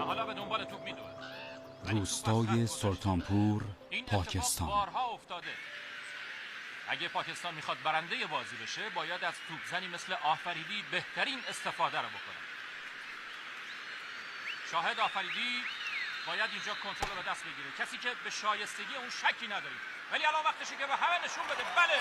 حالا به دنبال توپ میدوه. روستای سلطانپور، پاکستان. بارها افتاده. اگه پاکستان میخواد برنده بازی بشه باید از توپزنی مثل آفریدی بهترین استفاده رو بکنه. شاهد آفریدی باید اینجا کنترل رو به دست بگیره، کسی که به شایستگی اون شکی نداریم، ولی الان وقتشه که به همه نشون بده بله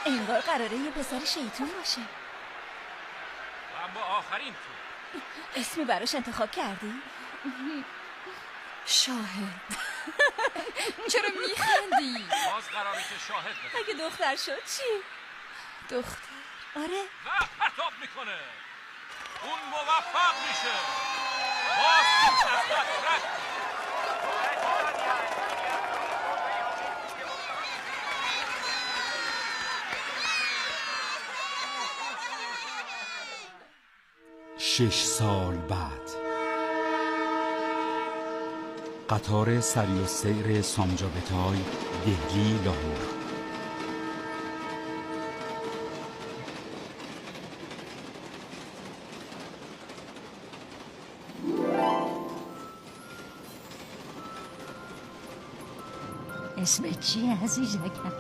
انگار قراره یه پسر شیطون باشه. و اما آخرین تو اسمی براش انتخاب کردی؟ شاهد. چرا میخندی؟ باز قراره که شاهد بده. اگه دختر شد چی؟ دختر؟ آره. و پرتاب میکنه، اون موفق میشه. باز توپ از دست رد. 6 سال بعد قطار سری و سیر سامجابتای، دهلی، لاهور. اسمت چیه عزیزکم؟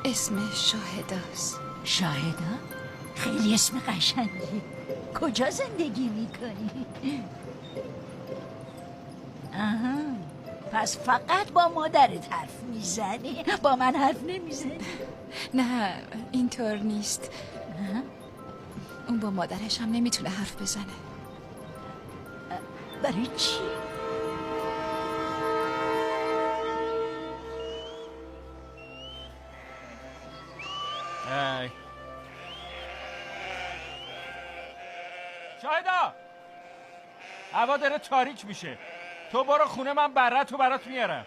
اسم شاهداست. شاهدا؟ خیلی اسم قشنگی. کجا زندگی میکنی؟ آها، پس فقط با مادرت حرف میزنی؟ با من حرف نمیزنی؟ نه اینطور نیست. اون با مادرش هم نمیتونه حرف بزنه. برای چی؟ شاهدا، هوا داره تاریک میشه، تو برو خونه، من برات میارم.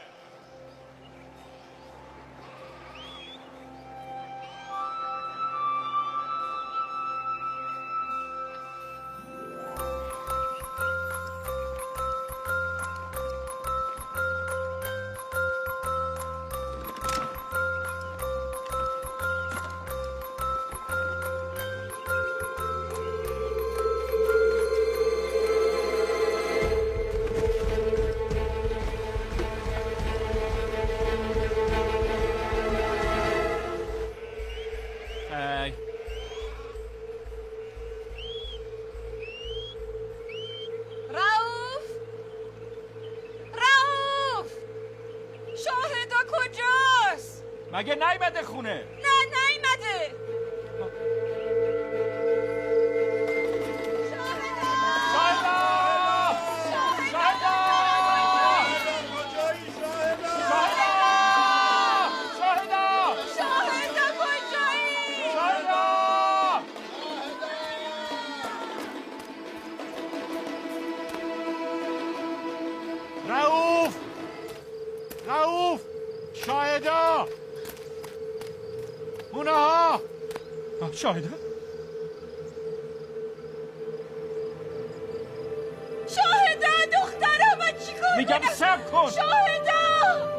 مگه نیومده خونه؟ نه نیومده. رؤوف، شاهدا، اونها. شاهدا؟ شاهدا دخترم، من چی کنم؟ میگم صبر کن. شاهدا.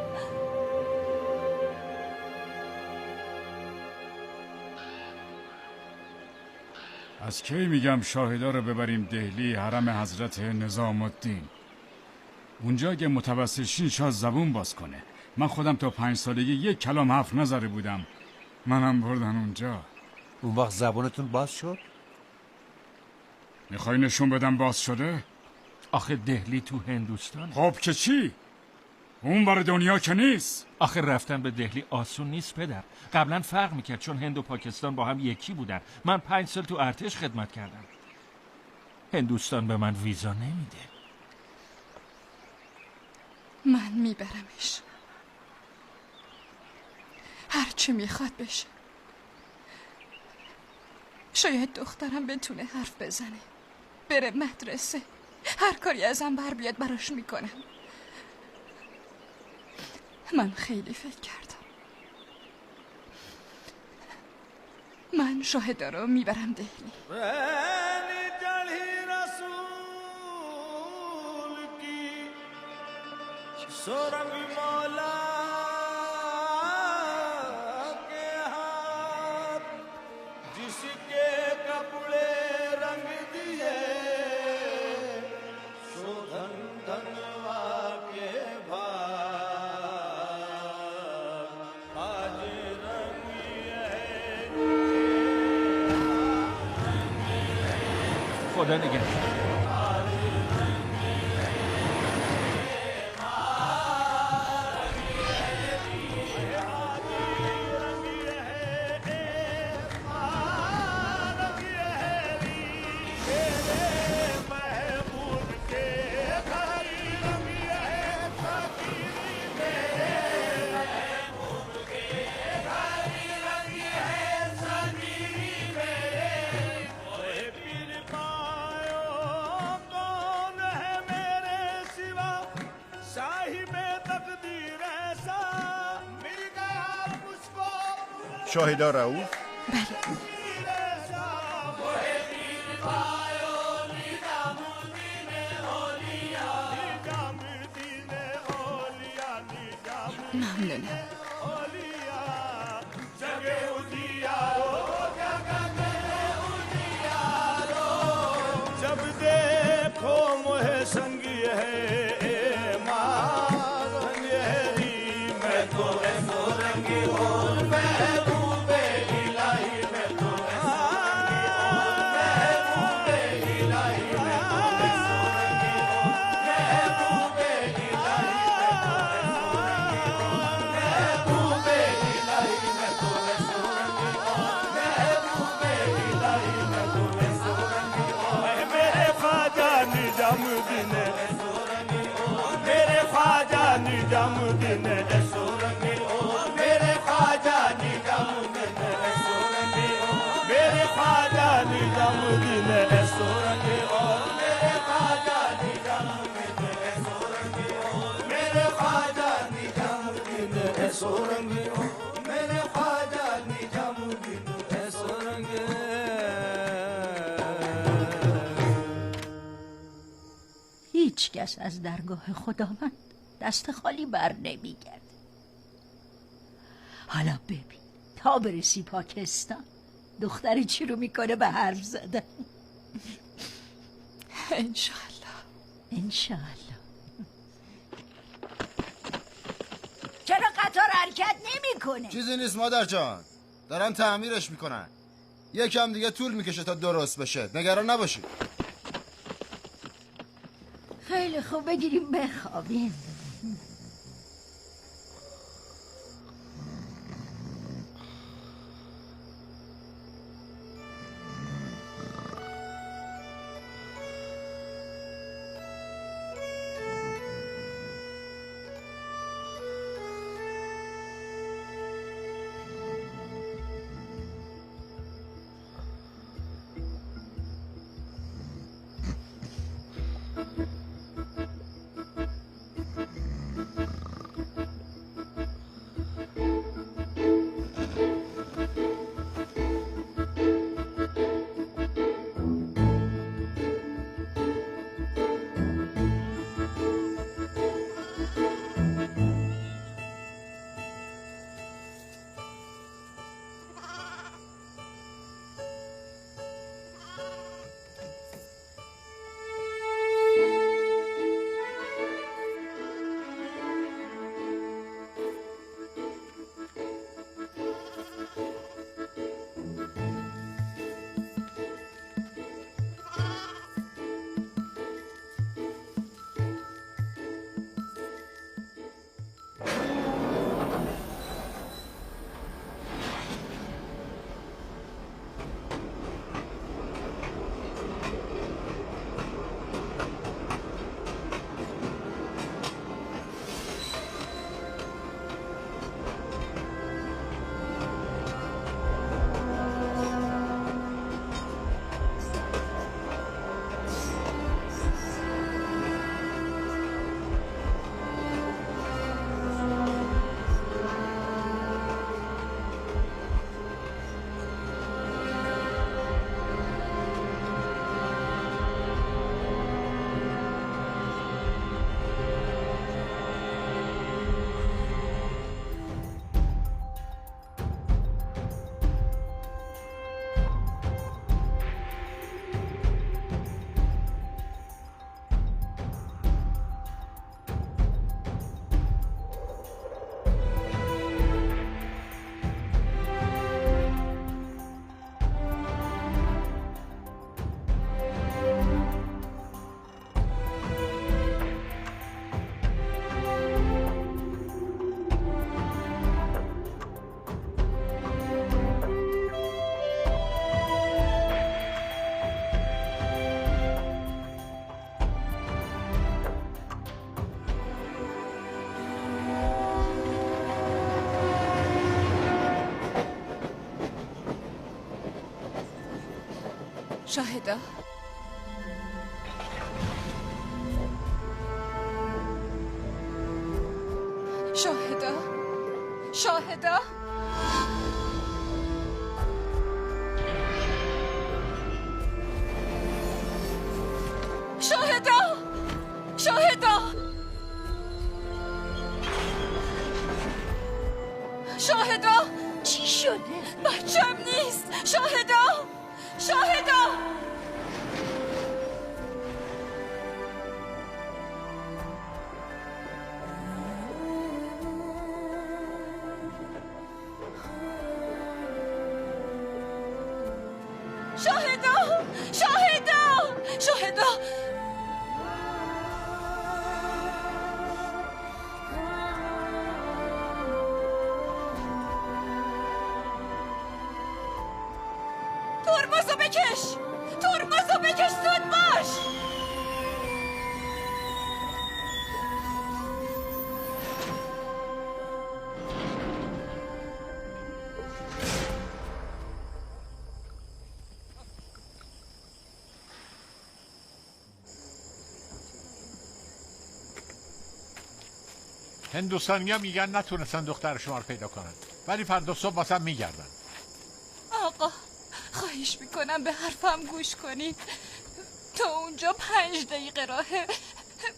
از کی میگم شاهدا رو ببریم دهلی، حرم حضرت نظام الدین. اونجا اگه متوسل شین شاید زبون باز کنه. من خودم تا 5 سالگی یک کلام حرف نزده بودم، منم بردن اونجا. اون وقت زبانتون باز شد؟ میخوای نشون بدم باز شده؟ آخه دهلی تو هندوستانه. خب که چی؟ اون بر دنیا که نیست. آخه رفتن به دهلی آسون نیست پدر. قبلا فرق میکرد چون هند و پاکستان با هم یکی بودن. من 5 سال تو ارتش خدمت کردم. هندوستان به من ویزا نمیده. من میبرمش، هرچی میخواد بشه. شاید دخترم بتونه حرف بزنه، بره مدرسه، هر کاری ازم بر بیاد براش میکنم. من خیلی فکر کردم. من شاهدا رو میبرم دهلی. خدا نگهدار. شاهدا رؤوف؟ بله. ممنونم. هیچ کس از درگاه خداوند دست خالی بر نمیگرده. حالا ببین تا برسی پاکستان دختری چی رو میکنه به حرف زدن. انشالله. انشالله. چرا قطار حرکت نمیکنه؟ چیزی نیست مادر جان، دارن تعمیرش میکنن، یکم دیگه طول میکشه تا درست بشه، نگران نباشید. خیلی خوب، بگیریم بخوابیم. شاهدا شاهدا شاهدا شاهدا شاهدا شاهدا چی شده؟ بچم نیست. شاهدا شاهدا شاهدا شاهدا شاهدا ترمزو بکش، ترمزو بکش، زود باش. هندوستانی‌ها میگن نتونستن دختر شما رو پیدا کنن، ولی فردا صبح واسم میگردن. آقا خواهش میکنم به حرفم گوش کنید. تا اونجا 5 دقیقه راهه،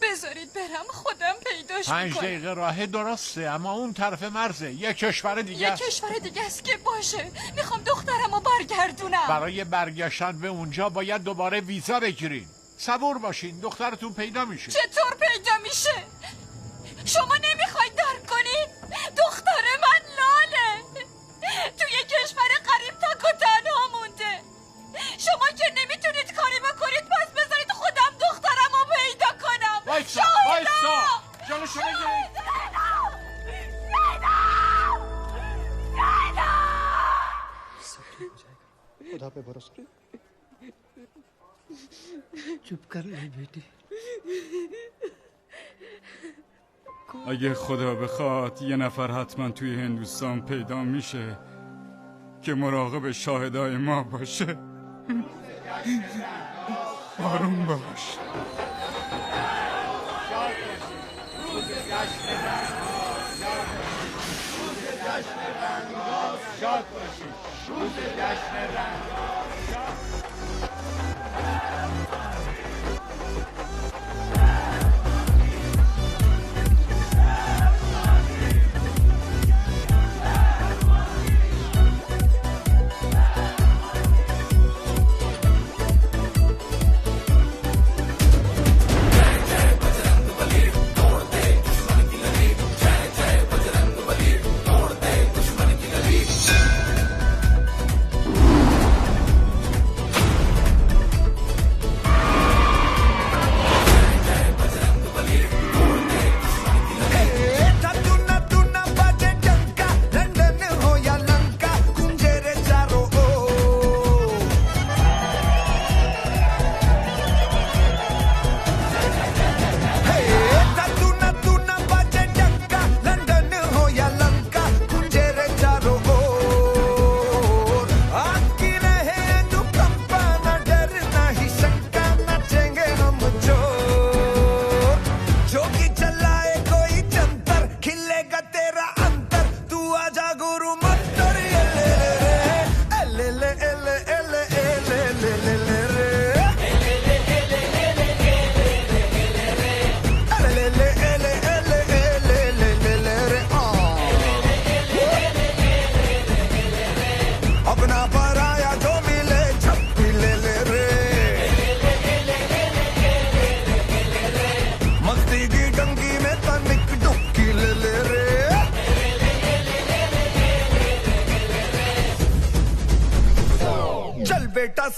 بذارید برم خودم پیداش 5 میکنم. دقیقه راهه درسته، اما اون طرف مرزه، یه کشور دیگه است. یه کشور دیگه است که باشه. میخوام دخترم رو برگردونم. برای برگشتن به اونجا باید دوباره ویزا بگیرین. صبور باشین، دخترتون پیدا میشه. چطور پیدا میشه؟ شما نمیخواید درک کنید؟ دختر من لاله توی کشور غریب تک و تنها مونده. شما که نمیتونید کاری بکنید، پس بذارید خودم دخترم رو پیدا کنم. وایسا وایسا، جانشو بگیرید. खुदा पे भरोसा चुप कर ले बेटी. اگه خدا بخواد یه نفر حتما توی هندوستان پیدا میشه که مراقب شاهدای ما باشه. آروم باش. شاد باشید. روز جشن رنگ‌ها.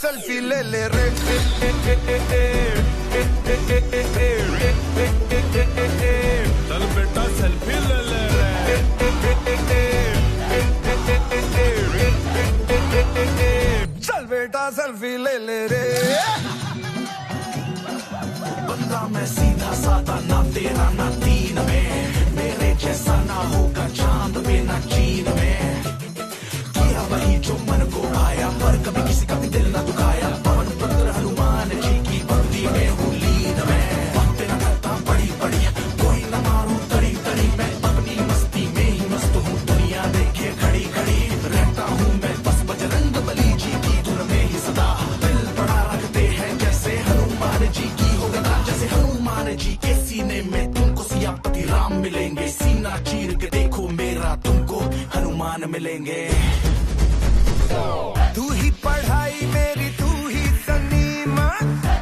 सेल्फी ले ले रे चल बेटा सेल्फी ले ले रे चल बेटा सेल्फी ले ले रे बंदा मैं सीधा साधा ना तेरा ना तीन में मेरे जैसा ना होगा चांद में ना चीन में किया वही जो मन को आया पर कभी किसी का भी दिल ना दुखाया पवन हम मिलेंगे सीना चीर के देखो मेरा तुमको हनुमान मिलेंगे तू ही पढ़ाई मेरी तू ही सनीमा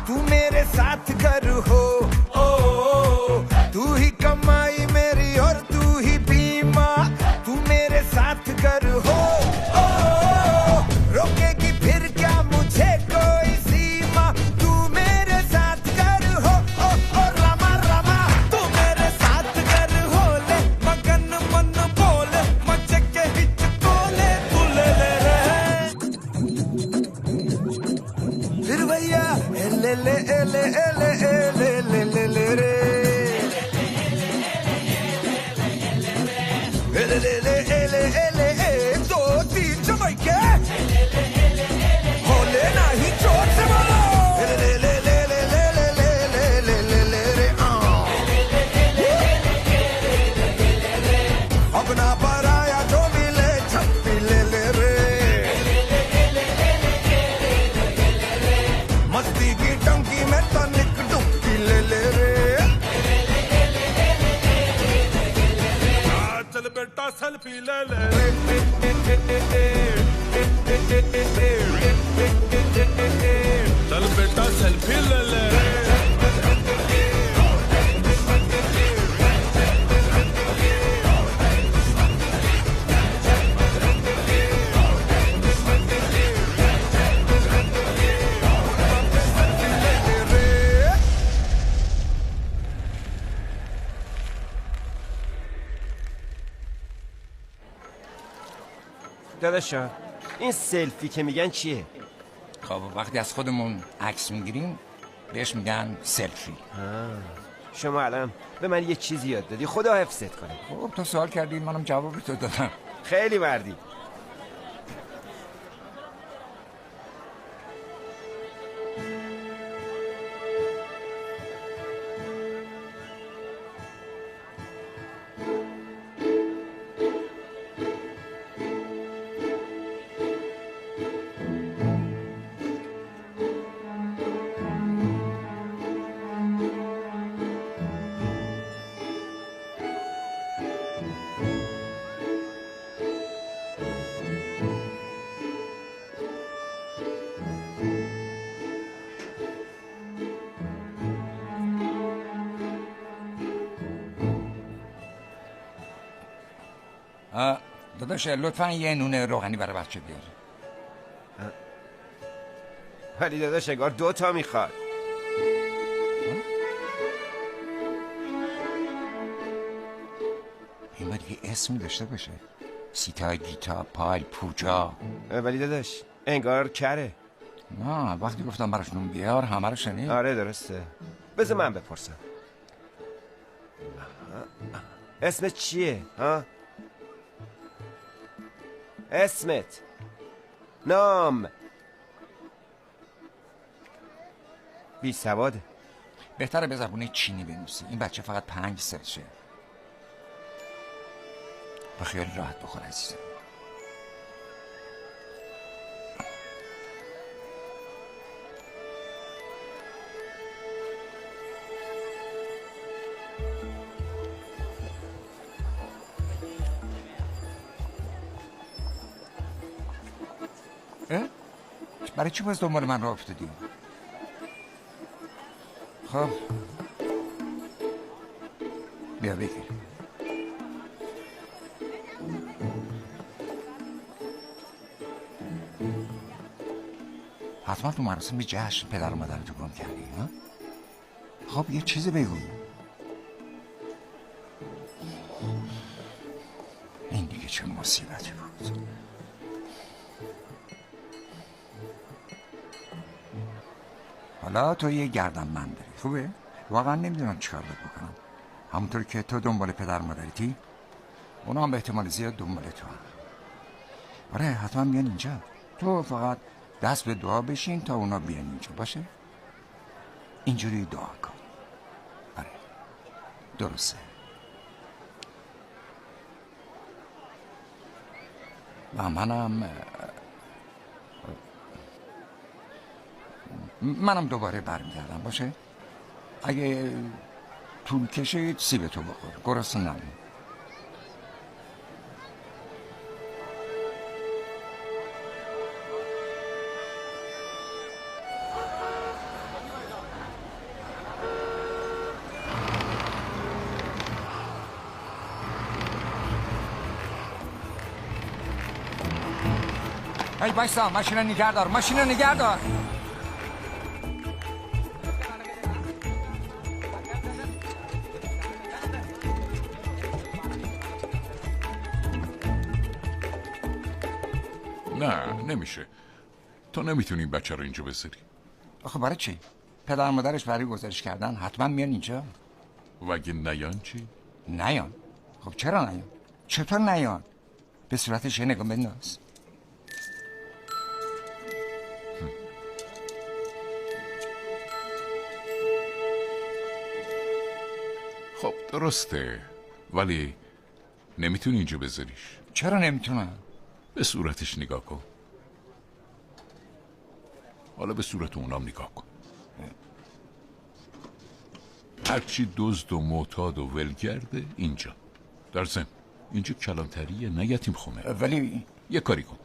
तू मेरे साथ घर हो ओ तू ही कमाई मेरी और तू ही बीमा तू मेरे साथ घर हो ओ रोकेगी फिर क्या मुझे कोई सीमा तू मेरे साथ घर हो ओ रामा रामा तू मेरे साथ घर हो ले मगन मन बोले मजे के हिच कोले तू ले ले रे फिर भैया ले ले ले ले ले ले ले ले रे ले ले ले ले ले दो तीन जमाइके होले नहीं चोट से बोलो ले ले ले ले ले ले ले ले ले ले रे अपना पराया जो मिले छप्पी ले ले रे मस्ती की टंकी में तनिक डुबकी ले ले रे चल बेटा सेल्फी ले ले चल बेटा सेल्फी ले ले داداشا این سلفی که میگن چیه؟ خب وقتی از خودمون عکس میگیریم بهش میگن سلفی. شما الان به من یه چیزی یاد دادی خدا حفظت کنه. خب تو سوال کردی منم جواب تو دادم. خیلی مردی. داداش لطفا یه نون روغنی برای بچه بیار. ولی داداش انگار 2 تا میخواد. این باید یه اسمی داشته باشه. سیتا، گیتا، پایل، پوجا. ولی داداش انگار کره. نه وقتی گفتم براش نون بیار همه رو شنید. آره درسته. بذار من بپرسم. اسمت چیه؟ ها؟ اسمت نام بی سواده. بهتره به زبون چینی بنویسی. این بچه فقط 5 سالشه. با خیال راحت بخور عزیزم. برای چی باز دنبال من راه افتادی؟ خب بیا بگیر. حتما تو مراسم جشن پدر و مادرتو گم کردی ها؟ خب یه چیزی بگو. این دیگه چه مصیبتی بود. حالا تو یه گردنبند داری خوبه؟ واقعا نمیدونم چیکار باید بکنم. همونطور که تو دنبال پدر مادریتی اونا هم به احتمال زیاد دنبال تو هم. آره حتما بیان اینجا. تو فقط دست به دعا بشین تا اونا بیان اینجا باشه. اینجوری دعا کن. آره درسته. و منم دوباره برمیگردم باشه. طول کشید سیبتو بخور، گرسنه نمون. ای بایستا، ماشین نگه دار، ماشین نگه دار. نه نمیشه، تو نمیتونی بچه رو اینجا بذاری. آخه برای چی؟ پدر مادرش برای گزارش کردن حتما میان اینجا. و اگه نیان چی؟ نیان؟ خب چرا نیان؟ چطور نیان؟ به صورتش یه نگاه بنداز. خب درسته، ولی نمیتونی اینجا بذاریش. چرا نمیتونم؟ به صورتش نگاه کن. حالا به صورت اونام نگاه کن. هرچی دزد و معتاد و ولگرده اینجا. در ضمن اینجا کلانتریه، نه یتیم خونه. ولی یه کاری کن،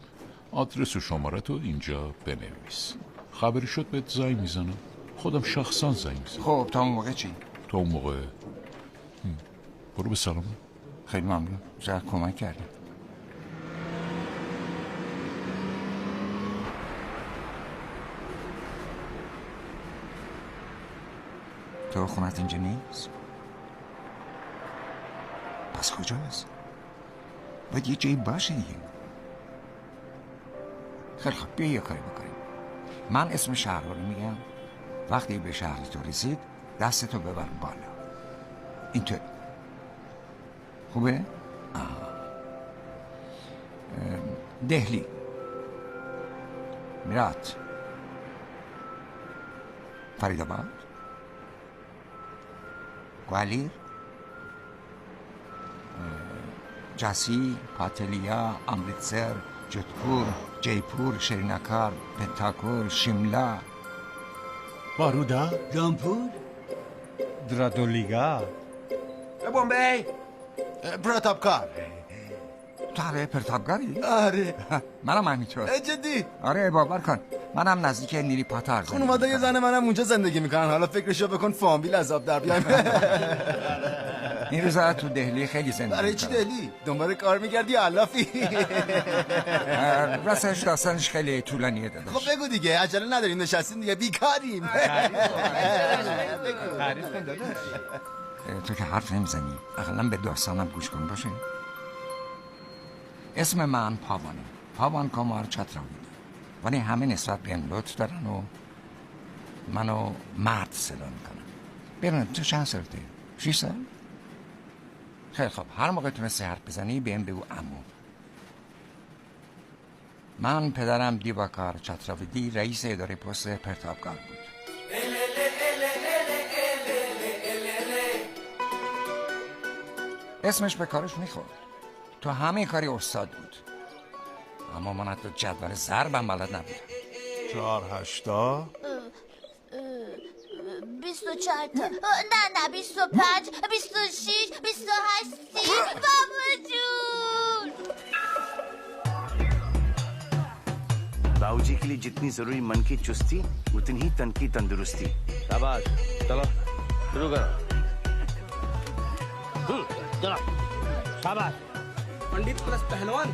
آدرس و شمارت رو اینجا بنویس. خبری شد بهت زنگ میزنم، خودم شخصا زنگ میزنم. خب تا اون موقع چی؟ تا اون موقع برو به سلامت. خیلی ممنون، زیاد کمک کردی. تو خونت اینجا نیست؟ پس کجاست؟ باید یه جایی باشه دیگه. خیلی خوب، بیا یه کاری بکنیم. من اسم شهر رو میگم، وقتی به شهر تو رسید دستتو ببر بالا، اینطوری. خوبه؟ دهلی، میرات، فریدآباد، ग्वालियर, झांसी, पाटलिया, अमृतसर, जोधपुर, जयपुर, श्रीनगर, पेंटाकुर, शिमला, बारूदा, जौनपुर, द्रादोलिगा, بمبئی، پرتابکار. تو آره پرتابکاری؟ آره. منم همینطور. جدی؟ آره باور کن، منم نزدیک نیلی پاتار زندگی خانواده یه زن منم اونجا زندگی میکنن. حالا فکرشو بکن فامیل از آب در بیایم. این روزا تو دهلی خیلی زندگی. برای چی دهلی؟ دنبال کار میگردی علافی؟ راستش داستانش خیلی طولانیه داداش. خب بگو دیگه، عجله نداریم، نشستیم دیگه، بیکاریم. تعریف کن داداش. تو که حرف نمیزنی، اقلا به داستانم گوش کن باشه. اسم من پاوانه، پاوان کامار چتراویدی، ولی همه نسبت به این لطف دارن و منو مرد صدا میکنن. ببینم تو چند سالته؟ 6 سال؟ خیلی خوب، هر موقع تونستی حرف بزنی بهم بگو عمو. من پدرم دیواکار چتراویدی رئیس اداره پست پرتابکار بود. اسمش به کارش میخورد، تو همه کاری استاد بود، اما من حتی جدول ضربم بلد نبودم. 4 8 24 تا، نه 25 26 28 30. بابا جون बाबूजी के लिए जितनी जरूरी मन की चुस्ती उतनी ही तन की तंदुरुस्ती। शाबाश, चलो शुरू करो। चलो शाबाश। पंडित प्लस पहलवान,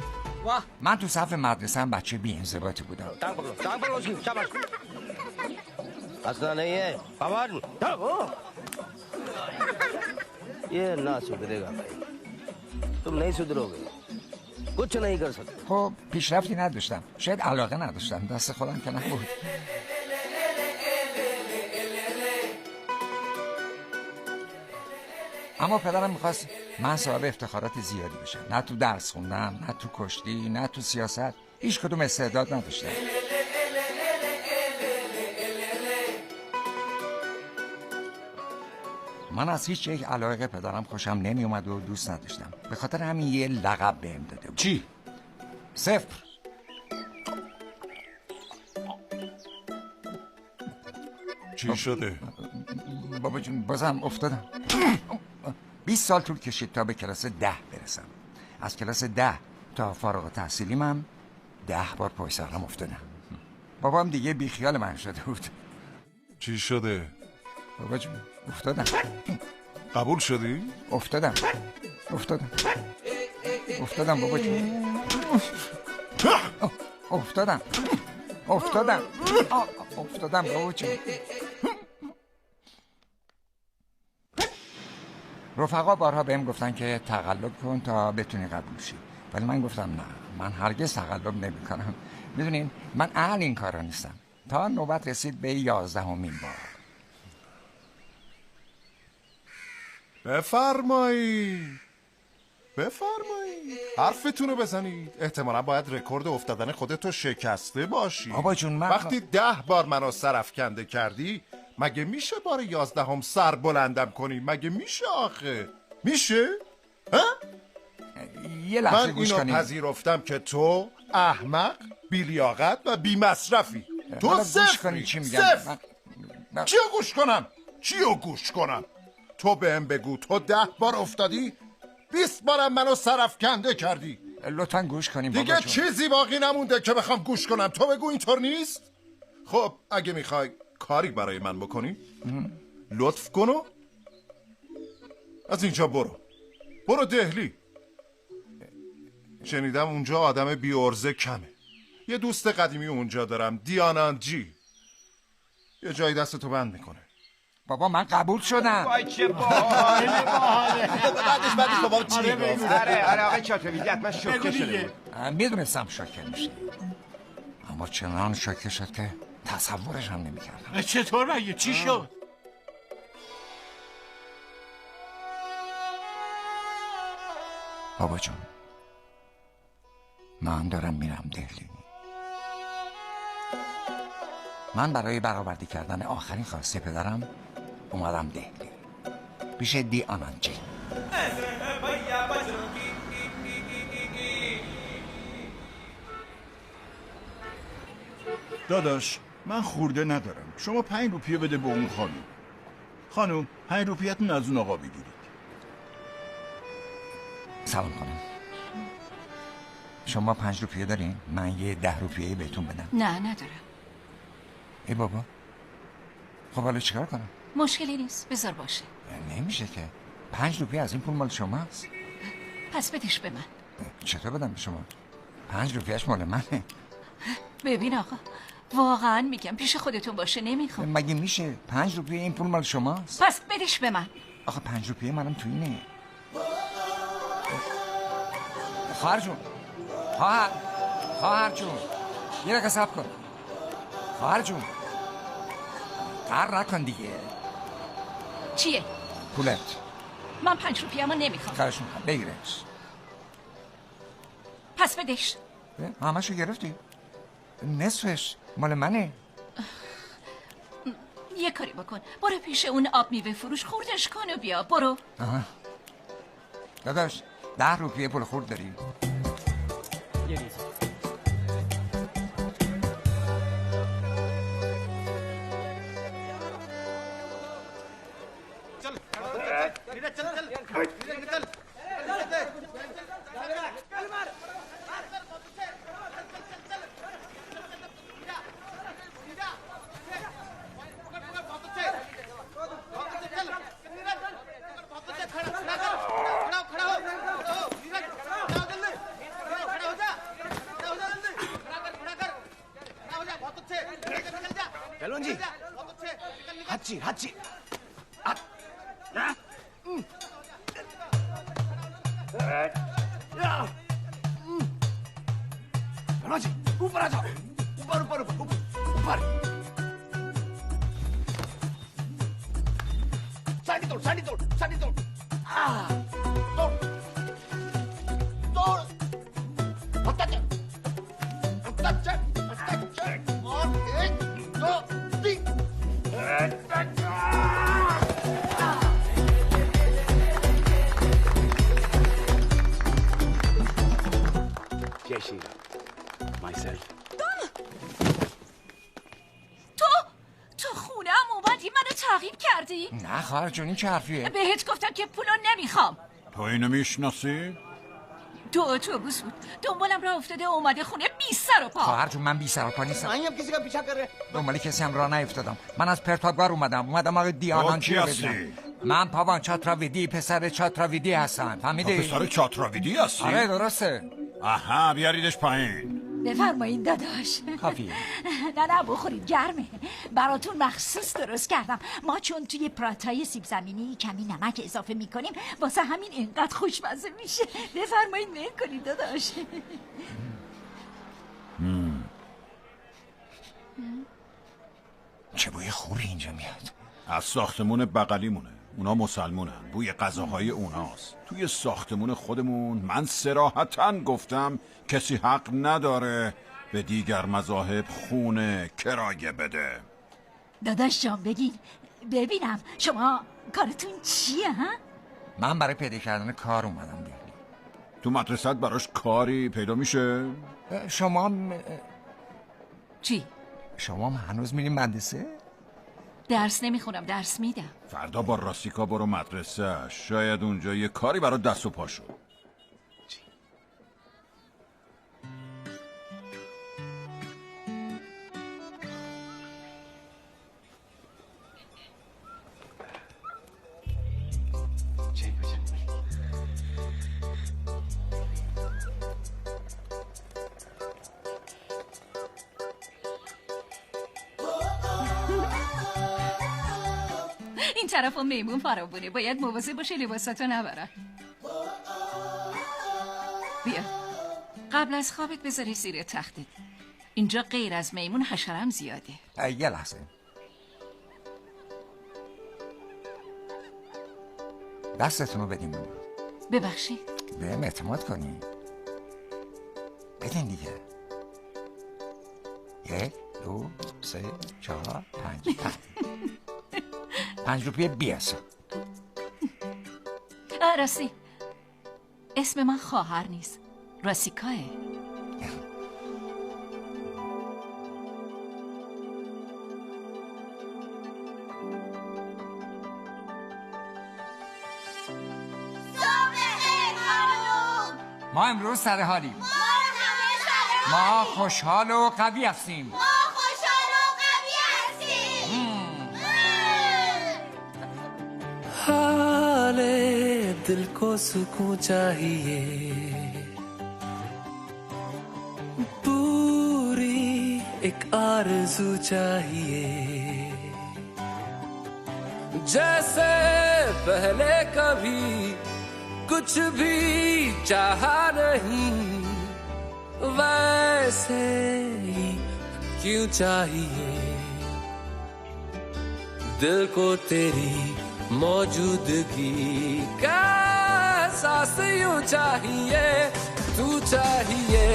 वाह। من تو صف مدرسه هم بچه بی انضباطی بودم. टांग पकड़ो उसकी, शाबाश। हंसना नहीं है, आवाज ये ना सुधरेगा भाई, तुम नहीं सुधरोगे, कुछ नहीं कर सकते. خب پیشرفتی نداشتم، شاید علاقه نداشتم، دست خودم که نبود. اما پدرم میخواست من صاحب افتخارات زیادی بشم. نه تو درس خوندم، نه تو کشتی، نه تو سیاست، هیچ کدوم استعداد نداشتم. من از هیچ یک علاقه پدرم خوشم نمی اومد و دوست نداشتم. به خاطر همین یه لقب بهم داده بود. چی؟ 0. چی شده؟ بابا جون بازم افتادم. 20 سال طول کشید تا به کلاس 10 برسم. از کلاس 10 تا فارغ التحصیلیم هم 10 بار پای سرم افتادم. بابام دیگه بیخیال من شده بود. چی شده؟ بابا جون افتادم. قبول شدی؟ افتادم بابا جون. افتادم بابا جون. رفقا بارها بهم گفتن که تقلب کن تا بتونی قبول شی، ولی من گفتم نه، من هرگز تقلب نمی کنم. میدونین من اهل این کارا نیستم. تا نوبت رسید به 11مین بار. بفرمایید حرفتون رو بزنید. احتمالا باید رکورد افتادن خودتو شکسته باشی. بابا جون من وقتی 10 بار منو سرافکنده کردی، مگه میشه بار 11 سر بلندم کنی؟ مگه میشه آخه؟ میشه؟ ها؟ یه لحظه گوش کنید. من اینو پذیرفتم که تو احمق، بیلیاقت و بیمصرفی. تو صفری. چی میگم؟ چیو گوش کنم؟ تو بهم بگو تو 10 بار افتادی، 20 بارم منو سرافکنده کردی. لطفا گوش کنیم دیگه بابا جون. چیزی باقی نمونده که بخوام گوش کنم. تو بگو اینطور نیست؟ خب اگه میخوای کاری برای من بکنی، لطف کنو از اینجا برو دهلی. شنیدم اونجا آدم بی ارزه کمه. یه دوست قدیمی اونجا دارم، دیاناند جی. یه جایی دستتو بند میکنه. بابا من قبول شدم. وای چه باحاله. بعدش بابا چی گفت؟ آره آقای چاطبیلی حتما شوکه شده. میدونستم شوکه میشه، اما چنان شوکه شد که تصورش هم نمیکردم. چطور مگه چی شد؟ بابا جون من دارم میرم دهلی. من برای برآورده کردن آخرین خواسته پدرم اومدم دهلی پیش دیاناند جی. داداش من خورده ندارم، شما 5 روپیه بده به اون خانم 5 روپیه‌تون از اون آقا بگیرید. سلام کنم. شما 5 روپیه دارین؟ من یه 10 روپیه بهتون بدم. نه ندارم. ای بابا خب حالا چیکار کنم؟ مشکلی نیست، بذار باشه. نمیشه که 5 روپیه از این پول مال شماست. پس بدش به من. چطور بدم به شما؟ 5 روپیهش مال منه. ببین آقا واقعا میگم پیش خودتون باشه نمیخوام. مگه میشه 5 روپیه این پول مال شماست؟ پس بدش به من. آخه 5 روپیه منم توی اینه. خواهر جون یه دقیقه صبر کن. خواهر جون قهر نکن دیگه. چیه؟ پولت. من 5 روپیه اما نمیخوام. خواهش میکنم بگیرش. پس بدش. همشو گرفتی؟ نصفش مال منه. یه کاری بکن، برو پیش اون آب میوه فروش خوردش کن و بیا. برو. داداش 10 روپیه پول خورد داری؟ हाची जी ऊपर आ जाओ ऊपर ऊपर ऊपर साड़ी तोड़ तोड़ तोड़ तोड़ और 1 2 3 जय श्री राम تو خونه هم اومدی منو تعقیب کردی؟ نه خواهر جون این چه حرفیه؟ بهت گفتم که پولو نمیخوام. تو اینو میشناسی؟ تو اتوبوس بود، دنبالم راه افتاده اومده خونه بی سر و پا. خواهر جون من بی سر و پا نیستم. هم کسی که پیشم کرده. دنبال کسی هم راه نیفتادم. من از پرتاگوار اومدم آقای دیانانچی رو ببینم. من پاوان چاتراویدی، پسر چاتراویدی هستم. فهمیدی؟ پسر چاتراویدی هستی؟ آره درسته. آها بیاریدش پایین. بفرمایید داداش. کافیه. نه بخورید گرمه. براتون مخصوص درست کردم. ما چون توی پراتای سیب زمینی کمی نمک اضافه میکنیم واسه همین اینقدر خوشمزه میشه. بفرمایید میل کنید داداش. چه بوی خوری اینجا میاد. از ساختمون بغلیمونه. اونا مسلمونن. بوی غذاهای اوناست. توی ساختمون خودمون من صراحتاً گفتم کسی حق نداره به دیگر مذاهب خونه کرایه بده. داداش جان ببینم شما کارتون چیه ها؟ من برای پیدا کردن کار اومدم دیگه. تو مدرسه براش کاری پیدا میشه؟ شما چی؟ شما هنوز میرین مدرسه؟ درس نمیخونم، درس میدم. فردا با راسیکا برو مدرسه، شاید اونجا یه کاری برای دست و پا شد. این طرف هم میمون فرابونه، باید مواظب باشه لباساتو نبرن. بیا قبل از خوابت بذاری زیر تختت. اینجا غیر از میمون حشرم زیاده. یه لحظه. دستتون رو بدیم. ببخشید. بهم اعتماد کنی. بدین دیگه. 1 2 3 4 5 5 روپیه بیاسم. راستی اسم من خواهر نیست، راسیکاه. ما امروز سر حالیم. ما خوشحال و قوی هستیم. हाले दिल को सुकून चाहिए, पूरी एक आरज़ू चाहिए, जैसे पहले कभी कुछ भी चाहा नहीं, वैसे ही क्यों चाहिए दिल को तेरी मौजूदगी का एहसास यूं चाहिए। तू चाहिए,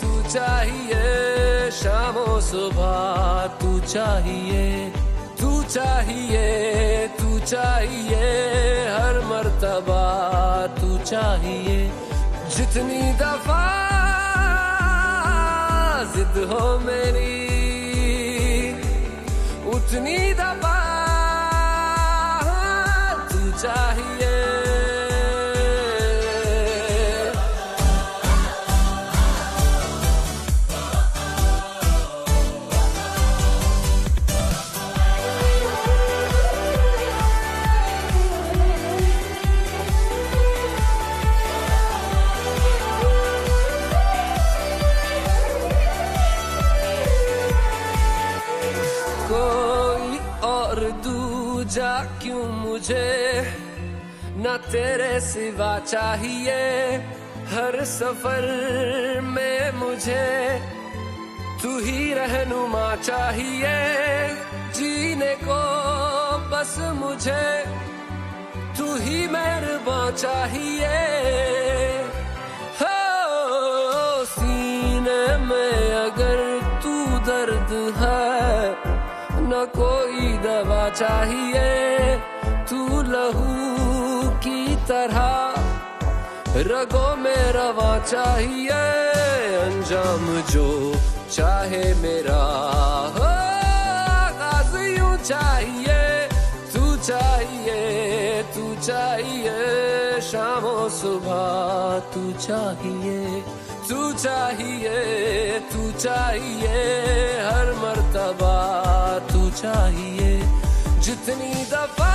तू चाहिए शाम और सुबह, तू चाहिए, तू चाहिए, तू चाहिए हर मर्तबा, तू चाहिए। जितनी दफा जिद हो मेरी उतनी दफा चाहिए। कोई और दूजा क्यों मुझे ना तेरे सिवा चाहिए, हर सफर में मुझे तू ही रहनुमा चाहिए, जीने को बस मुझे तू ही मेहरबान चाहिए। हो सीने में अगर तू दर्द है न कोई दवा चाहिए, तू लहू की तरह रगों में रवा चाहिए, अंजाम जो चाहे मेरा हो आगाज यूं चाहिए, चाहिए तू चाहिए शाम और सुबह तू चाहिए तू चाहिए तू चाहिए हर मर्तबा तू चाहिए जितनी दफा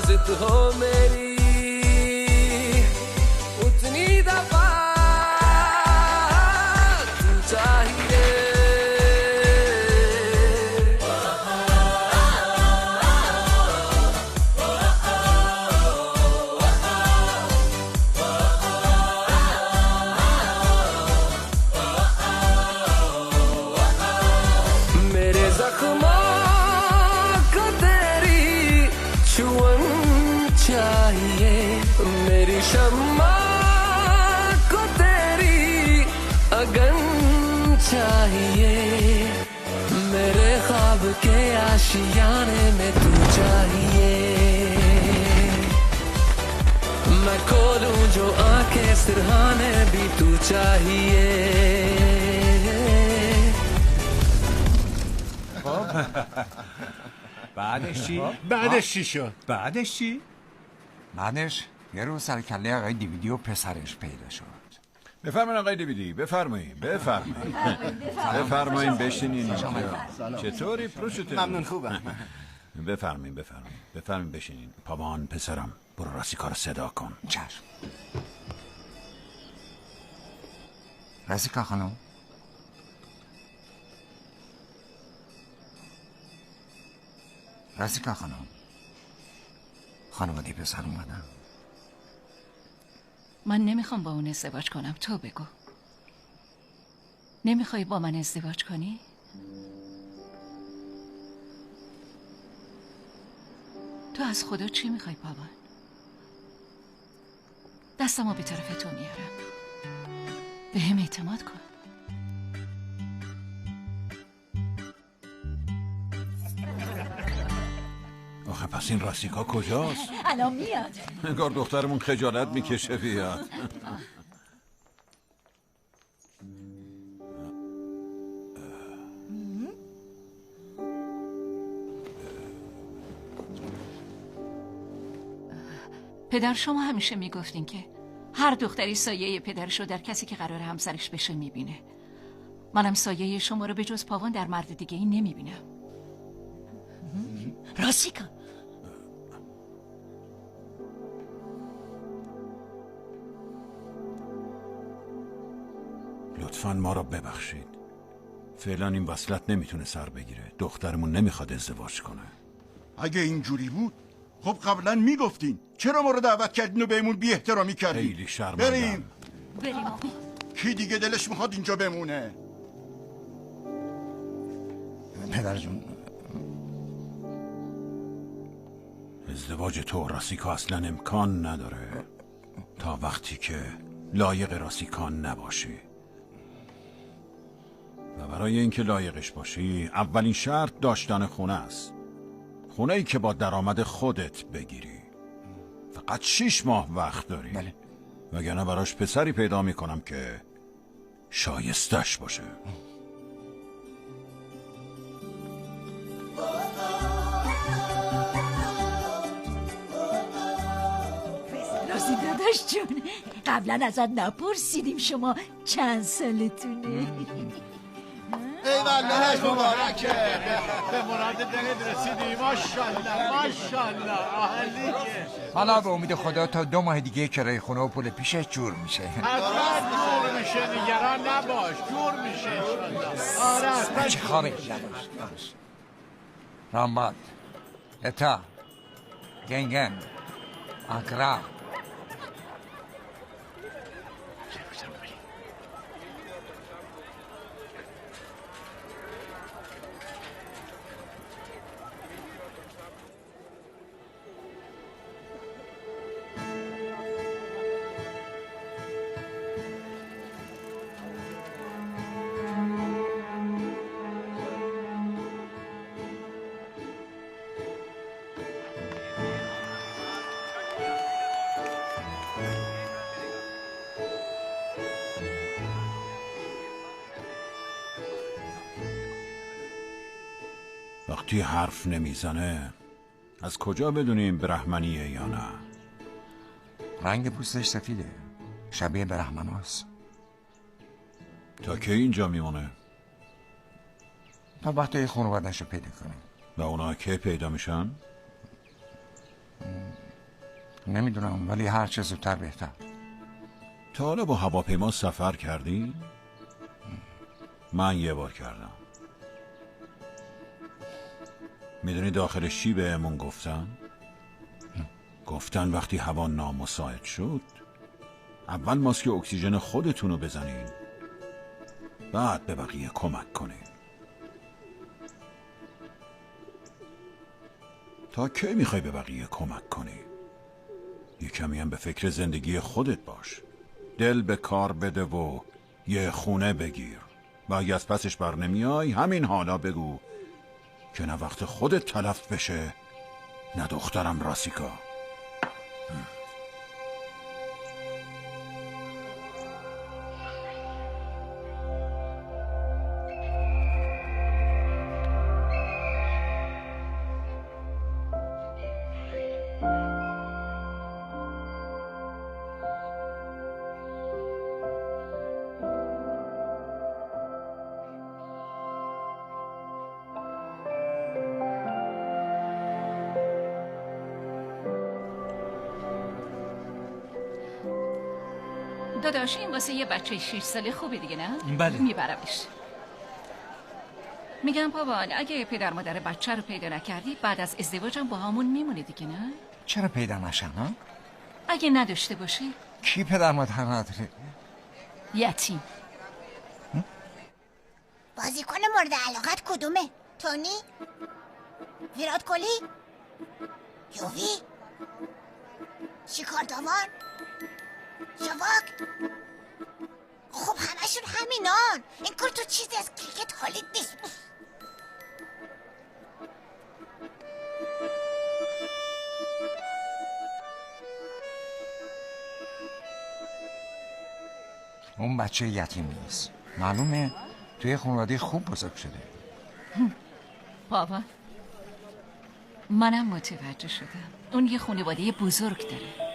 जिद हो मेरी उतनी दफा तू चाहिए मेरी शम्मा को तेरी अगन चाहिए मेरे ख्वाब के आशियाने में तू चाहिए मैं खोलूं जो आंखें सिरहाने भी तू चाहिए بعدش چی؟ بعدش چی شد؟ بعدش چی؟ بعدش یه روز سر کله آقای دیویدی و پسرش پیدا شد. بفرمایید آقای دیویدی بفرمایید بفرمایید بشینین چطوری پروشتون؟ ممنون خوبم بفرمایید بشینین. پامان پسرم برو راسیکا رو صدا کن. چشم. راسیکا خانم راسیکا خانم خانواده پسر اومدن. من نمیخوام با اون ازدواج کنم. تو بگو نمیخوای با من ازدواج کنی؟ تو از خدا چی میخوای پامان؟ دستمو به طرف تو میارم. به هم اعتماد کن. آخه پس این راسیکا کجاست؟ الان میاد. انگار دخترمون خجالت میکشه بیاد. پدر شما همیشه میگفتین که هر دختری سایه پدرشو در کسی که قرار همسرش بشه میبینه. منم سایه شما رو به جز پاوان در مرد دیگه ای نمیبینم. راسیکا لطفاً ما را ببخشید. فعلا این وصلت نمیتونه سر بگیره. دخترمون نمیخواد ازدواج کنه. اگه اینجوری بود خب قبلا میگفتین. چرا ما رو دعوت کردین و بهمون بی احترامی کردین؟ خیلی شرمندم. بریم. کی دیگه دلش میخواد اینجا بمونه؟ پدر جون ازدواج تو راسیکا اصلا امکان نداره تا وقتی که لایق راسیکا نباشی. و برای اینکه لایقش باشی اولین شرط داشتن خونه است. خونه ای که با درآمد خودت بگیری. فقط 6 ماه وقت داری. بله. وگرنه براش پسری پیدا میکنم که شایستش باشه. راستی داداش جون قبلا ازت نپرسیدیم شما چند سالتونه؟ ایوالله مبارکه. به مراد دلت رسیدی. ماشاءالله عالیه. حالا به امید خدا تا 2 ماه دیگه کرایه خونه و پول پیشش جور میشه. حتما جور میشه. نگران نباش. جور میشه. آره چه خواهی رامباد اتا گنگن اقرا وقتی حرف نمیزنه از کجا بدونیم برهمنیه یا نه؟ رنگ پوستش سفیده، شبیه برهمناست. تا کی اینجا میمونه؟ تا وقتی خانواده‌شو پیدا کنیم. و اونا کی پیدا میشن؟ نمیدونم، ولی هر چه زودتر بهتر. تا حالا با هواپیما سفر کردی؟ من یه بار کردم. میدونی داخلش چی بهمون گفتن؟ گفتن وقتی هوا نامساعد شد اول ماسک اکسیژن خودتونو بزنین، بعد به بقیه کمک کنین. تا کی میخوای به بقیه کمک کنی؟ یه کمی هم به فکر زندگی خودت باش. دل به کار بده و یه خونه بگیر و اگه از پسش بر نمیای همین حالا بگو که نه وقت خودت تلف بشه نه دخترم راسیکا. داداش این واسه یه بچه 6 ساله خوبه دیگه نه؟ بله. میبرمش. میگم بابا اگه پدر مادر بچه رو پیدا نکردی بعد از ازدواجم با همون میمونه دیگه نه؟ چرا پیدا نشن ها؟ اگه نداشته باشی؟ کی پدر مادر نداره؟ یتیم. بازیکن مورد علاقت کدومه؟ تونی؟ ویرات کوهلی؟ یووی؟ شیکار داوان؟ شواک؟ خب همشون همینان. این کار تو چیزی از کریکت حالیت نیست. اون بچه یتیم نیست، معلومه توی خانواده خوب بزرگ شده. بابا منم متوجه شدم اون یه خانواده بزرگ داره.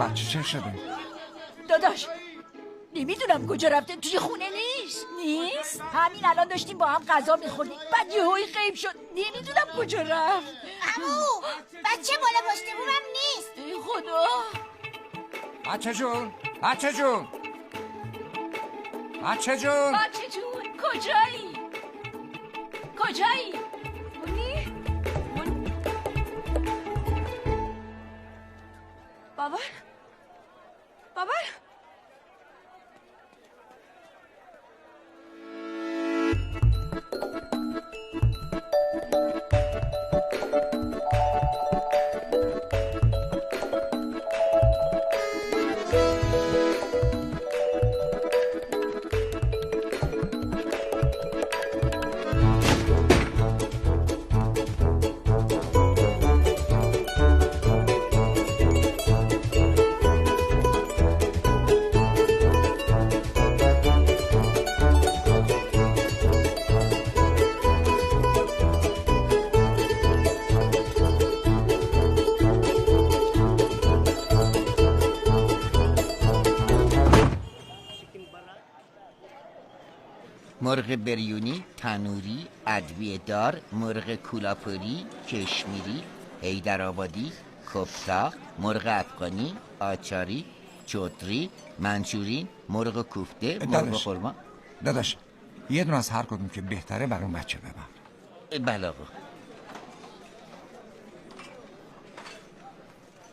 بچه چه شده؟ داداش نمیدونم کجا رفته، توی خونه نیست؟ همین الان داشتیم با هم غذا میخوردیم بعد یهویی غیب شد، نمیدونم کجا رفت. عمو بچه بالا پشت بومم نیست. ای خدا. بچه جون کجایی؟ بابا مرغ بریونی، تنوری، ادویه دار، مرغ کولاپوری، کشمیری، حیدرآبادی، کفتا، مرغ افغانی، آچاری، چوتری، منچورین، مرغ کوفته، مرغ خرما. داداش یه دونه از هر کدوم که بهتره برای اون بچه ببر. بله آقا.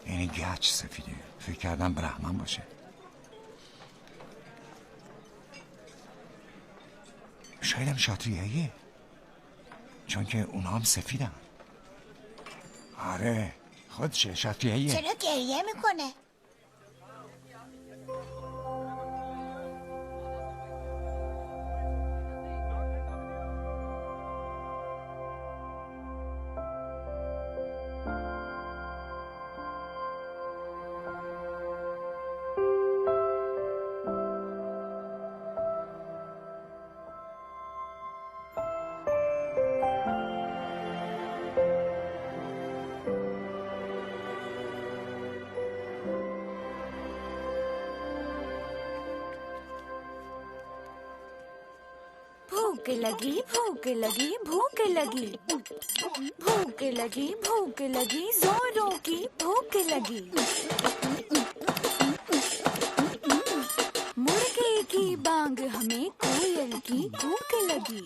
یعنی گچ سفیده، فکر کردم برهمن باشه. شاید هم شاتریاییه، چون که اونا هم سفیدن. آره خودشه شاتریاییه. چرا گریه میکنه؟ भूख लगी भूख लगी भूख लगी भूख लगी भूख लगी जोरों की भूख लगी मुर्गे की बांग हमें कोयल की भूख लगी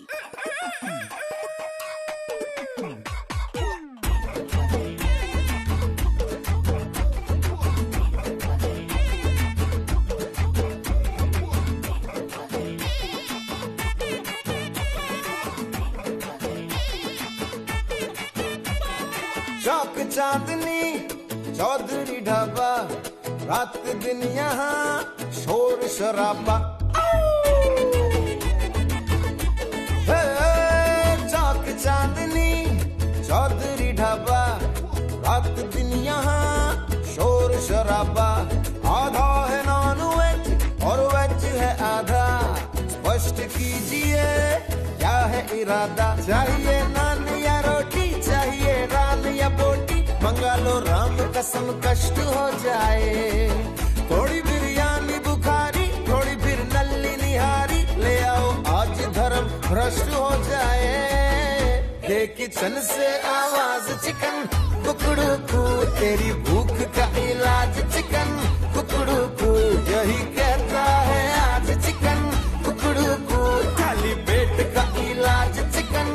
चौक चांदनी चौधरी ढाबा रात दिन यहाँ शोर शराबा चौक चांदनी चौधरी ढाबा रात दिन यहाँ शोर शराबा आधा है नॉन वेज और वेज है आधा स्पष्ट कीजिए क्या है इरादा चाहिए नान या रोटी चाहिए रान या बोटी मंगा लो राम कसम कष्ट हो जाए थोड़ी बिरयानी बुखारी थोड़ी फिर नल्ली निहारी ले आओ आज धर्म भ्रष्ट हो जाए ये किचन से आवाज चिकन कुकड़ू कू तेरी भूख का इलाज चिकन कुकड़ू कू यही कहता है आज चिकन कुकड़ू कू खाली पेट का इलाज चिकन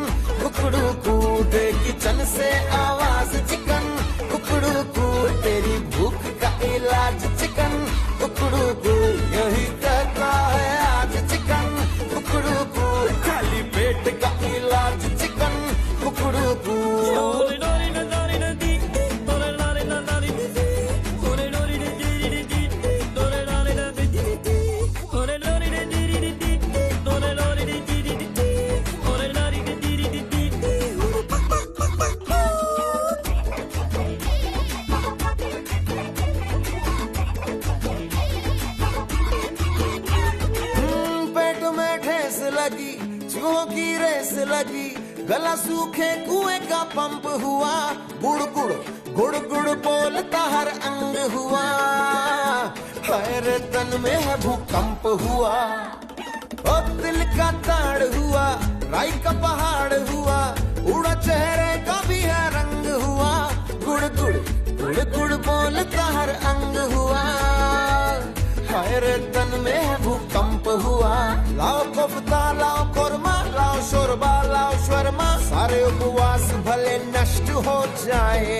कुकड़ू कू दे किचन से आवाज चिकन कुकड़ू कू तेरी भूख का इलाज चिकन कुकड़ू कू यही कहता है आज चिकन कुकड़ू कू खाली पेट का इलाज चिकन कुकड़ू कू चूहों की रेस लगी गला सूखे कुएं का पंप हुआ गुड़ गुड़ गुड़ गुड़ बोलता हर अंग हुआ हर तन में है भूकंप हुआ ओ दिल का ताड़ हुआ राई का पहाड़ हुआ उड़ा चेहरे का भी है रंग हुआ गुड़ गुड़ गुड़ गुड़ बोलता हर अंग हुआ हर तन में है भूकंप हुआ लाओ कोफ्ता लाओ कोरमा लाओ शोरबा लाओ शर्मा सारे उपवास भले नष्ट हो जाए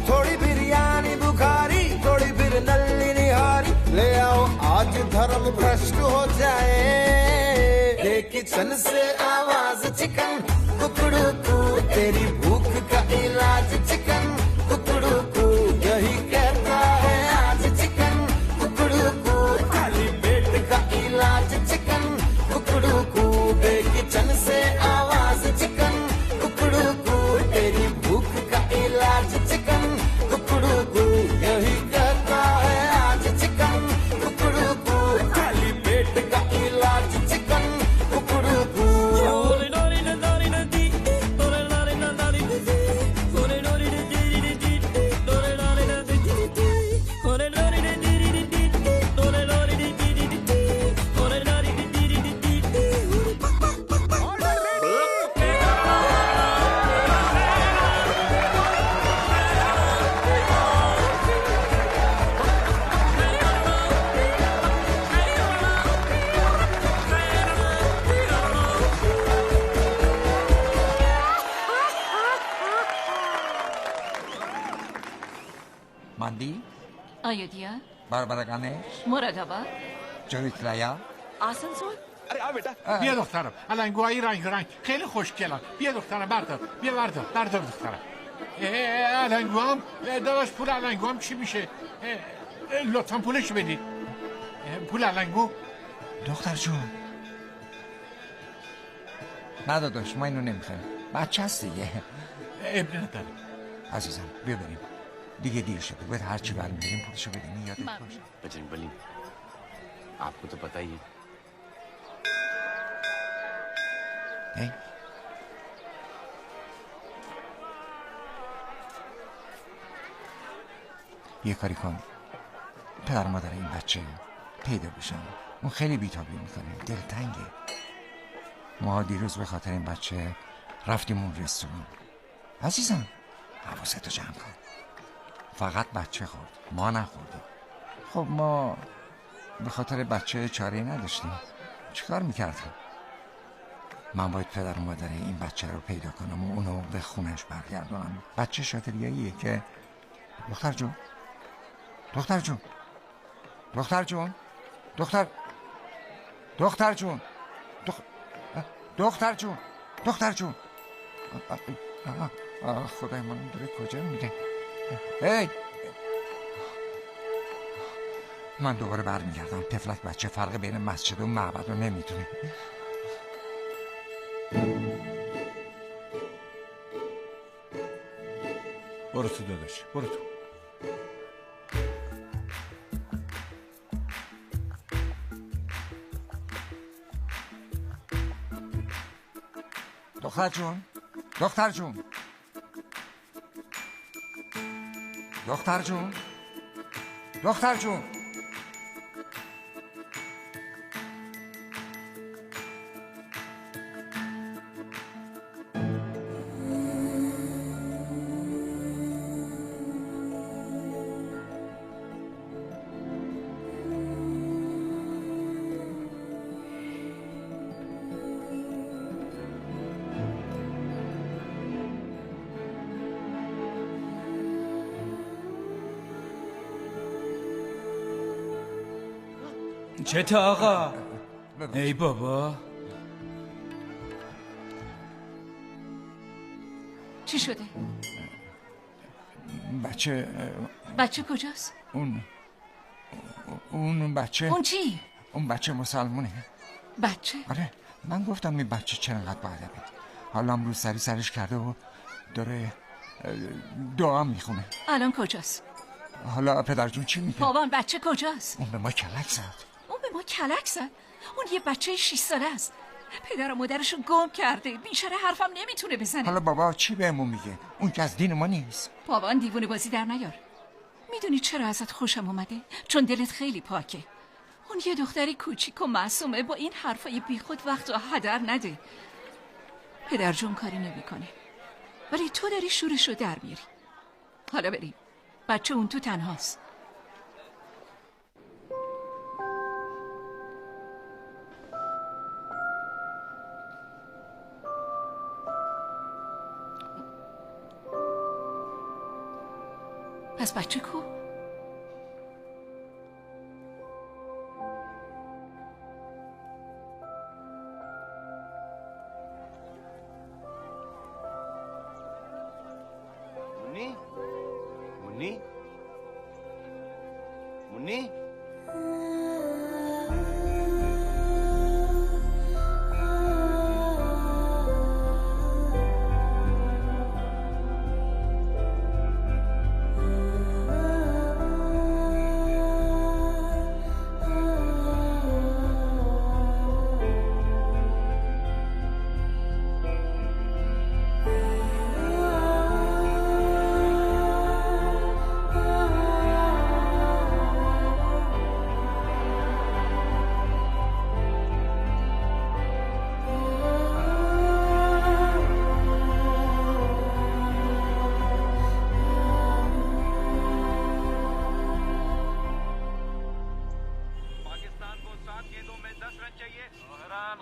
थोड़ी बिरयानी बुखारी थोड़ी फिर नल्ली निहारी ले आओ आज धर्म भ्रष्ट हो जाए ये किचन से आवाज चिकन कुकड़ू कू तेरी भूख का इलाज चिकन कुकड़ू कू यही कहता है आज चिकन कुकड़ू कू खाली पेट का इलाज चिकन कुकड़ू कू दे किचन से आवाज चिकन कुकड़ू कू तेरी भूख का इलाज चिकन कुकड़ू कू यही कहता है आज चिकन कुकड़ू कू खाली पेट का इलाज चिकन कुकड़ू कू मांडी अयोध्या बारबारा गणेश मुरादाबाद चौथलाया आसनसोल بیا دخترم علنگوهای رنگ رنگ خیلی خوشگلن. بیا دخترم بردار بیا بردار دخترم. علنگوام داداش پول علنگوام چی میشه؟ لطفا پولش بدید. پول علنگو. دختر جون نه داداش ما اینو نمیخوایم، بچه هست دیگه. ابن نداره. عزیزم بیا بریم دیگه دیر شده، باید هرچی برمیداریم پولشو بدیم. یادت باشه बजरंग बली आपको तो पता ही है یه کاری کن پدر مادر این بچه پیدا بشن، اون خیلی بیتابی میکنه، دلتنگه. ما دیروز به خاطر این بچه رفتیم اون رستوران. عزیزم حواستو جمع کن، فقط بچه خورد ما نخوردیم. خب ما به خاطر بچه چاره‌ای نداشتیم، چیکار میکردیم؟ من باید پدر و مادر این بچه رو پیدا کنم و اونو به خونش برگردونم. بچه شاتریاییه که دختر جون دختر جون دختر جون دختر دختر جون دختر جون دختر جون خدای من داره کجا میره؟ هی من دوباره برمیگردم. طفلک بچه فرق بین مسجد و معبد رو نمیتونه. برو تو داداش برو تو. دختر جون دختر جون دختر جون دختر جون چته آقا؟ ای بابا چی شده؟ بچه کجاست؟ اون بچه اون چی؟ اون بچه مسلمونه. بچه؟ آره من گفتم این بچه چرا انقدر باید بید. حالا امروز سرش کرده و داره دعا میخونه. الان کجاست؟ حالا پدر جون چی میگه؟ بابان بچه کجاست؟ اون به ما کلک زد. اون به ما کلک زد؟ اون یه بچه 6 ساله است. پدر و مادرشو گم کرده، بیچاره حرفم نمیتونه بزنه. حالا بابا چی بهمون میگه؟ اون که از دین ما نیست. بابان دیوونه بازی در نیار. میدونی چرا ازت خوشم اومده؟ چون دلت خیلی پاکه. اون یه دختری کوچیک و معصومه، با این حرفای بیخود وقت و هدر نده. پدر جون کاری نمیکنه، ولی تو داری شورشو در میاری. حالا بریم، بچه اون تو تنهاست. پس بچه کو؟ मुन्नी मुन्नी मुन्नी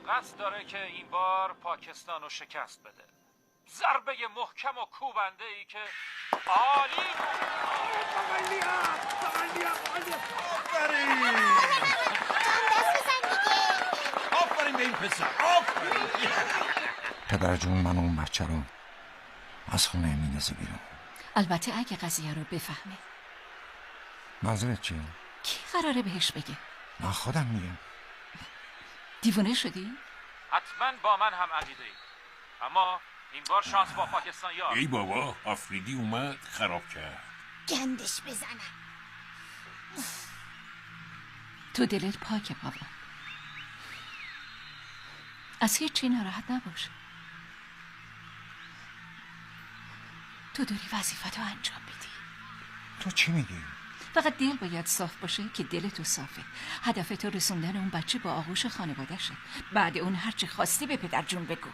قصد داره که این بار پاکستان رو شکست بده. ضربه محکم و کوبنده ای که عالی آفرین آفرین پسر، آفرین. پدر جون من اون بچه رو از خونه میندازه بیرون. البته اگه قضیه رو بفهمه. منظورت چیه؟ کی قراره بهش بگه؟ من خودم میگم. دیوونه شدی؟ حتما با من هم عقیده ای، اما این بار شانس با پاکستان یار. ای بابا، آفریدی اومد خراب کرد. گندش بزنم. تو دلت پاکه بابا، از هیچی ناراحت نباش. تو داری وظیفتو انجام میدی. تو چی میگی؟ فقط دل باید صاف باشه که دل تو صافه. هدف تو رسوندن اون بچه با آغوش خانواده‌شه. بعد اون هرچی خواستی به پدر جون بگو.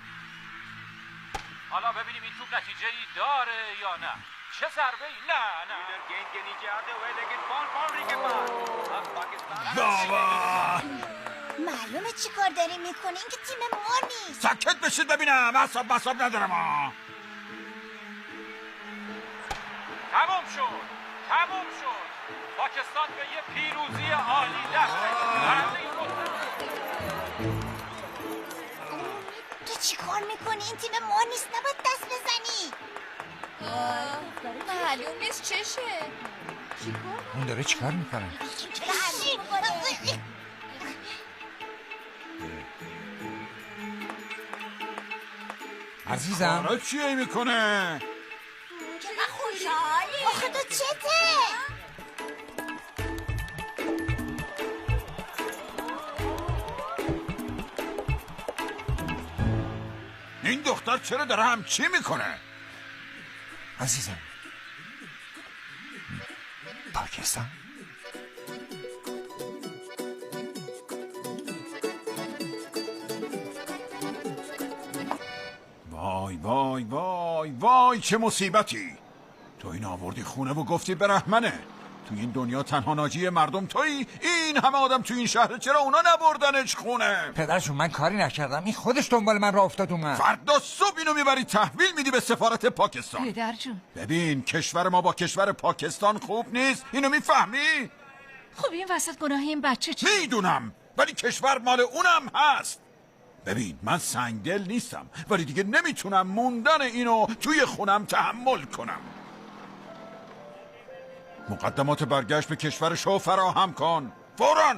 حالا ببینیم این توپ نتیجه‌ای داره یا نه. چه ضربه‌ای؟ نه. بابا معلومه چی کار داری میکنی، این که تیم ما نیست. ساکت بشید ببینم، اعصاب ندارم. تموم شد. پاکستان به یه پیروزی عالی دست تو چی کار میکنی؟ این تیم ما نیست، نباید دست بزنی. معلوم نیست چشه. اون داره چی کار میکنه؟ عزیزم کارا چیه میکنه؟ چقدر خوشحالی. آخه تو چته؟ این دختر چرا داره همچی میکنه؟ عزیزم پاکستان وای چه مصیبتی. تو این آوردی خونه و گفتی برحمنه. تو این دنیا تنها ناجی مردم تویی. این همه آدم تو این شهر چرا اونا نبردنش خونه؟ پدرشون من کاری نکردم، این خودش دنبال من راه افتاد اومد. فردا صبح اینو میبری تحویل میدی به سفارت پاکستان. پدر جون ببین کشور ما با کشور پاکستان خوب نیست، اینو میفهمی؟ خب این وسط گناه این بچه چی؟ میدونم، ولی کشور مال اونم هست. ببین من سنگدل نیستم، ولی دیگه نمیتونم موندن اینو توی خونم تحمل کنم. مقدمات برگشت به کشور شو فراهم کن فوراً.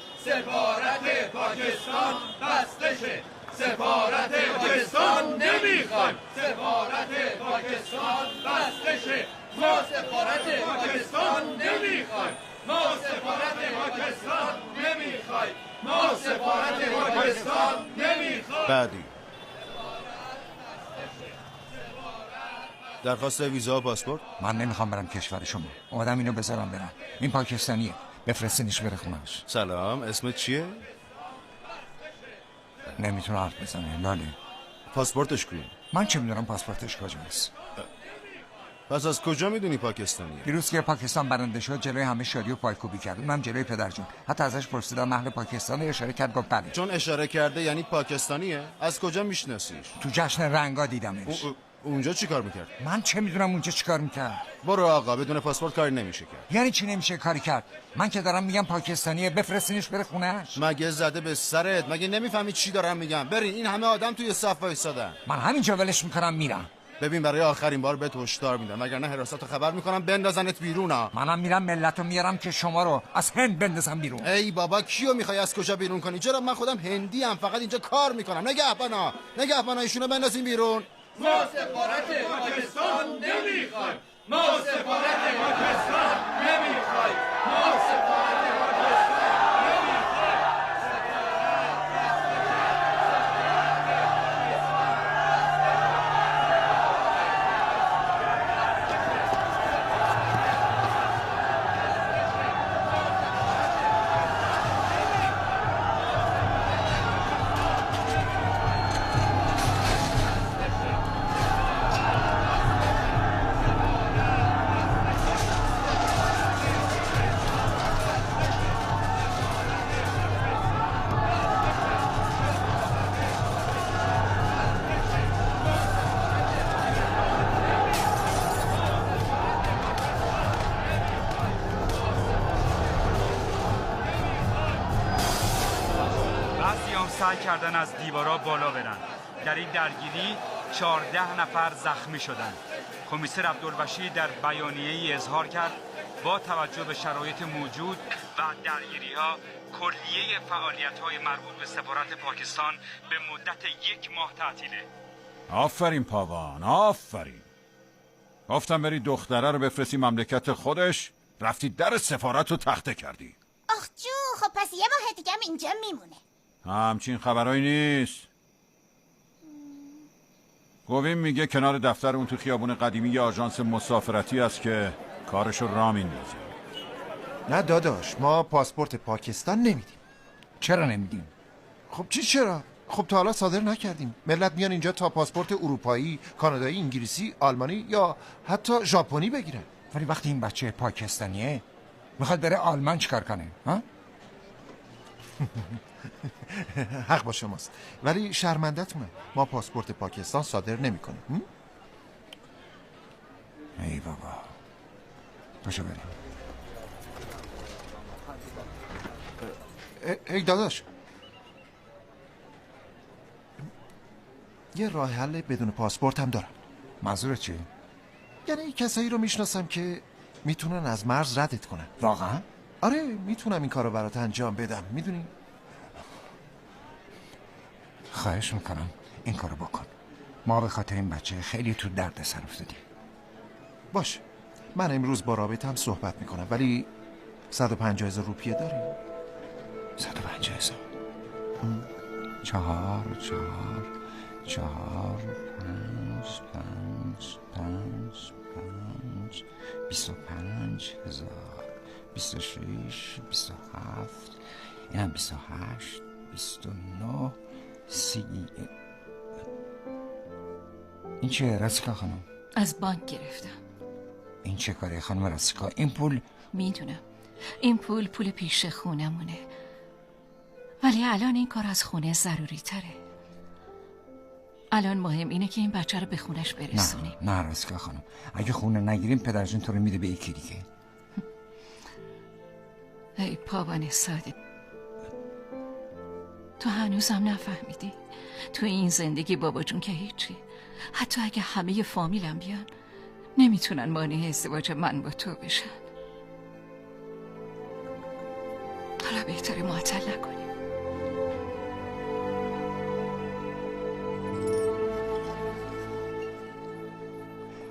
سفارت پاکستان بسته شه. سفارت پاکستان نمیخوایم. سفارت پاکستان بسته شه. ما سفارت پاکستان نمیخوایم. ما سفارت پاکستان نمیخوایم. ما سفارت پاکستان نمیخوایم. بعدی درخواست ویزا و پاسپورت. من نمیخوام برم کشور شما، آدم اینو بذارم برم. این پاکستانیه، بفرستینش بره خونه‌اش. سلام، اسمت چیه؟ نمیتونه حرف بزنه. لاله. پاسپورتش کو؟ من چه میدونم پاسپورتش کجاست. پس از کجا میدونی پاکستانیه؟ دیروز که پاکستان برنده شد جلوی همه شادی و پایکوبی کرد. اونم جلوی پدرجون. حتی ازش پرسیدم اهل پاکستان، اشاره کرد گفت بله. چون اشاره کرده یعنی پاکستانیه؟ از کجا میشناسیش؟ تو جشن رنگا دیدمش. اونجا چی کار میکرد؟ من چه میدونم اونجا چی کار میکرد. برو آقا، بدون پاسپورت کاری نمیشه کرد. یعنی چی نمیشه کاری کرد؟ من که دارم میگم پاکستانیه، بفرستینش بره خونه‌اش. مگه زده به سرت؟ مگه نمیفهمی چی دارم میگم؟ برین، این همه آدم توی صف وایسادن. من همینجا ولش میکنم میرم. ببین برای آخرین بار بهت هشدار میدم، وگرنه حراستو خبر میکنم بندازنت بیرون ها. منم میرم ملتو میارم که شما رو از هند بندازم بیرون. ای بابا کیو میخوای از کجا بیرون کنی؟ چرا من خودم هندی ام، فقط اینجا کار میکنم. نگهبانا ایشونو بندازین بیرون. ما سفارت پاکستان نمیخوایم. ما سفارت پاکستان نمیخوایم. ما سفارت پاکستان نمیخوایم. سعی کردن از دیوارا بالا برن. در این درگیری 14 نفر زخمی شدند. کمیسر عبدالبشیر در بیانیه‌ای اظهار کرد با توجه به شرایط موجود و درگیری‌ها کلیه فعالیت‌های مربوط به سفارت پاکستان به مدت 1 ماه تعطیله. آفرین پاوان، آفرین. گفتم بری دختره رو بفرستی مملکت خودش، رفتی در سفارت رو تخته کردی. آخ جو، خب پس یه ماه دیگه هم اینجا میمونه. همچین خبرایی نیست. گویم میگه کنار دفتر اون تو خیابون قدیمی یه آژانس مسافرتی است که کارشو را میندازه. نه داداش، ما پاسپورت پاکستان نمیدیم. چرا نمیدیم؟ خب چرا؟ خب تا حالا صادر نکردیم. ملت میان اینجا تا پاسپورت اروپایی، کانادایی، انگلیسی، آلمانی یا حتی ژاپنی بگیرن. ولی وقتی این بچه پاکستانیه میخواد بره آلمان چیکار کنه؟ ها؟ حق با شماست، ولی شرمندتونه، ما پاسپورت پاکستان صادر نمی‌کنیم. ای بابا، باشو بریم. ای داداش، یه راه حل بدون پاسپورت هم دارم. منظورت چیه؟ یعنی کسایی رو میشناسم که میتونن از مرز ردت کنن. واقعا؟ آره، میتونم این کارو برات انجام بدم، میدونی؟ خواهش میکنم این کارو بکن. ما به خاطر این بچه خیلی تو درد سر افتادیم. باشه، من امروز با رابطم صحبت میکنم، ولی 150,000 روپیه داری؟ 150,000 4 5 25,000 26 27 اینم 28 29 30. این چه راسیکا خانم؟ از بانک گرفتم. این چه کاری خانم راسیکا؟ این پول میدونم این پول پیش خونمونه، ولی الان این کار از خونه ضروری تره. الان مهم اینه که این بچه رو به خونش برسونیم. نه راسیکا خانم، اگه خونه نگیریم پدرجون تو رو میده به یکی دیگه. ای پاوان ساده، تو هنوزم نفهمیدی تو این زندگی بابا جون که هیچی. حتی اگه همه فامیلم بیان نمیتونن مانع ازدواج من با تو بشن. حالا بهتره معطل نکنیم.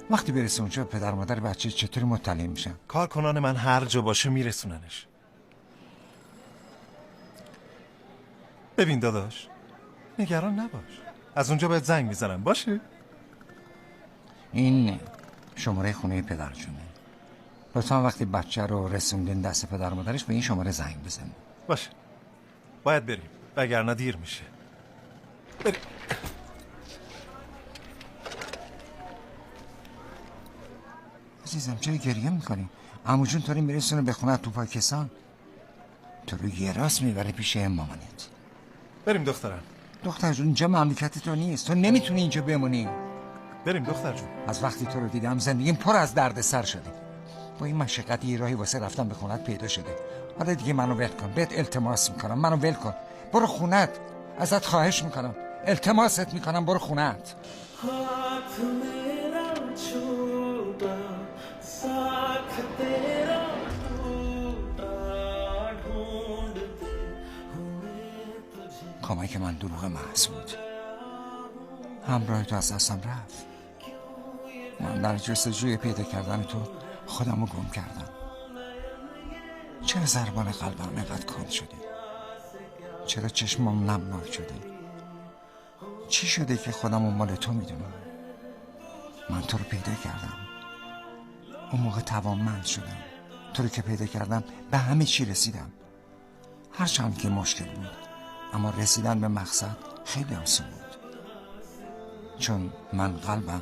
وقتی برسه اونجا پدر مادر بچه چطوری مطلع میشن؟ کارکنان من هر جا باشه میرسوننش. ببین داداش، نگران نباش، از اونجا بهت زنگ میزنم. باشه؟ این شماره خونه پدرجونه. لطفا وقتی بچه رو رسوندین دست پدر مادرش به این شماره زنگ بزن. باشه، باید بریم وگرنه دیر میشه. بریم. عزیزم چرا گریه میکنی؟ عمو جون تو رو میرسونه به خونه تو پاکستان، تو رو یه راست میبره پیش مامانت. بریم دخترم. دختر جون اینجا مملکت تو نیست، تو نمیتونی اینجا بمونی. بریم دختر جون. از وقتی تو رو دیدم زندگیم پر از درد سر شده. با این مشقت یه راهی واسه رفتن به خونت پیدا شده. حالا دیگه منو ول کن، بهت التماس میکنم، منو ول کن، برو خونت. ازت خواهش میکنم، التماست میکنم، برو خونت. کمک من دروغ محض بود. همراه تو از دستم رفت. من در جستجوی پیدا کردن تو خودم رو گم کردم. چرا ضربان قلبم اینقدر کند شده؟ چرا چشمم نمناک شده؟ چی شده که خودم رو مال تو میدونم؟ من تو رو پیدا کردم، اون موقع توانمند شدم. تو رو که پیدا کردم به همه چی رسیدم. هرچند که مشکل بود، اما رسیدن به مقصد خیلی آسان بود، چون من قلبم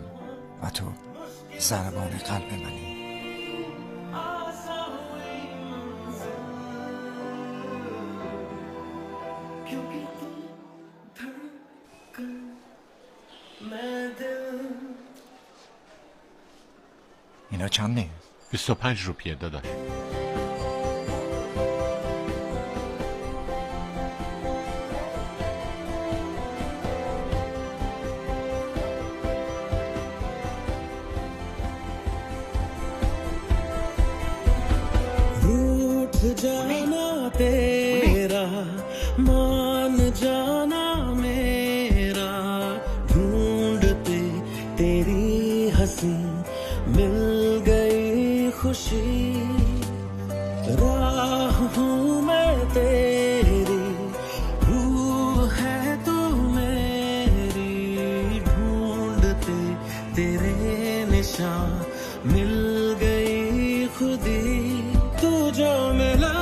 و تو ضربان قلب منی. اینا چنده؟ 25 روپیه داداش. जाना तेरा मान जाना मेरा ढूंढते तेरी हंसी मिल गई खुशी राह हूँ मैं तेरी रूह है तू मेरी ढूंढते तेरे निशान मिल गई खुदी तू जो मिला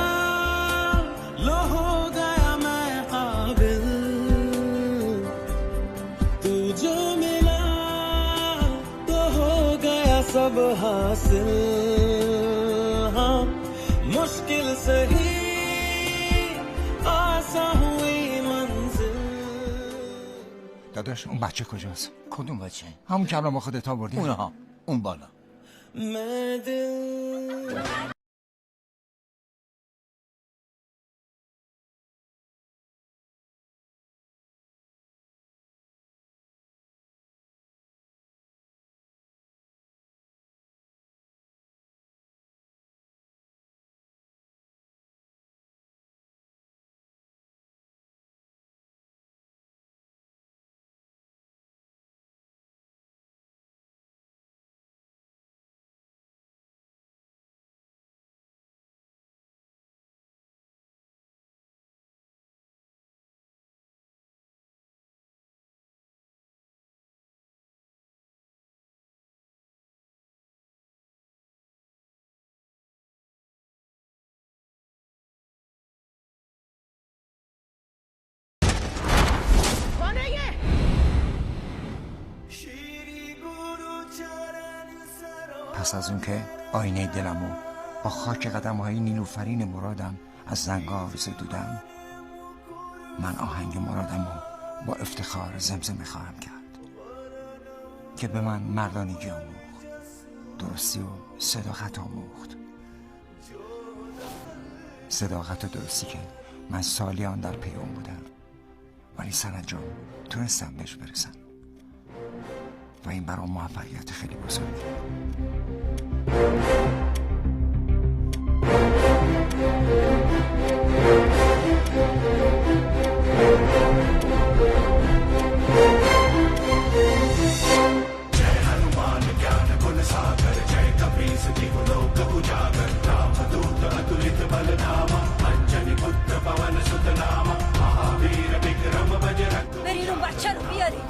लो हो गया मैं काबिल तू जो मिला तो हो गया सब हासिल हाँ मुश्किल सही आसान हुई मंजिल. داداش اون بچه کجاست؟ کدوم بچه؟ همون که الان با خودت آوردی. اونها اون بالا. پس از اون که آینه دلمو با خاک قدم‌های نیلوفرین مرادم از زنگار زدودم من آهنگ مرادمو با افتخار زمزمه خواهم کرد که به من مردانگی آموخت درستی و صداقت آموخت صداقت و درستی که من سالیان در پی اون بودم ولی سرانجام تونستم بهش برسم و این برام موفقیت خیلی بزرگه. برین اون بچه رو بیارین.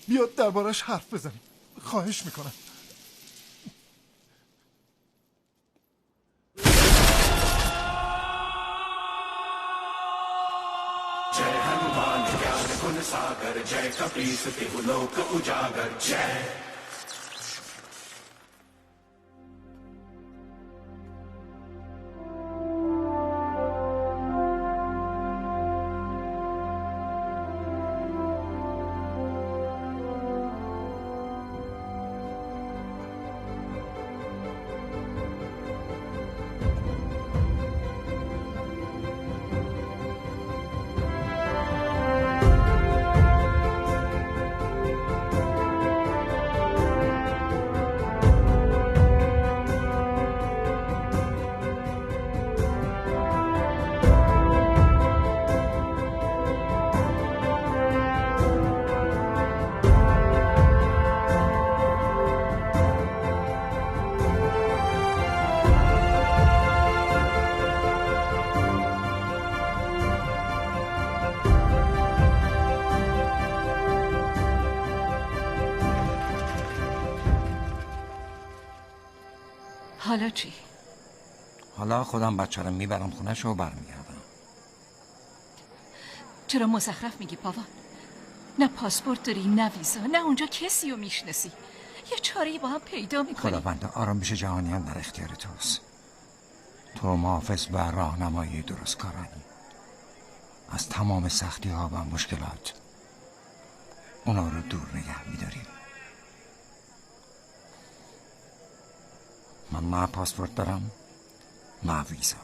بیاد دربارش حرف بزنیم خواهش میکنم. जय हनुमान ज्ञान गुण सागर जय कपीस तिहु लोक उजागर जय حالا چی؟ حالا خودم بچه رو میبرم خونش و برمیگردم. چرا مزخرف میگی پاوان؟ نه پاسپورت داری نه ویزا، نه اونجا کسی رو میشناسی. یه چاره‌ای با هم پیدا میکنی. خداونده آرامش جهانیان در اختیار توست. تو محافظ و راهنمای درست کارانی. از تمام سختی ها و مشکلات اونا رو دور نگه میداریم. من نه پاسپورت دارم نه ویزا،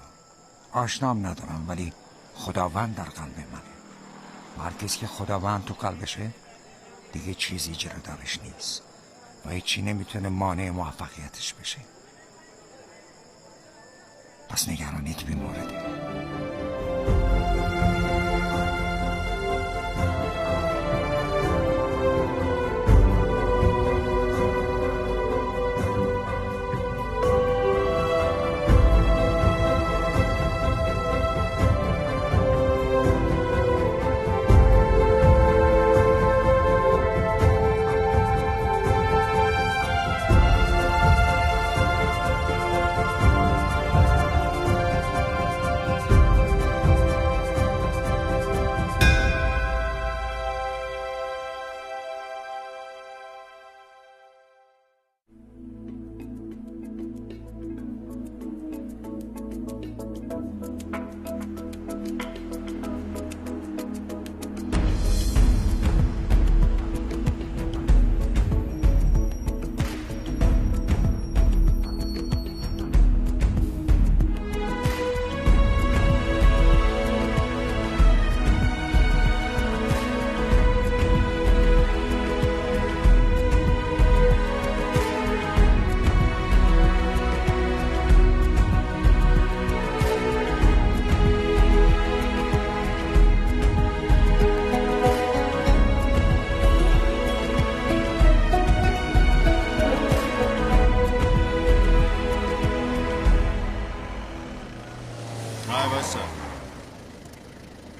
آشنام ندارم، ولی خداوند در قلب منه. هر کسی که خداوند تو قلبشه دیگه چیزی جلودارش نیست و هیچی نمیتونه مانع موفقیتش بشه. پس نگرانیت بی مورده.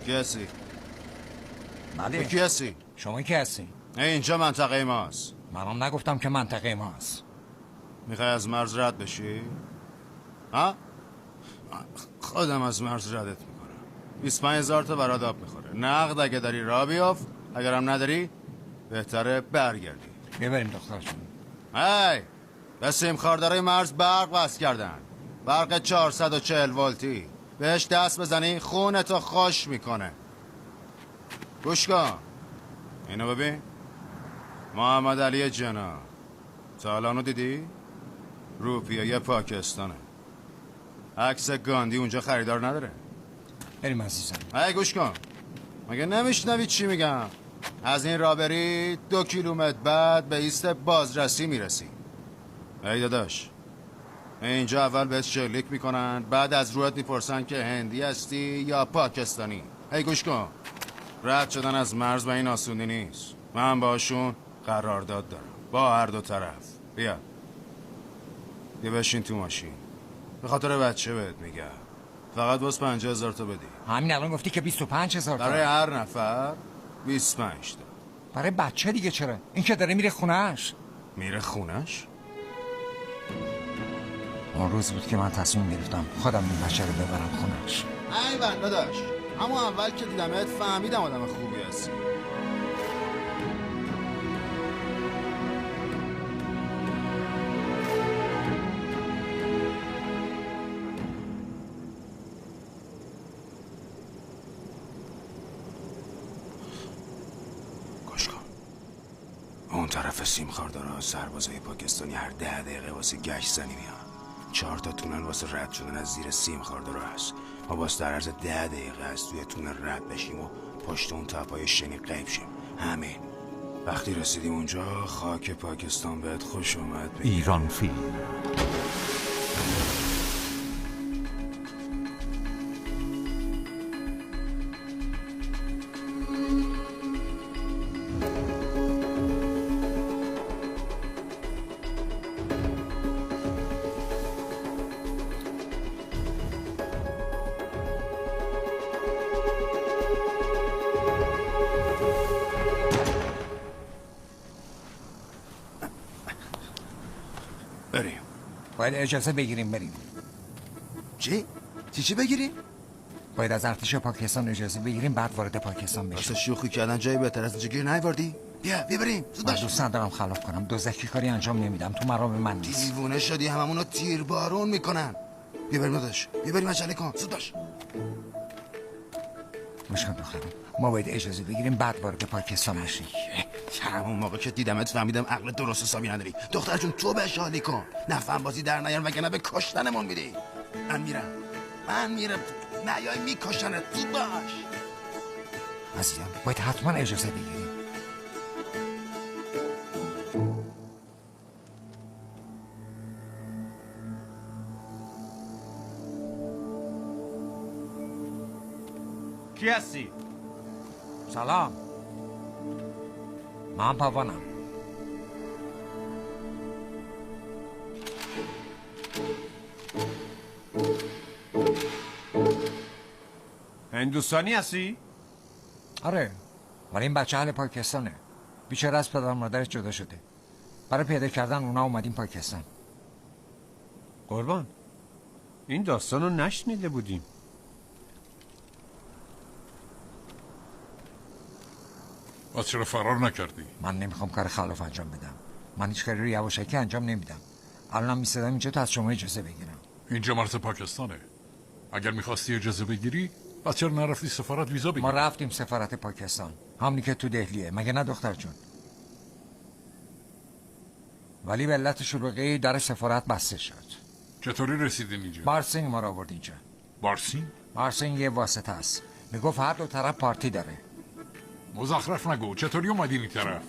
کی هستی؟ بله. کی هستی؟ شما کی هستی؟ اینجا منطقه ماست. منم نگفتم که منطقه ماست. میخوای از مرز رد بشی؟ ها؟ خودم از مرز ردت میکنم. 25,000 تا برات آب میخوره. نقد اگه داری راه بیافت، اگرم نداری بهتره برگردی. ببریم دخترشون. هی به سیم خاردارای مرز برق وصل کردن. برق 440 ولتی. بهش دست بزنی خونتو خوش میکنه. گوش کن اینو ببین. محمد علی جنا سالانو دیدی؟ روپیه پاکستانه. عکس گاندی اونجا خریدار نداره. بریم عزیزم. ای گوش کن، مگه نمیشنوی چی میگم؟ از این راه بری 2 کیلومتر بعد به ایست بازرسی میرسی. ای داداش، اینجا اول بهت شلیک میکنن، بعد از رویت میپرسن که هندی هستی یا پاکستانی. ای گوش کن، رد شدن از مرز به این آسونی نیست. من باشون قرارداد دارم با هر دو طرف. بیا بشین تو ماشین. به خاطر بچه بهت میگم فقط باز 50,000 تا بدی. همین الان گفتی که 25,000 تا. برای هر نفر 25 تا. برای بچه دیگه چرا؟ این که داره میره خونهش. میره خونهش؟ اون روز بود که من تصمیم گرفتم خودم این بچه رو ببرم خونهش. ای بنده داشت، اما اول که دیدمت فهمیدم آدم خوبی هستی. گوش کن، اون طرف سیم خاردارا سربازای پاکستانی هر 10 دقیقه واسه گشت زنی میان. 4 تا تونل واسه رد شدن از زیر سیم خاردارا هست. ما باز در عرض 10 دقیقه از توی تونل رد بشیم و پشت اون تپای شنی غیب شیم. همین. وقتی رسیدیم اونجا خاک پاکستان بهت خوش اومد. ایران فیلم. بریم. باید اجازه بگیریم بریم. چی بگیریم؟ باید از ارتش پاکستان اجازه بگیریم بعد وارد پاکستان بشیم. واسه شوخی کردن جایی بهتر از اینجا گیر نیوردی؟ بیا بریم. من دوست ندارم خلاف کنم. دزدکی کاری انجام نمیدم. تو مرام من نیست. دیوونه شدی؟ هممونو تیربارون میکنن. بیا بریم داداش. بیا بریم عجله کن. زود باش. مشکل دخترم. ما باید اجازه بگیریم بعد وارد پاکستان بشیم. همون موقع که دیدمت فهمیدم عقل درست حسابی نداری. دختر جون تو بهش حالی کن. نه فهم بازی در نیار وگرنه به کشتنمون میدی. من میرم. نیای میکشنت. زود باش. عزیزم باید حتما اجازه بگیریم. کی هستی؟ سلام، من پاوانم. هندوستانی هستی؟ آره، ولی این بچه اهل پاکستانه. بیچاره از پدر مادرش جدا شده. برای پیدا کردن اونا اومدیم پاکستان. قربان، این داستان رو نشنیده بودیم. باز چرا فرار نکردی؟ من نمیخوام کار خلاف انجام بدم. من هیچ کاری رو یواشکی انجام نمیدم. الانم میستدم اینجا تا از شما اجازه بگیرم. اینجا مرز پاکستانه. اگر میخواستی اجازه بگیری پس چرا نرفتی سفارت ویزا بگیری؟ ما رفتیم سفارت پاکستان، همونی که تو دهلیه، مگه نه دختر جون؟ ولی به علت شلوغی در سفارت بسته شد. چطوری رسیدین اینجا؟ بارسینگ ما رو آورد اینجا. بارسینگ یه واسطه است. میگفت هر دو طرف پارتی داره. مزخرف نگو. چطوری اومدین این طرف؟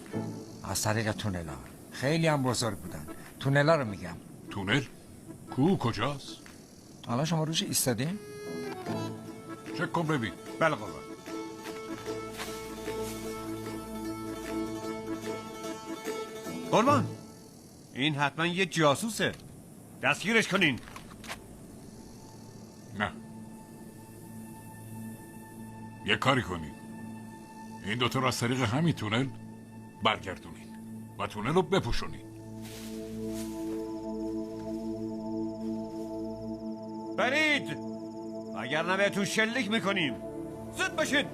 از طریق تونلا. خیلی هم بزرگ بودن. تونلا رو میگم. تونل؟ کجاست؟ الان شما روش ایستادین؟ چک کن ببین. بله قربان. قربان، این حتما یه جاسوسه. دستگیرش کنین. نه، یه کاری کنین. این دوتا رو از طریق همین تونل برگردونین و تونل رو بپوشونین. برید، اگر نه بهتون شلیک میکنیم. زود باشید.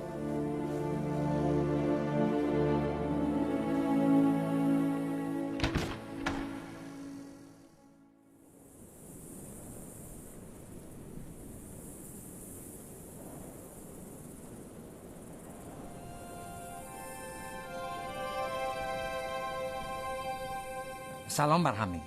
سلام بر همگی.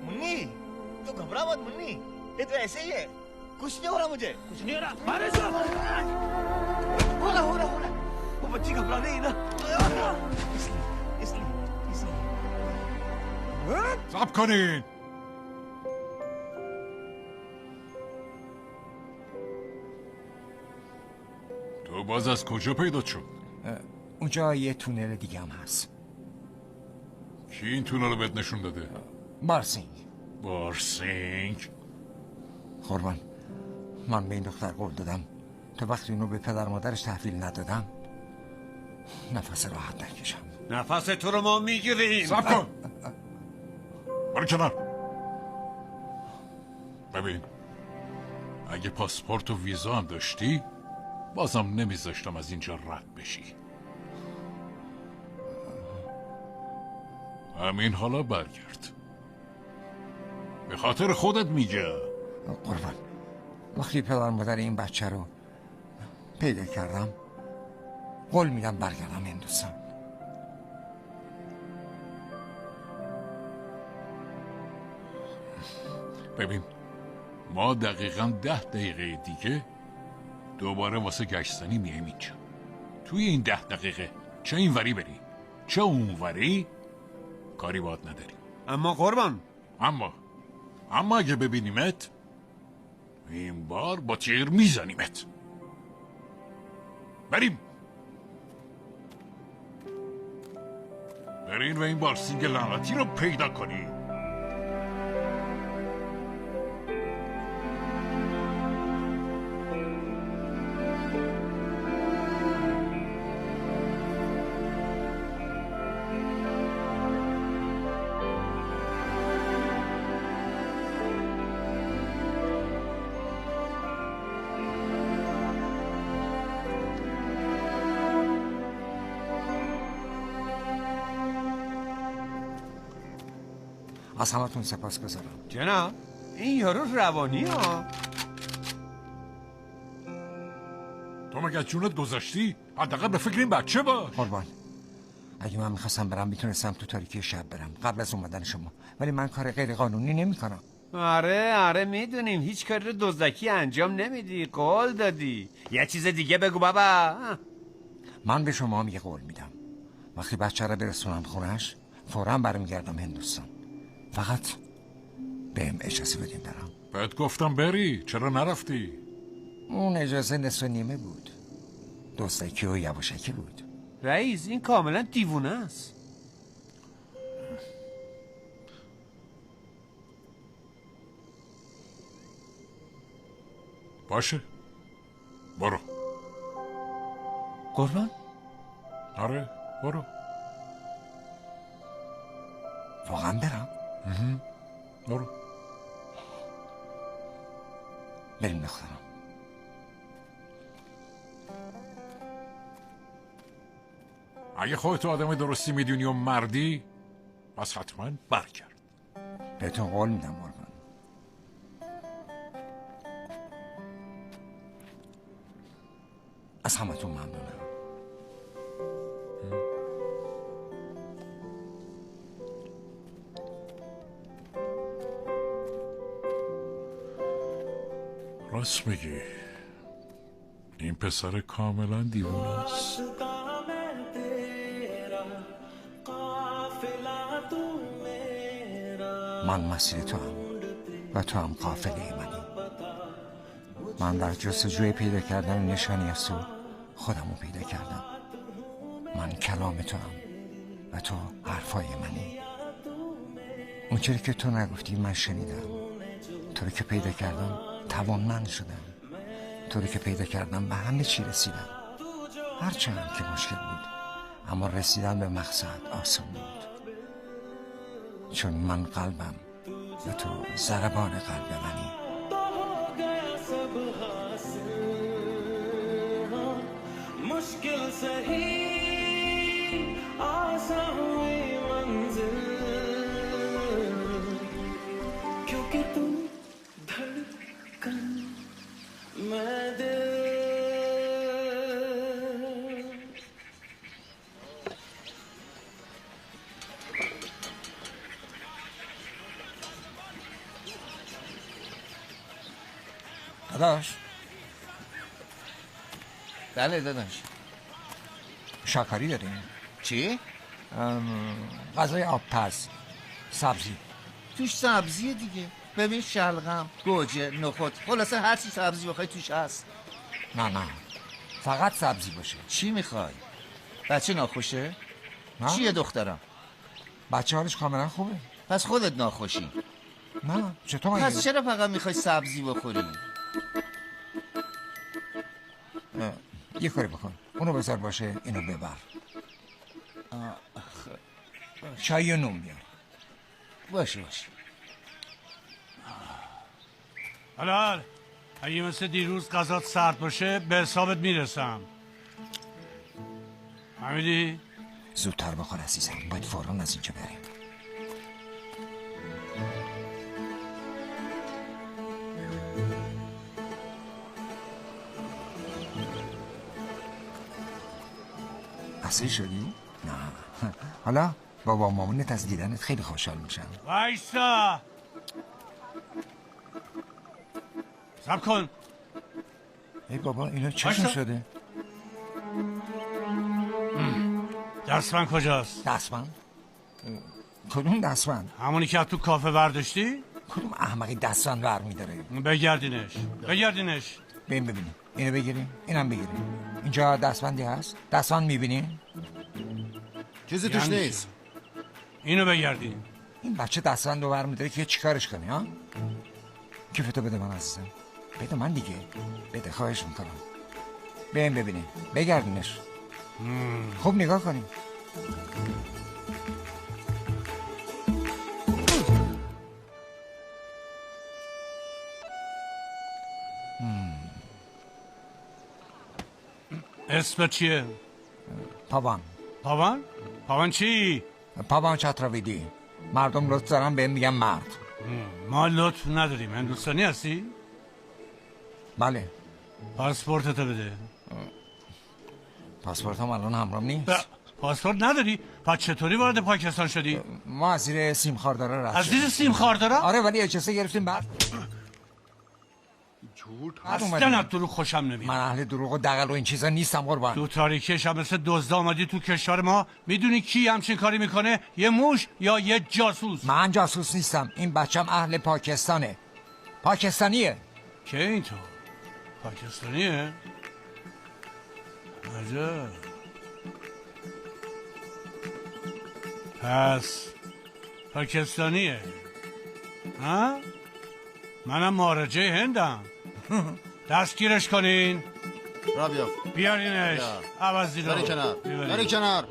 मुन्नी, तो घबरा मत मुन्नी, ये तो ऐसे ही है। कुछ नहीं हो रहा मुझे। कुछ नहीं हो रहा। मारे सर। हो रहा। वो बच्ची घबरा रही है ना। इसलिए। صبر کنین. تو باز از کجا پیدا شد؟ اونجا یه تونل دیگه هم هست. کی این تونل رو بهت نشون داده؟ بارسینگ. قربان، من به این دختر قول دادم تا وقتی اونو به پدر مادرش تحویل ندادم نفس راحت نکشم. نفس تو رو ما میگیریم. صبر کن. برو کنار. ببین، اگه پاسپورت و ویزا هم داشتی بازم نمیذاشتم از اینجا رد بشی. همین حالا برگرد. به خاطر خودت میگه. قربان، وقتی پدر مادر این بچه رو پیدا کردم قول میدم برگردم هندوستان. ببین، ما دقیقاً 10 دقیقه دیگه دوباره واسه گشتنی میایم اینجا. توی این 10 دقیقه چه اینوری بری چه اونوری کاری باهات نداریم. اما قربان، اما اگه ببینیمت این بار با تیر میزنیمت. بریم. برین و این بالسینگ لعنتی رو پیدا کنی. از همتون سپاس گذارم. جناب این یارو روانی ها. تو مگه جونت گذاشتی؟ حداقل به فکر این بچه باش. قربان، اگه من میخواستم برم میتونستم تو تاریکی شب برم قبل از اومدن شما، ولی من کار غیر قانونی نمیکنم. آره میدونیم هیچ کاری رو دزدکی انجام نمیدی، قول دادی. یه چیز دیگه بگو بابا. من به شما هم یه قول میدم، وقتی بچه رو برسونم خونش فوراً برمیگردم هندوستان. فقط بهم اجازه بدین برم. بهت گفتم بری، چرا نرفتی؟ اون اجازه نصف نیمه بود، دزدکی و یواشکی بود. رئیس این کاملا دیوونه است. باشه برو. قربان؟ آره برو. واقعا برم؟ برو. بریم دخترم. اگه خودتو آدم درستی میدونی و مردی پس حتما برگرد. بهتون قول میدم قربان. از همتون ممنونم. راست میگی، این پسر کاملا دیوونه است. من مسیر تو هم و تو هم قافله منی. من در جستجوی پیدا کردن نشانی از تو خودمو پیدا کردم. من کلام تو هم و تو حرفای منی. اونچوری که تو نگفتی من شنیدم. طوری که پیدا کردم توانمند شدم. طوری که پیدا کردم به همه چی رسیدم. هرچند که مشکل بود اما رسیدن به مقصد آسان بود، چون من قلبم و تو ضربان قلب منی. مشکل سهی آسان ہوئی منزل کیونکہ تم دھڑکن میں دل. داداش. بله داداش. شاکاری داریم؟ چی؟ غذای آبپز، سبزی. توش سبزیه دیگه. ببین شلغم، گوجه، نخود، خلاصه هر چی سبزی بخوای توش هست. نه فقط سبزی باشه. چی میخوای؟ بچه ناخوشه؟ نه. چیه دخترم؟ بچه حالش کاملا خوبه. پس خودت ناخوشی؟ نه چطور؟ پس چرا فقط میخوای سبزی بخوری؟ یه کاری بکن، اونو بذار باشه، اینو ببر. چای و نون بیار. باشه. حلال اگه مثل دیروز غذات سرد باشه به حسابت میرسم. فهمیدی؟ زودتر بخور عزیزم، باید فوراً از اینجا بریم. اصلی شدی؟ نه. حالا بابا مامانت از دیدنت خیلی خوشحال میشن. وایسا صبر کن. ای بابا اینا چشم شده؟ دستمند کجاست؟ دستمند؟ کدوم دستمند؟ همونی که تو کافه برداشتی؟ کدوم احمقی دستمند بر میداره؟ بگردینش. ببینیم. اینو بگیرین، اینم بگیرین. اینجا دستبندی هست؟ دستبند میبینین؟ چیزی توش نیست. اینو بگردین. این بچه دستبند رو برمی‌داره که چیکارش کنی ها؟ کیفتو بده من عزیزم. بده من دیگه. بده، خواهش میکنم. بیاین ببینین. بگردینش. خوب نگاه کنین. اسمت چیه؟ پاوان. پاوان؟ پاوان چی؟ پاوان چتراویدی. مردم لطف دارن بهم میگن مرد. ما لطف نداریم. هندوستانی هستی؟ بله. پاسپورتتو بده. پاسپورتم الان همرام نیست. پاسپورت نداری؟ پس چطوری وارد پاکستان شدی؟ ما از زیر سیم خارداره رد از زیر سیم خارداره؟ آره، ولی اجازه گرفتیم بعد اصلا از دروغ خوشم نمیاد. من اهل دروغ و دغل و این چیزا نیستم قربان. تو تاریکی شب مثل دزد آمدی تو کشور ما. میدونی کی همچین کاری میکنه؟ یه موش یا یه جاسوس؟ من جاسوس نیستم. این بچم اهل پاکستانه. پاکستانیه. که اینطور؟ پاکستانیه؟ عجب. پس پاکستانیه ها؟ منم مهاجر هندم. دستگیرش کنین. را بیارینش. عوضی رو بری کنار.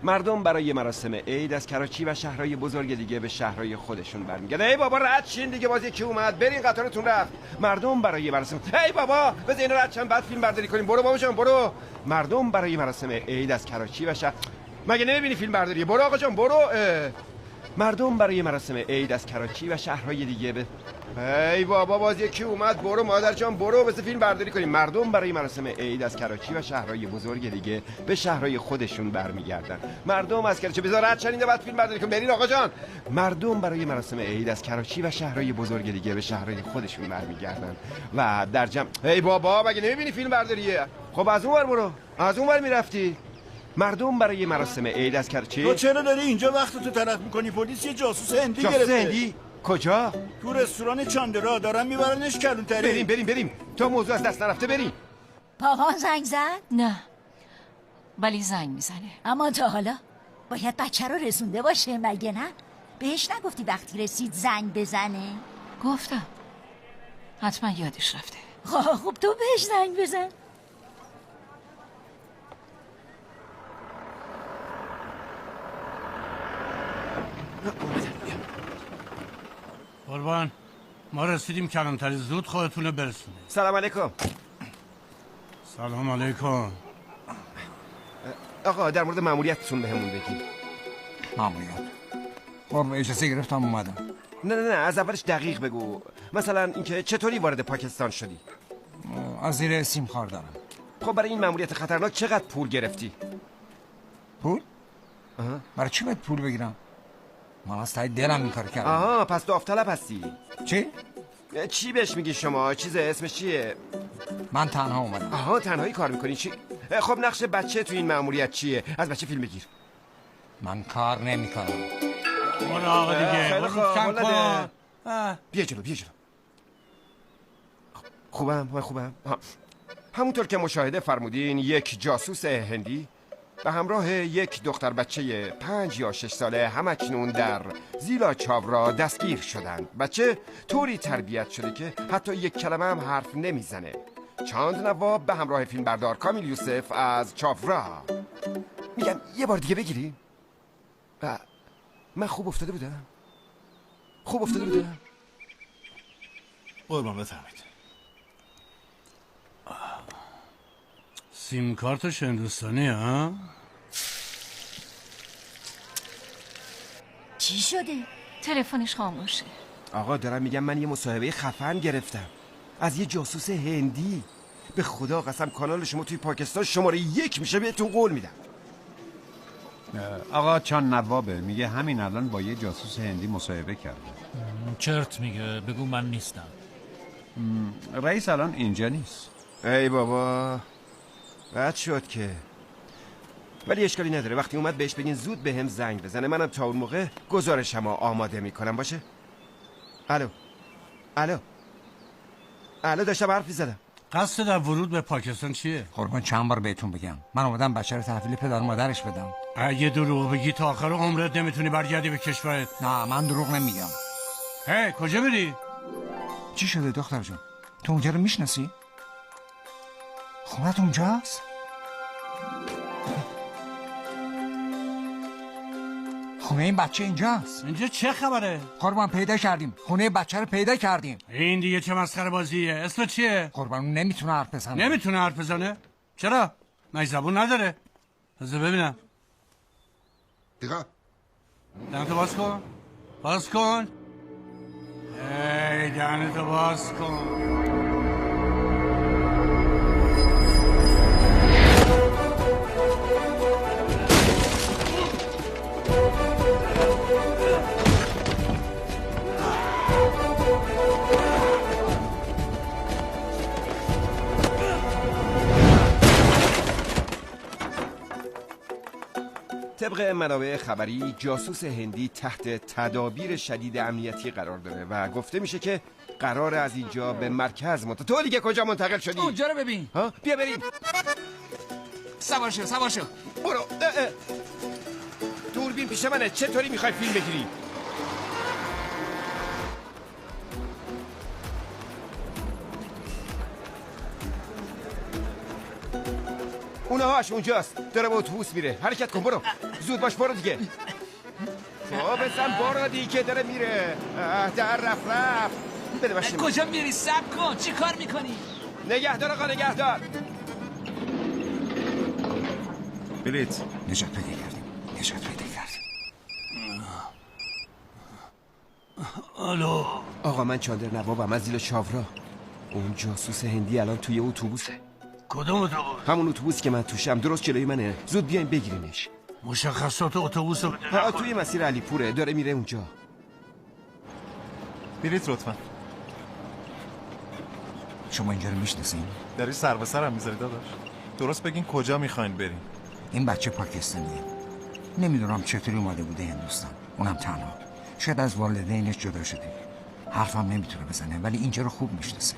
مردم برای مراسم عید از کراچی و شهرهای بزرگ دیگه به شهرهای خودشون برمیگردن. ای بابا رد شین دیگه، بازی کی اومد؟ برین قطارتون رفت. مردم برای مراسم ای بابا بذار اینو رد شن بعد فیلم برداری کنیم. برو بابا جان برو. مردم برای مراسم عید از کراچی و مگه نمیبینی فیلم برداری؟ برو آقا جان برو. مردم برای مراسم عید از کراچی و شهرهای دیگه به ای بابا بازی کی اومد؟ برو مادر جان برو، بذار فیلم برداری کنیم. مردم برای مراسم عید از کراچی و شهرهای بزرگ دیگه به شهرهای خودشون برمیگردن. مردم از کراچی بذار رد شن بعد فیلم برداری کنیم. برین آقا جان. مردم برای مراسم عید از کراچی و شهرهای بزرگ دیگه به شهرهای خودشون برمیگردن و در جمع ای بابا مگه نمیبینی فیلم برداریه؟ خب از اون ور برو، از اون ور میرفتی. مردم برای مراسم عید از کراچی. تو چرا داری اینجا وقت تو تلف میکنی؟ پلیس یه جاسوس هندی گرفته. جاسوس هندی؟ کجا؟ تو رستوران چاندرا دارن میبرنش کلونتری. بریم تا موضوع از دست نرفته بریم. پاوان زنگ زد؟ نه، ولی زنگ میزنه. اما تا حالا باید بچه رو رسونده باشه مگه نه؟ بهش نگفتی وقتی رسید زنگ بزنه؟ گفتم، حتما یادش رفته. خب تو بهش زنگ بزن. قربان ما رسیدیم کلانتری، زود خودتونو برسونید. سلام علیکم. سلام علیکم. آقا در مورد ماموریتتون بهمون بگید. ماموریت؟ قربان اجازه گرفتم اومدم. نه از اولش دقیق بگو. مثلا اینکه چطوری وارد پاکستان شدی؟ از زیر سیم خاردارم. خب برای این ماموریت خطرناک چقدر پول گرفتی؟ پول؟ برای چی باید پول بگیرم؟ من از تای دلم این کار کردم. آها پس داوطلب هستی. چی بهش میگی شما؟ اسمش چیه؟ من تنها اومدم. آها تنهایی کار میکنی؟ چی؟ خب نقش بچه تو این ماموریت چیه؟ از بچه فیلم بگیر. من کار نمیکنم. برو آقا دیگه برو کم کن. بیا جلو خوبم. همونطور که مشاهده فرمودین یک جاسوس هندی به همراه یک دختر بچه 5 یا 6 ساله همکنون در زیلا چاورا دستگیر شدند. بچه طوری تربیت شده که حتی یک کلمه هم حرف نمیزنه. چاند نواب به همراه فیلمبردار کامیل یوسف از چاورا. میگم یه بار دیگه بگیری؟ من خوب افتاده بودم؟ قربان بفرمایید. سیم کارتش هندوستانی ها؟ چی شده؟ تلفنش خاموشه. آقا دارم میگم من یه مصاحبه خفن گرفتم از یه جاسوس هندی. به خدا قسم کانال شما توی پاکستان شماره 1 میشه، بهتون قول میدم. آقا چان نوابه، میگه همین الان با یه جاسوس هندی مصاحبه کرده. چرت میگه، بگو من نیستم. رئیس الان اینجا نیست. ای بابا بد شد که، ولی اشکالی نداره. وقتی اومد بهش بگین زود به هم زنگ بزنه، منم تا اون موقع گزارشمو آماده میکنم. باشه؟ الو داشتم حرف میزدم. قصد در ورود به پاکستان چیه؟ قربان چند بار بهتون بگم من اومدم بچه رو تحویل پدر مادرش بدم. اگه دروغ بگی تا آخر عمرت نمیتونی برگردی به کشورت. نه من دروغ نمیگم. هی کجا میری؟ چی شده دختر جان؟ تو اونجا رو میشناسی؟ خونت اونجاست؟ خونه این بچه اینجاست. اینجا چه خبره؟ قربان پیدا کردیم. خونه بچه رو پیدا کردیم. این دیگه چه مسخره بازیه؟ اسم چیه؟ قربان اون نمیتونه حرف بزنه. نمیتونه حرف بزنه؟ چرا؟ مگه زبون نداره؟ بذار ببینم. دیگه دهنتو باز کن. باز کن. ای دهنتو باز کن. طبق منابع خبری جاسوس هندی تحت تدابیر شدید امنیتی قرار داره و گفته میشه که قرار از اینجا به مرکز تو دیگه کجا منتقل شدی؟ اونجا رو ببین. ها بیا بریم. سوار شو سوار شو. برو. دوربین پیش منه. چطوری میخوای فیلم بگیری؟ اونهاش اونجاست. داره به اتوبوس میره. حرکت کن برو. زود باش برو دیگه. خب بسن برو دیگه داره میره. در رفت. بده باشیم. کجا میری؟ صبر کن. چی کار میکنی؟ نگهدار آقا نگهدار. بلیت. نجات پیدا کردیم. الو آقا من چادر نوابم از زیل شاورا. اون جاسوس هندی الان توی اتوبوسه. کدوم اتوبوس؟ همون اتوبوس که من توشم درست جلوی منه. زود بیاین بگیرینش. مشخصات اتوبوس رو بده. توی مسیر علی پوره. داره میره اونجا. بلیت لطفا. شما اینجا رو میشناسین؟ داری سر به سرم میذاری داداش. درست بگین کجا میخواین بریم. این بچه پاکستانیه. نمیدونم چطوری اومده بوده هندوستان. اونم تنها. شاید از والدینش جدا شده. حرفم نمیتونه بزنه ولی اینجا رو خوب میشناسه.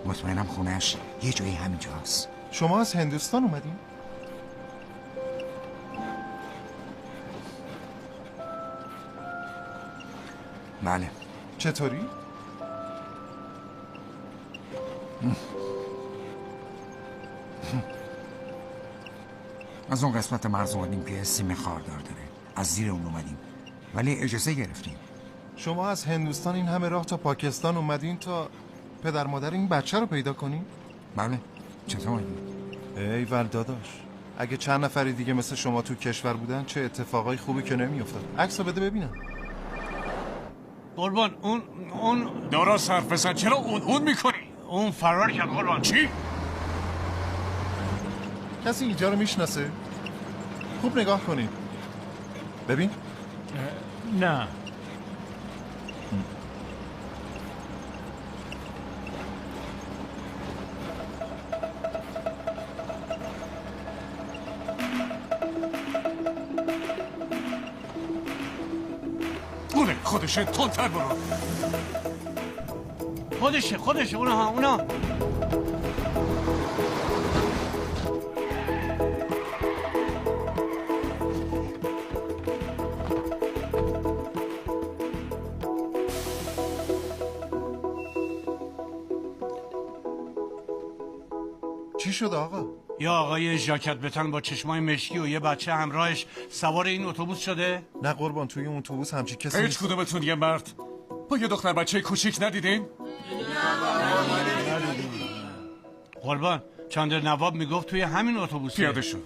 مطمئنم خونهش یه جایی همینجاست. شما از هندوستان اومدین؟ بله. چطوری؟ از اون قسمت مرز اومدیم که سیم خاردار داره. از زیر اون اومدیم ولی اجازه گرفتیم. شما از هندوستان این همه راه تا پاکستان اومدین تا پدر مادر این بچه رو پیدا کنین؟ بله. چطور اومدین؟ ایول داداش. اگه چند نفری دیگه مثل شما تو کشور بودن چه اتفاقای خوبی که نمیافتاد. عکسو بده ببینم. قربان اون درست حرف بزن. چرا اون میکنی؟ اون فرار کرد قربان. چی؟ کسی اینجا رو میشناسه؟ خوب نگاه کنید. ببین. نه. اونه خودشه. تندتر برو. خودشه اونا. چی شد آقا؟ یا آقای ژاکت بتن با چشمای مشکی و یه بچه همراهش سوار این اتوبوس شده؟ نه قربان توی اون اتوبوس همچی کسی هیچ کدومتون یه مرد با یه دختر بچه کوچیک ندیدین؟ قربان چاندر نواب میگفت توی همین اتوبوس پیاده شو.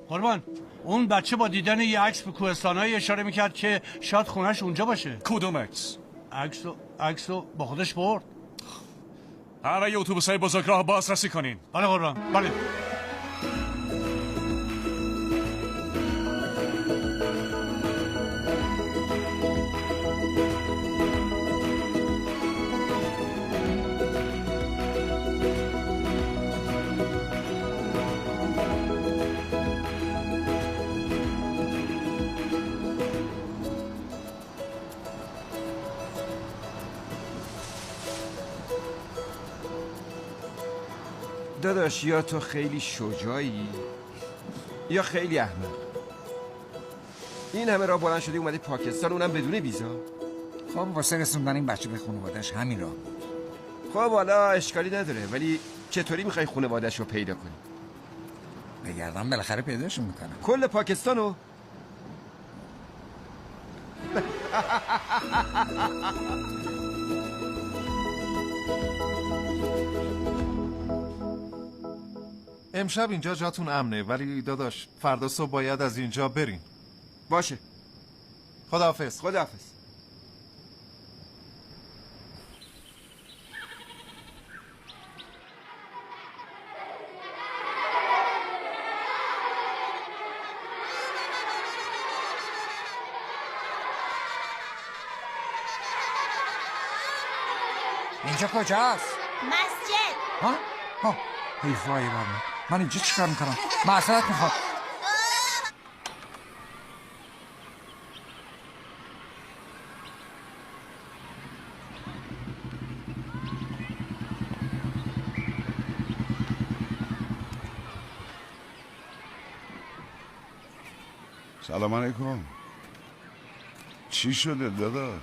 قربان اون بچه با دیدن یه عکس به کوهستانایی اشاره میکرد که شاید خونش اونجا باشه. کدوم عکس؟ عکسو با خودش برد. همه اتوبوس‌های بزرگراه بازرسی کنین. بله قربان بله. داداش یا تو خیلی شجاعی یا خیلی احمق. این همه راه بلند شدی اومدی پاکستان، اونم بدون ویزا. خب واسه رسوندن این بچه به خانواده‌اش همین راه. خب حالا اشکالی نداره، ولی چطوری میخوای خانواده‌اش رو پیدا کنی؟ بگردم بالاخره پیداشون میکنم. کل پاکستانو؟ امشب اینجا جاتون امنه، ولی داداش فردا صبح باید از اینجا بریم. باشه. خداحافظ. خداحافظ. اینجا کجاست؟ مسجد. ها؟ ای وای من اینجا چیکار میکنم؟ معذرت میخوام. سلام علیکم. چی شده داداش؟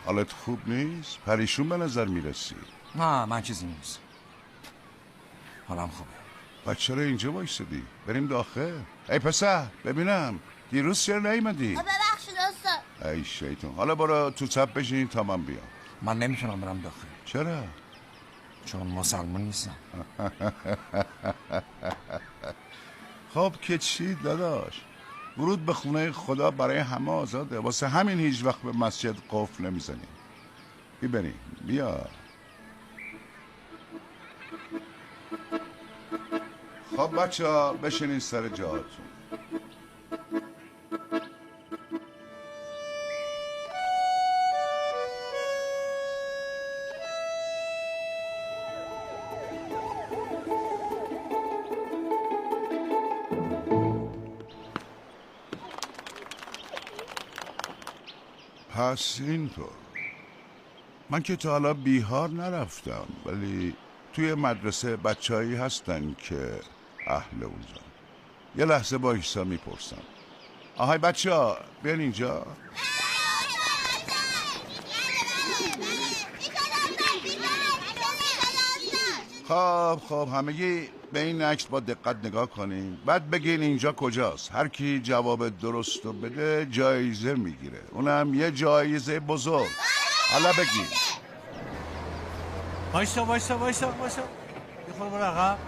حالت خوب نیست؟ پریشون به نظر میرسی. نه من چیزی نیست، حالم خوبه. بچه چرا اینجا وایسادی؟ بریم داخل. ای پسر ببینم دیروز چرا نیومدی؟ ببخشید استاد. ای شیطان، حالا برو تو چپ بشین تا من بیام. من نمیتونم برم داخل. چرا؟ چون مسلمان نیستم. خب که چی داداش؟ ورود به خونه خدا برای همه آزاده، واسه همین هیچ وقت به مسجد قفل نمیزنیم. بریم بیا. خب بچه ها بشینین سر جاتون. پس اینطور من که تا حالا بیهار نرفتم، ولی توی مدرسه بچه‌هایی هستن که اهل اونجا. یه لحظه با ایسا میپرسم. آهای بچه ها بیان اینجا. خب همگی به این عکس با دقت نگاه کنین، بعد بگین اینجا کجاست. هر کی جواب درست رو بده جایزه میگیره، اونم یه جایزه بزرگ. حالا بگین. وایسا یه خورده برو عقب.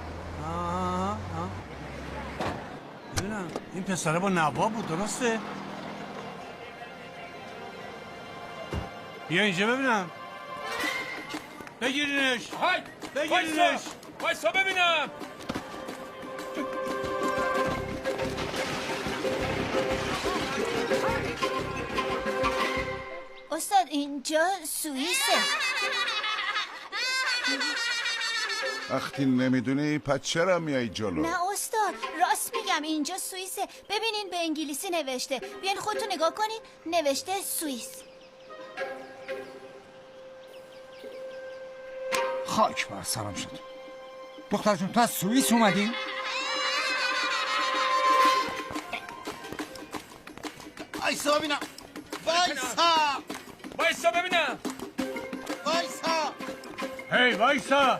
ببینم این پسره با نواب بود، درسته؟ بیا اینجا ببینم. بگیرینش. وایسا ببینم. استاد اینجا سوئیسه. وقتی نمیدونی پس چرا میای جلو؟ نه استاد راست میگم، اینجا سوئیسه. ببینین به انگلیسی نوشته، بیاین خودتون نگاه کنین، نوشته سوئیس. خاک بر سرم شد. دختر جون تو از سوئیس اومدی؟ وایسا ببینم. وایسا ببینم. هی وایسا.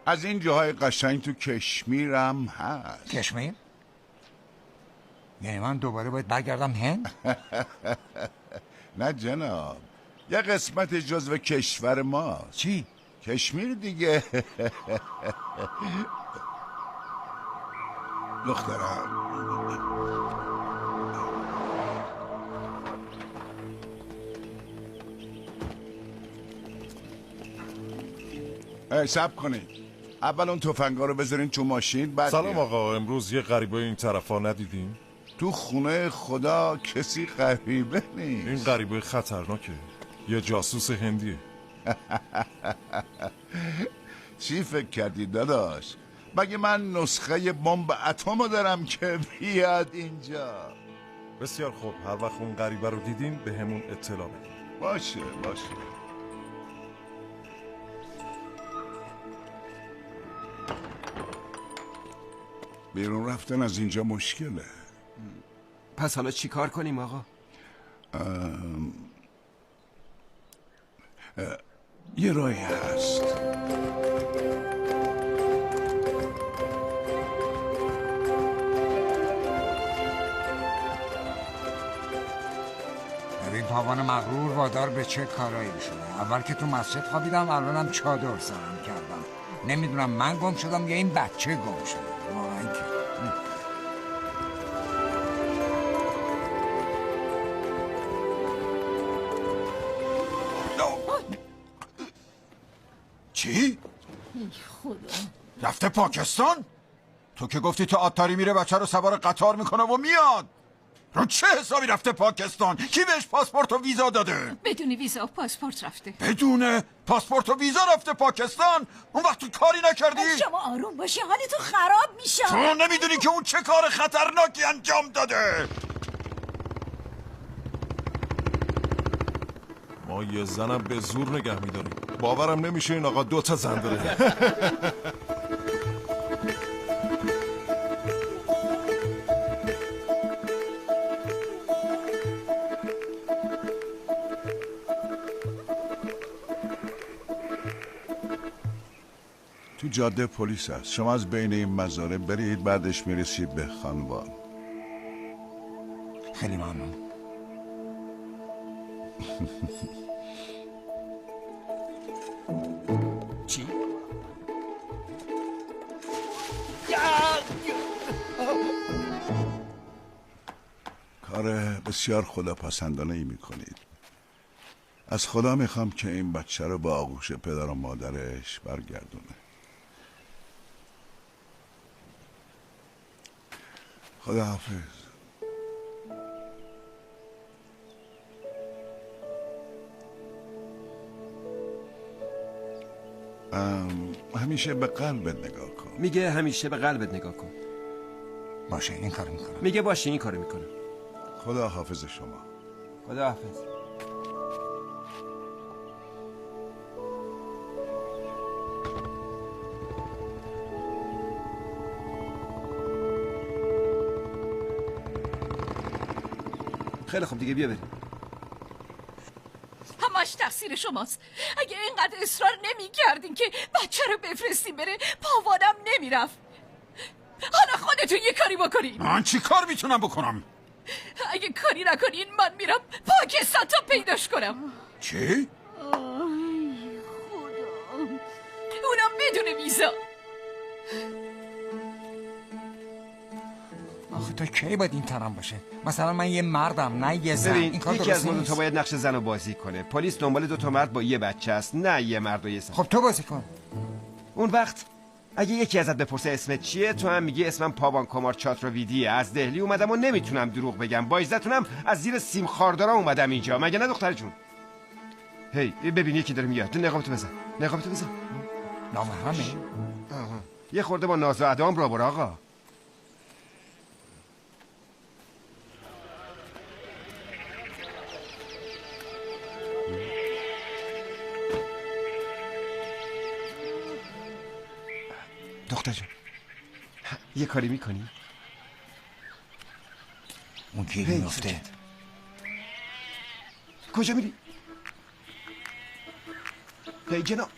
از این جاهای قشنگ تو کشمیرم هست. کشمیر؟ یعنی من دوباره باید برگردم هند؟ نه جناب، یه قسمت جزو کشور ما. چی؟ کشمیر دیگه. دخترم صبر کنید، اول اون تفنگا رو بذارین تو ماشین. بعد سلام آقا، امروز یه غریبه این طرفا ندیدیم؟ تو خونه خدا کسی غریبه نیست. این غریبه خطرناکه، یه جاسوس هندیه. چی فکر کردی داداش؟ مگه من نسخه بمب اتمو دارم که بیاد اینجا؟ بسیار خوب، هر وقت اون غریبه رو دیدین به همون اطلاع بدین. باشه. بیرون رفتن از اینجا مشکله. پس حالا چی کار کنیم آقا؟ یه راهی هست. ببین پاوان مغرور وادار به چه کارایی شده. اول که تو مسجد خوابیدم، الانم چادر سرم کردم. نمیدونم من گم شدم یا این بچه گم شده. واقعا که چی؟ خدا رفته پاکستان؟ تو که گفتی تو آتاری میره بچه رو سوار قطار میکنه و میاد. رو چه حسابی رفته پاکستان؟ کی بهش پاسپورت و ویزا داده؟ بدون ویزا و پاسپورت رفته. بدون پاسپورت و ویزا رفته پاکستان؟ اون وقت تو کاری نکردی؟ شما آروم باشی، حالتون خراب میشه. تو نمیدونی که اون چه کار خطرناکی انجام داده؟ ما یه زنم به زور نگه میداریم. باورم نمیشه این آقا 2 تا زن داره. تو جاده پلیس هست. شما از بین این مزاره برید، بعدش میرسید به خانوار. خیلی ممنون. چی؟ کار بسیار خداپسندانه ای میکنید. از خدا میخوام که این بچه رو با آغوش پدر و مادرش برگردونه. خدا حافظ. همیشه به قلبت نگاه کن. میگه همیشه به قلبت نگاه کن. باشه این کارو میکنم. میگه باشه این کارو میکنم. خدا حافظ شما. خدا حافظ. خیلی خوب دیگه بیا بریم. همش تقصیر شماست. اگه اینقدر اصرار نمی کردین که بچه رو بفرستیم بره، پاوانم نمی رفت. حالا خودتون یه کاری بکنین. من چی کار میتونم بکنم؟ اگه کاری نکنین من میرم پاکستان تا پیداش کنم. چی؟ آی خدا. اونم بدون ویزا. آخه تا کی باید این طرم باشه؟ مثلا من یه مردم نه یه زن. ببین این کار یکی از درست ما نیست. تو باید نقش زن رو بازی کنه. پلیس دنبال 2 تا مرد با یه بچه است، نه یه مرد و یه زن. خب تو بازی کن. اون وقت اگه یکی ازت بپرسه اسمت چیه، تو هم میگی اسمم پاوان کمار چاتروویدیه، از دهلی اومدم و نمیتونم دروغ بگم، با عزتونم از زیر سیم خاردارا اومدم اینجا، مگه نه دختر جون؟ هی ببین یکی داره میاد. نقابتو بزن. نقابتو بزن. نامحرمه. یه خورده با ناز و ادام را برو آقا. دختر جون یه کاری میکنی؟ اون کی میفته؟ کجا میری؟ هی جناب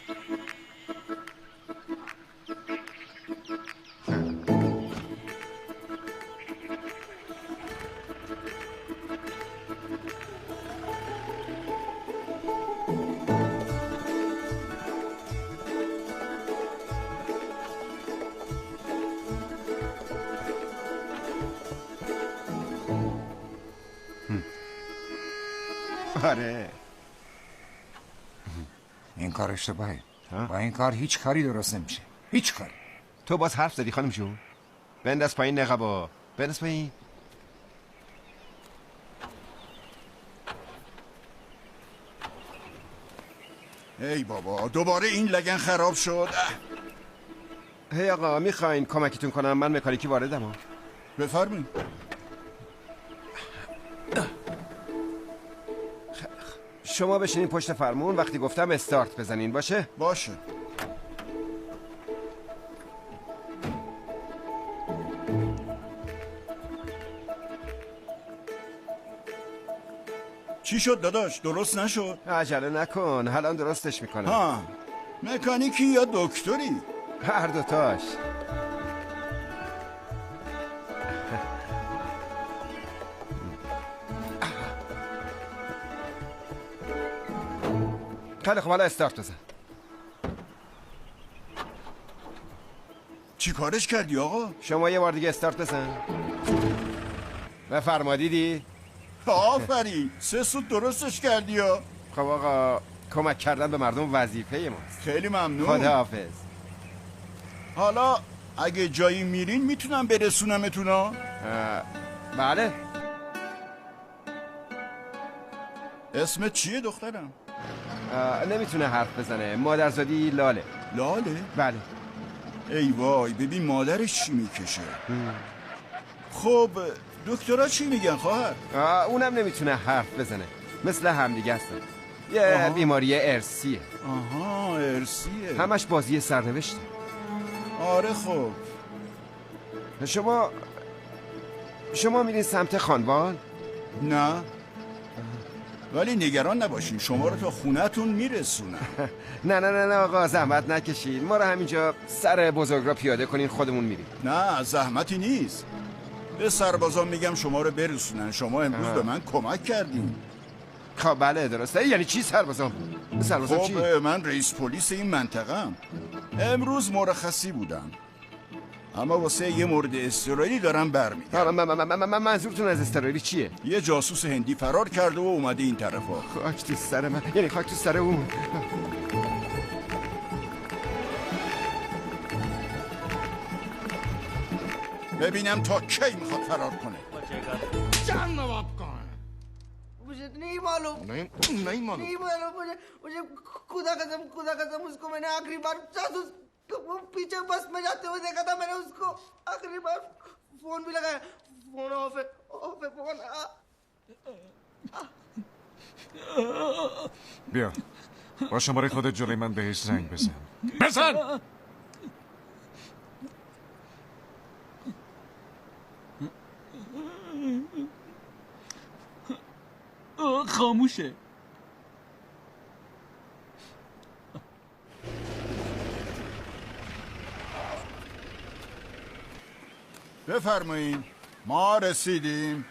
آره این کار اشتباهه. با این کار هیچ کاری درست نمیشه. هیچ کاری. تو باز حرف زدی خانم جون. بنداز پایین نقابو. بنداز پایین. ای بابا دوباره این لگن خراب شد. هی آقا میخواین کمکتون کنم؟ من مکانیکی واردم. بفرمایید. شما بشینین پشت فرمون، وقتی گفتم استارت بزنین. باشه؟ باشه. چی شد داداش؟ درست نشد؟ عجله نکن، الان درستش میکنم. ها، مکانیکی یا دکتری؟ هر دوتاش. خیلی خب، حالا استارت بزن. چی کارش کردی آقا؟ شما یه بار دیگه استارت بزن. بفرما. دیدی؟ آفرین، 3 سوت درستش کردی ها. خب آقا، کمک کردن به مردم وظیفه ماست. خیلی ممنون. خداحافظ. حالا اگه جایی میرین میتونم برسونمتون ها؟ بله. اسمت چیه دخترم؟ نمیتونه حرف بزنه. مادرزادی لاله. لاله؟ بله. ای وای، ببین مادرش چی میکشه. خب دکترها چی میگن خواهر؟ اونم نمیتونه حرف بزنه. مثل همدیگه هستن. یه بیماری ارثیه. آها، ارثیه. همش بازی سرنوشته. آره خب. شما میرین سمت خانوال؟ نه، ولی نگران نباشین، شما رو تا خونه‌تون میرسونم. نه آقا، زحمت نکشین. ما رو همینجا سر بزرگ را پیاده کنین، خودمون میریم. نه زحمتی نیست. به سربازان میگم شما رو برسونن. شما امروز به من کمک کردین. خب بله درسته. یعنی چی سربازان؟ خب چی؟ من رئیس پلیس این منطقه‌ام. امروز مرخصی بودم، اما واسه یه مورد اضطراری دارم برمیگردم. منظورتون از اضطراری چیه؟ یه جاسوس هندی فرار کرده و اومده این طرفا. خاک تو سر من، یعنی خاک تو سر اون. ببینم تا کی میخواد فرار کنه. جان نواب کن. मुझे नहीं मालूम। नहीं मालूम। नहीं मालूम मुझे खुदा कसम उसको मैंने आखिरी बार जासूस वो पीछे बस में जाते हुए देखा था मैंने उसको आखिरी बार। फोन भी लगाया, फोन ऑफ है फोन। بیا با شماره خودت جلوی من بهش زنگ بزن. خاموشه. بفرمایین، ما رسیدیم.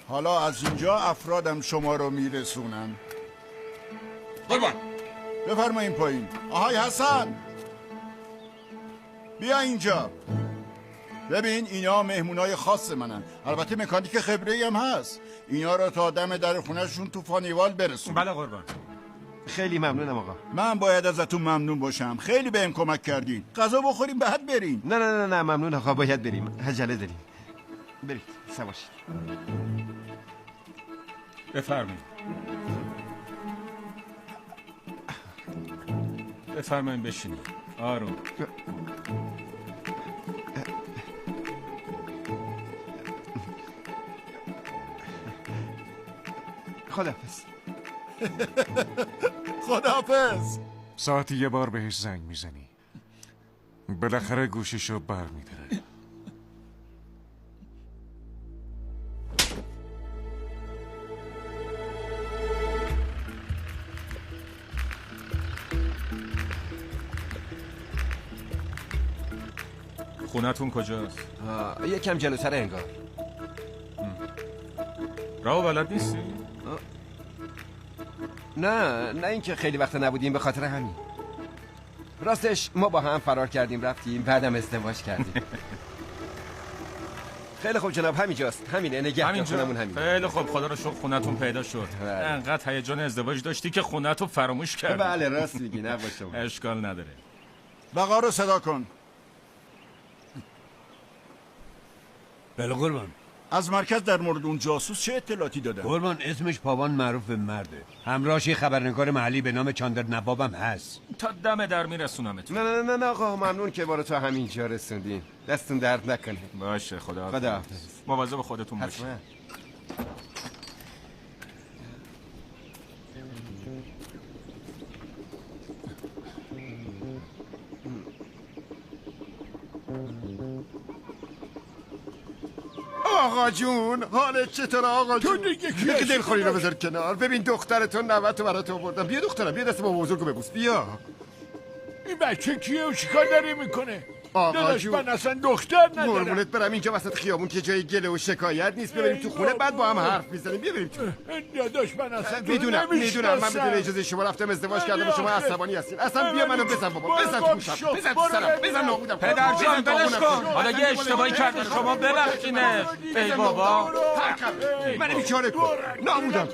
حالا از اینجا افرادم شما رو میرسونن. قربان بفرمایین پایین. آهای حسن، بیا اینجا. ببین اینا مهمونای خاص منن. البته مکانیک خبره‌ای هم هست. اینا رو تا دم در خونه‌شون تو فانیوال برسون. بله قربان. خیلی ممنونم آقا. من باید ازتون ممنون باشم. خیلی بهم کمک کردین. غذا بخوریم بعد بریم. نه ممنون آقا، باید بریم. عجله داریم. برید سواشید. بفرمایید. بفرمایید بشینید. آروم. خداحافظ. خداحافظ. ساعتی یه بار بهش زنگ میزنی، بالاخره گوشیشو بر میداره. خونتون کجاست؟ یکم جلوتر انگار. راهو بلد نیستی؟ نه اینکه خیلی وقت نبودیم، به خاطر همین. راستش ما با هم فرار کردیم رفتیم، بعدم ازدواج کردیم. خیلی خوب جناب، همینجاست. همینه، نگهدار خونمون همین. خیلی خوب، خدا رو شکر خونتون پیدا شد. انقدر هیجان ازدواج داشتی که خونتو فراموش کردی. بله راست میگی، نباشه. اشکال نداره. بقا رو صدا کن. بله قربان. از مرکز در مورد اون جاسوس چه اطلاعاتی دادن؟ قربان اسمش پاوان معروف به مرده. همراهش یه خبرنگار محلی به نام چاندر نوابم هست. تا دم در میرسونمتون. نه آقا ممنون که بارو تا همینجا رسوندین. دستون درد نکنه. باشه خدا مواظب خودتون باشید. آقا جون حالت چطور آقا جون؟ تو دیگه دلخوری رو بذار کنار. ببین دخترتون نوتو برات آوردم. بیا دخترم بیا دست با بزرگو ببوس. بیا. این بچه کیه و چیکار داره میکنه؟ آقا جون من اصلا دختر ندارم. قربونت برم اینجا وسط خیابون که جای گله و شکایت نیست. ببریم تو خونه بعد با هم حرف میزنیم. بیا بریم تو. داداش من اصلا میدونم من بدون اجازه شما رفتم ازدواج کردم و شما عصبانی هستین. اصلا بیا منو بزن بابا. بزن تو گوشم. بزن تو سرم. بزن نابودم. پدر جان بلش کن. حالا یه اشتباهی کرده شما ببخشینه. ای بابا. من بیچاره کن. نابودم.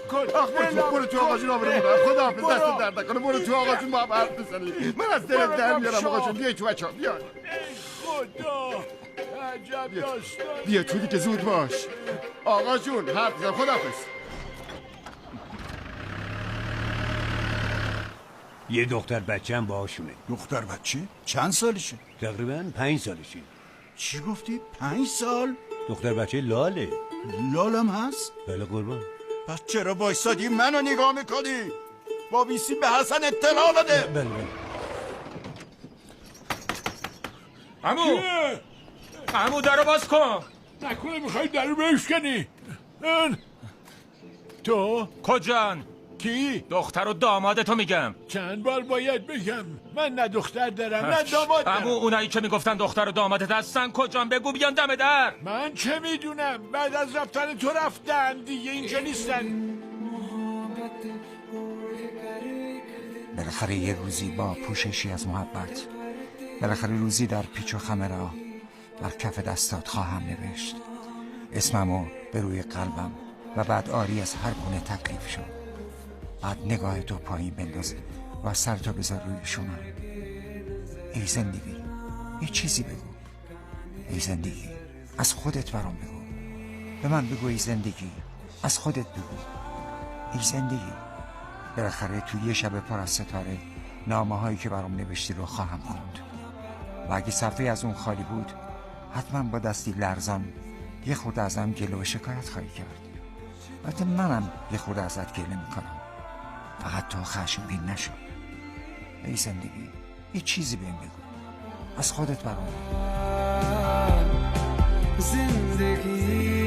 برو تو آقا جون آبرو بودم. خداحافظ دست درد نکنه. برو تو آقا جون با هم حرف بزنیم. من از دلت در میارم آقا جون. بیا تو بچه‌ها بیا. خدا عجب داستان. بیا تو دیگه زود باش. آقا جون حرف بزن. خداحافظ. یه دختر بچه هم باهاشونه. دختر بچه؟ چند سالشه؟ تقریبا 5 سالشه. چی گفتی؟ 5 سال؟ دختر بچه لاله. لالم هست؟ بله قربان. پس چرا بایستادی منو نگاه میکنی؟ با بیسی به حسن اطلاع بده. بله عمو درو باز کن. نکنه میخوای درو بشکنی؟ تو؟ کجان؟ کی؟ دختر و دامادتو میگم. چند بار باید بگم من نه دختر دارم نه داماد دارم. عمو اونایی که میگفتن دختر و دامادت هستن کجان؟ بگو بیان دم در. من چه میدونم بعد از رفتن تو رفتن دیگه اینجا نیستن. بالاخره یه روزی با پوششی از محبت، بالاخره روزی در پیچ و خم راه بر کف دستات خواهم نوشت اسممو به روی قلبم و بعد آری از هر گونه تکلیف شد. بعد نگاه تو پایین بنداز و سرتو بذار روی شونم. ای زندگی یه چیزی بگو. ای زندگی از خودت برام بگو. به من بگو ای زندگی از خودت بگو. ای زندگی بالاخره تو یه شب پر از ستاره نامه هایی که برام نوشتی رو خواهم خوند و اگه صفحه از اون خالی بود حتما با دستی لرزان یه خورده ازم گله و شکایت خواهی کرد. البته منم یه خورده ازت گله میکنم. فقط تو خشمگین نشو. ای زندگی یه چیزی بهم بگو از خودت برام. زندگی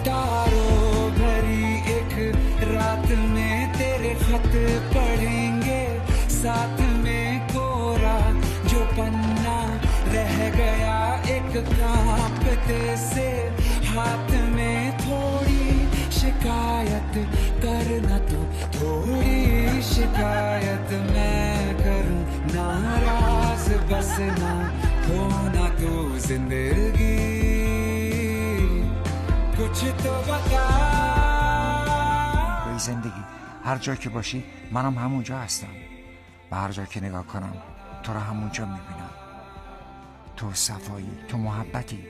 तारों भरी एक रात में तेरे खत पढ़ेंगे साथ में कोरा जो पन्ना रह गया एक कांपते से हाथ में थोड़ी शिकायत करना तो थोड़ी शिकायत मैं करूं नाराज बस ना होना तो जिंदगी कुछ तो बता. ای زندگی هر جا که باشی منم همونجا هستم و هر جا که نگاه کنم تو رو همونجا میبینم. تو صفایی، تو محبتی،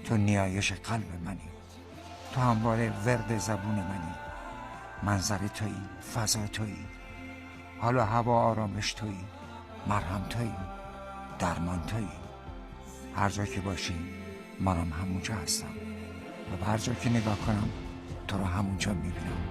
تو نیایش قلب منی، تو همواره ورد زبون منی. منظر تویی، فضا تویی، حال و هوا آرامش تویی، مرهم تویی، درمان تویی. هر جا که باشی منم همونجا هستم و هر جا که نگاه کنم تو رو همونجا میبینم.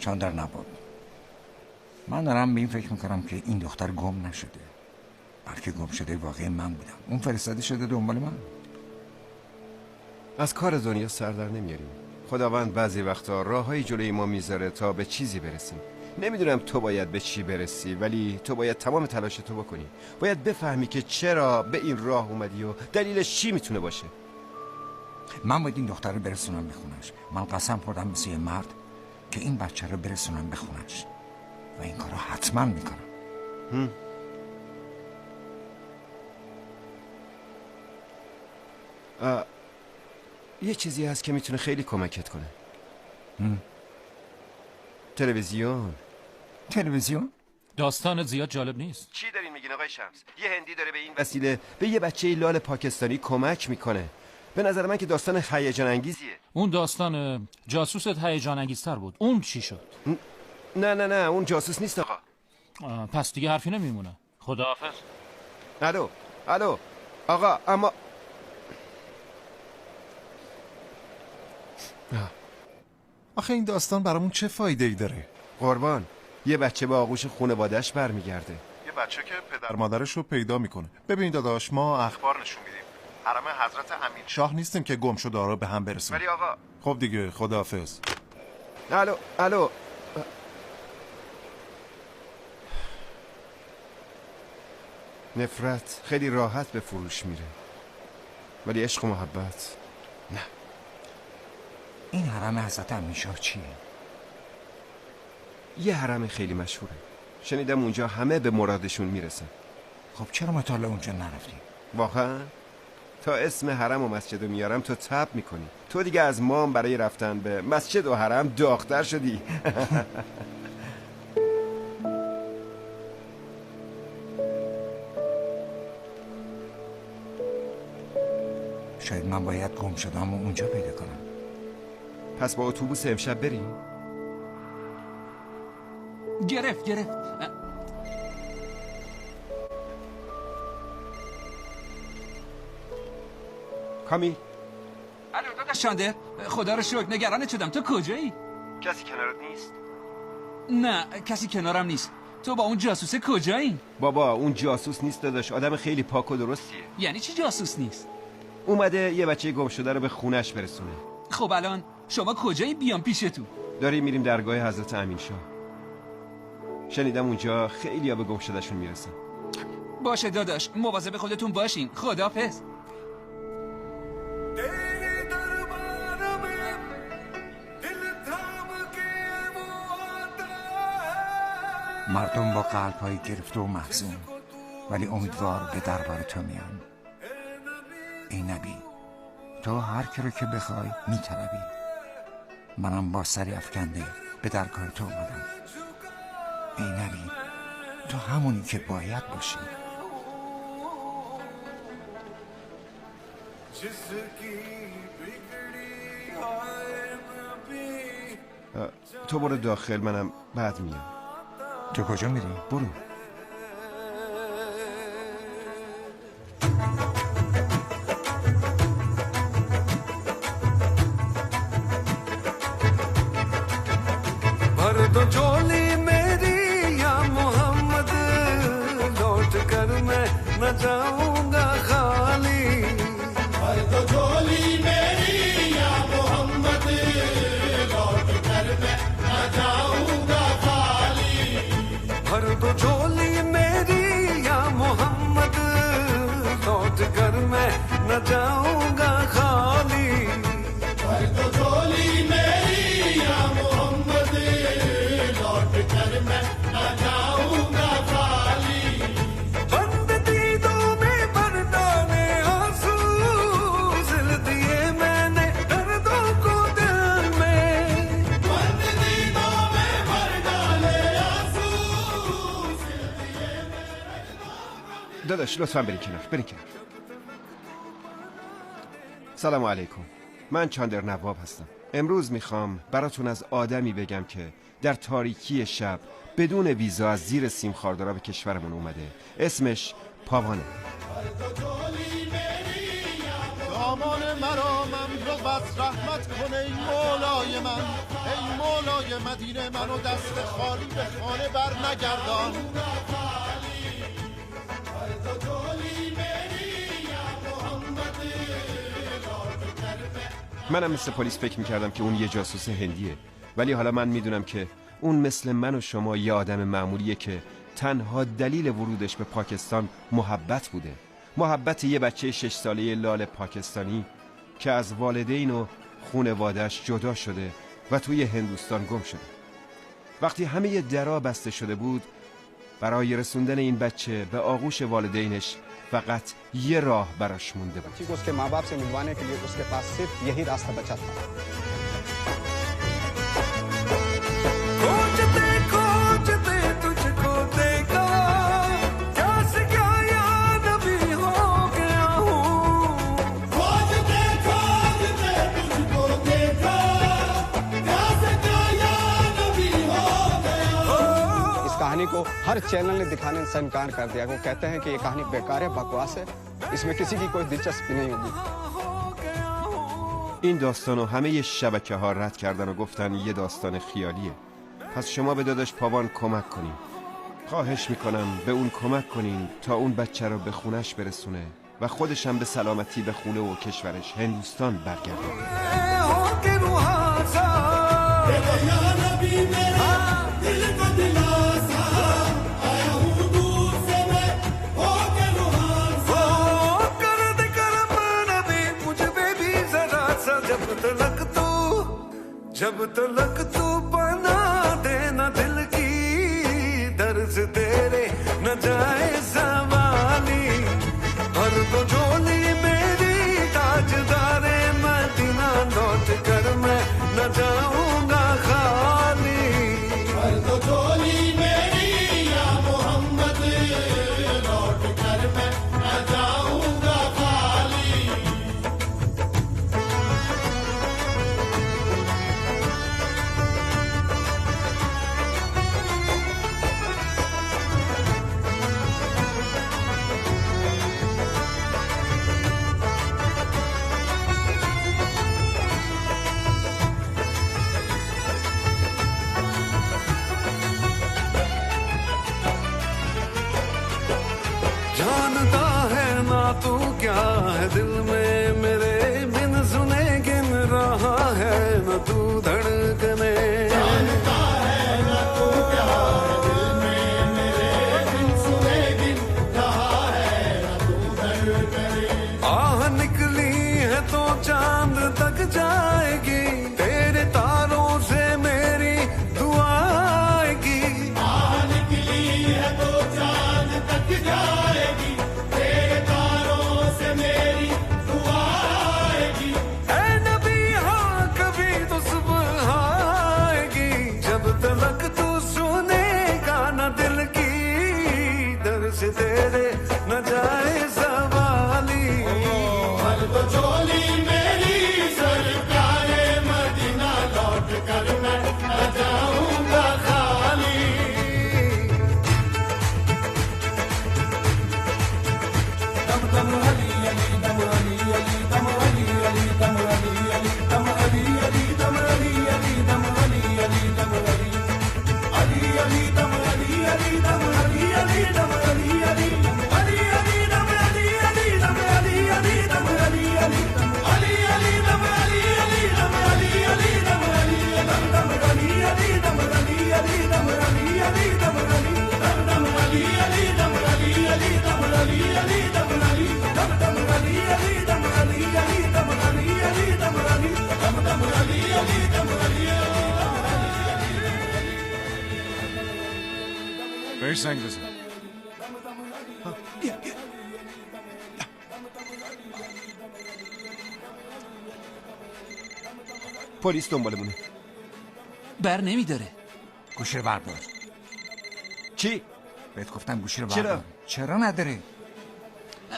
چاندر نبود. من دارم به این فکر میکنم که این دختر گم نشده، بلکه گم شده واقعی من بودم. اون فرستاده شده دنبال من. از کار دنیا سر در نمیاریم. خداوند بعضی وقتا راههای جلوی ما میذاره تا به چیزی برسیم. نمیدونم تو باید به چی برسی، ولی تو باید تمام تلاش تو بکنی. باید بفهمی که چرا به این راه اومدی و دلیلش چی میتونه باشه. من باید این دختر رو برسونم به خونش. من قسم خوردم مثل یه مرد که این بچه رو برسونم به خونش و این کارو حتما میکنم. یه چیزی هست که میتونه خیلی کمکت کنه. تلویزیون. داستان زیاد جالب نیست. چی دارین میگین آقای شمس؟ یه هندی داره به این وسیله به یه بچه لال پاکستانی کمک میکنه. به نظر من که داستان هیجان انگیزیه. اون داستان جاسوست هیجان انگیزتر بود. اون چی شد؟ نه اون جاسوس نیست آقا. پس دیگه حرفی نمیمونه. خداحافظ. الو آقا، اما آخه این داستان برامون چه فایده ای داره؟ قربان، یه بچه به آغوش خانواده‌اش برمیگرده. یه بچه که پدر مادرش رو پیدا میکنه. ببین داداش، ما اخبار نشون میدیم. حرم حضرت امین شاه نیستیم که گم شده رو به هم برسونیم. ولی آقا، خب دیگه، خداحافظ. الو نفرت خیلی راحت به فروش میره، ولی عشق و محبت نه. این حرم حضرت امین شاه چیه؟ یه حرم خیلی مشهوره. شنیدم اونجا همه به مرادشون میرسن. خب چرا ما تا اونجا نرفتیم؟ واقعا؟ تا اسم حرم و مسجد رو میارم تو تب میکنی. تو دیگه از مام برای رفتن به مسجد و حرم داغ‌تر شدی. شاید من باید گم شدم و اونجا پیدا کنم. پس با اتوبوس امشب بریم؟ گرفت کامی. الو داداش چاندر، خدا رو شکر، نگرانت شدم. تو کجایی؟ کسی کنارت نیست؟ نه کسی کنارم نیست. تو با اون جاسوسه کجایی؟ بابا اون جاسوس نیست داداش، آدم خیلی پاک و درستیه. یعنی چی جاسوس نیست؟ اومده یه بچه گم شده رو به خونش برسونه. خب الان شما کجایی بیام پیشتون؟ داریم میریم درگاه حضرت امین شاه. شنیدم اونجا خیلی ها به گم شدهشون میرسن. باشه داداش، مواظب خودتون باشین. خداحافظ. مردم با قلب‌های گرفته و محزون ولی امیدوار به دربار تو میان. ای نبی، تو هر کی رو که بخوای میطلبی. منم با سری افکنده به درگاه تو اومدم. ای نبی، تو همونی که باید باشی. تو برو داخل، منم بعد میام. تو کجا میری؟ برو. भर दो झोली मेरी या मोहम्मद, लौट कर मैं न जाऊंगा खाली। भर दो झोली मेरी या मोहम्मद, लौट कर मैं न जाऊंगा खाली। भर दो झोली मेरी या मोहम्मद, लौट कर मैं न जाऊंगा खाली। भर दो झोली मेरी या मोहम्मद, लौट कर मैं न जाऊंगा खाली। बंद दीदों में भर डाले आंसू, सिल दिए मैंने दर्दों को दिल में। बंद दीदों में भर डाले आंसू, सिल दिए मैंने। داداش لطفا برین کنار. سلام علیکم، من چاندر نواب هستم. امروز میخوام براتون از آدمی بگم که در تاریکی شب بدون ویزا از زیر سیم خاردارا به کشورمون اومده. اسمش پاوانه. سامان مرامم رو بس رحمت کنه ای مولای من، ای مولای مدینه منو دست خالی به خانه بر نگردان. منم مثل پلیس فکر میکردم که اون یه جاسوس هندیه، ولی حالا من میدونم که اون مثل من و شما یه آدم معمولیه که تنها دلیل ورودش به پاکستان محبت بوده. محبت یه بچه 6 ساله لال پاکستانی که از والدین و خونواده‌اش جدا شده و توی هندوستان گم شده. وقتی همه درا بسته شده بود، برای رسوندن این بچه به آغوش والدینش فقط یه راه براش مونده بود. उसके माँ-बाप से मिलवाने के लिए उसके पास सिर्फ यही रास्ता बचा था. खोजते तुझको देखा, क्या से क्या याद अभी हो गया हूँ. खोजते तुझको देखा, क्या से क्या याद अभी हो गया हूँ. इस कहानी को हर चैनल ने दिखाने से इनकार कर दिया. वो कहते हैं कि ये कहानी बेकार है, बकवास है, इसमें किसी की कोई दिलचस्पी नहीं होगी. این داستانو همه شبکه‌ها رد کردن و گفتن یه داستان خیالیه. پس شما به داداش پاوان کمک کنین. خواهش میکنم به اون کمک کنین تا اون بچه رو به خونش برسونه و خودش هم به سلامتی به خونه و کشورش هندوستان برگرده. जब तलक तू बना देना दिल की दर्द तेरे न जाए सवाली. हर तो झोली मेरी ताजदारे मदीना लौट कर मैं न जाऊंगा खाली. हर तो झोली मेरी या मोहम्मद लौट कर मैं न जाऊंगा खाली. जानता है ना तू क्या है दिल में मेरे, बिन सुने गिन रहा है ना तू धड़कने. जानता है ना तू क्या है दिल में मेरे, बिन सुने गिन रहा है ना तू धड़कने. आह निकली है तो चांद तक जाएगी, तेरे तारों से मेरी दुआ आएगी. आह निकली है तो चांद तक जाएगी, तेरे तारों से मेरी दुआ आएगी. ऐ नबी हाँ कभी तो सुबह आएगी, जब तलक तू सुनेगा ना दिल की दर से तेरे न जाए सवाली. हर तो झोली मेरी सरकारे मदीना लौट कर मैं न जाऊंगा खाली. दम दम अली अली दम अली अली दम अली अली दम अली अली दम अली अली दम अली अली दम अली अली दम अली अली अली दम अली अली दम अली अली दम अली अली अली अली दम अली अली दम अली अली दम अली अली अली अली दम अली अली दम अली अली दम अली दम दम अली अली दम अली अली दम अली अली दम अली दम दम अली अली दम अली अली दम अली अली दम अली दम दम अली अली दम अली अली दम अली अली दम अली दम दम अली अली दम अली अली. بهش زنگ بزن. پلیس دنبالمونه. بر نمیداره. گوشی رو بردار. چی؟ بهت گفتم گوشی رو چرا؟ بردار. چرا نداری؟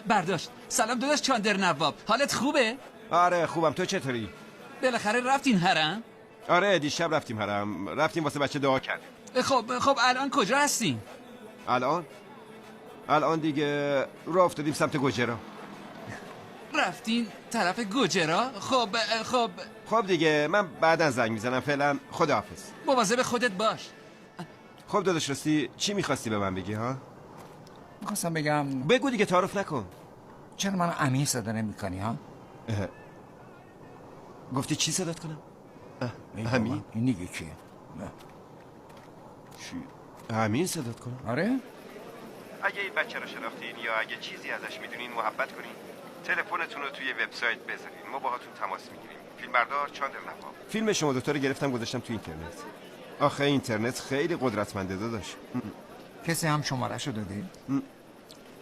برداشت. سلام داداش چاندر نواب، حالت خوبه؟ آره خوبم، تو چطوری؟ بالاخره رفتین حرم؟ آره دیشب رفتیم حرم، رفتیم واسه بچه دعا کردیم. خب الان کجا هستین؟ الان دیگه راه افتادیم سمت گوجرا. رفتین طرف گوجرا؟ خب دیگه من بعدا زنگ میزنم. فعلا خداحافظ. مواظب خودت باش. خب داداش راستی چی میخواستی به من بگی ها؟ میخواستم بگم بگو دیگه، تعارف نکن. چرا منو امیر صدا نمی‌کنی ها؟ گفتی چی صدات کنم؟ امیر؟ این دیگه کیه؟ چی؟ امیر صدات کنم؟ آره؟ اگه این بچه رو شناختین یا اگه چیزی ازش میدونین محبت کنین، تلفنتون رو توی وبسایت بذارین، ما باهاتون تماس میگیریم. فیلمبردار چاندر نواب. فیلم شما دوتا رو گرفتم گذاشتم تو اینترنت. آخه اینترنت خیلی قدرتمنده داداش. کسی هم شماره‌شو دادی؟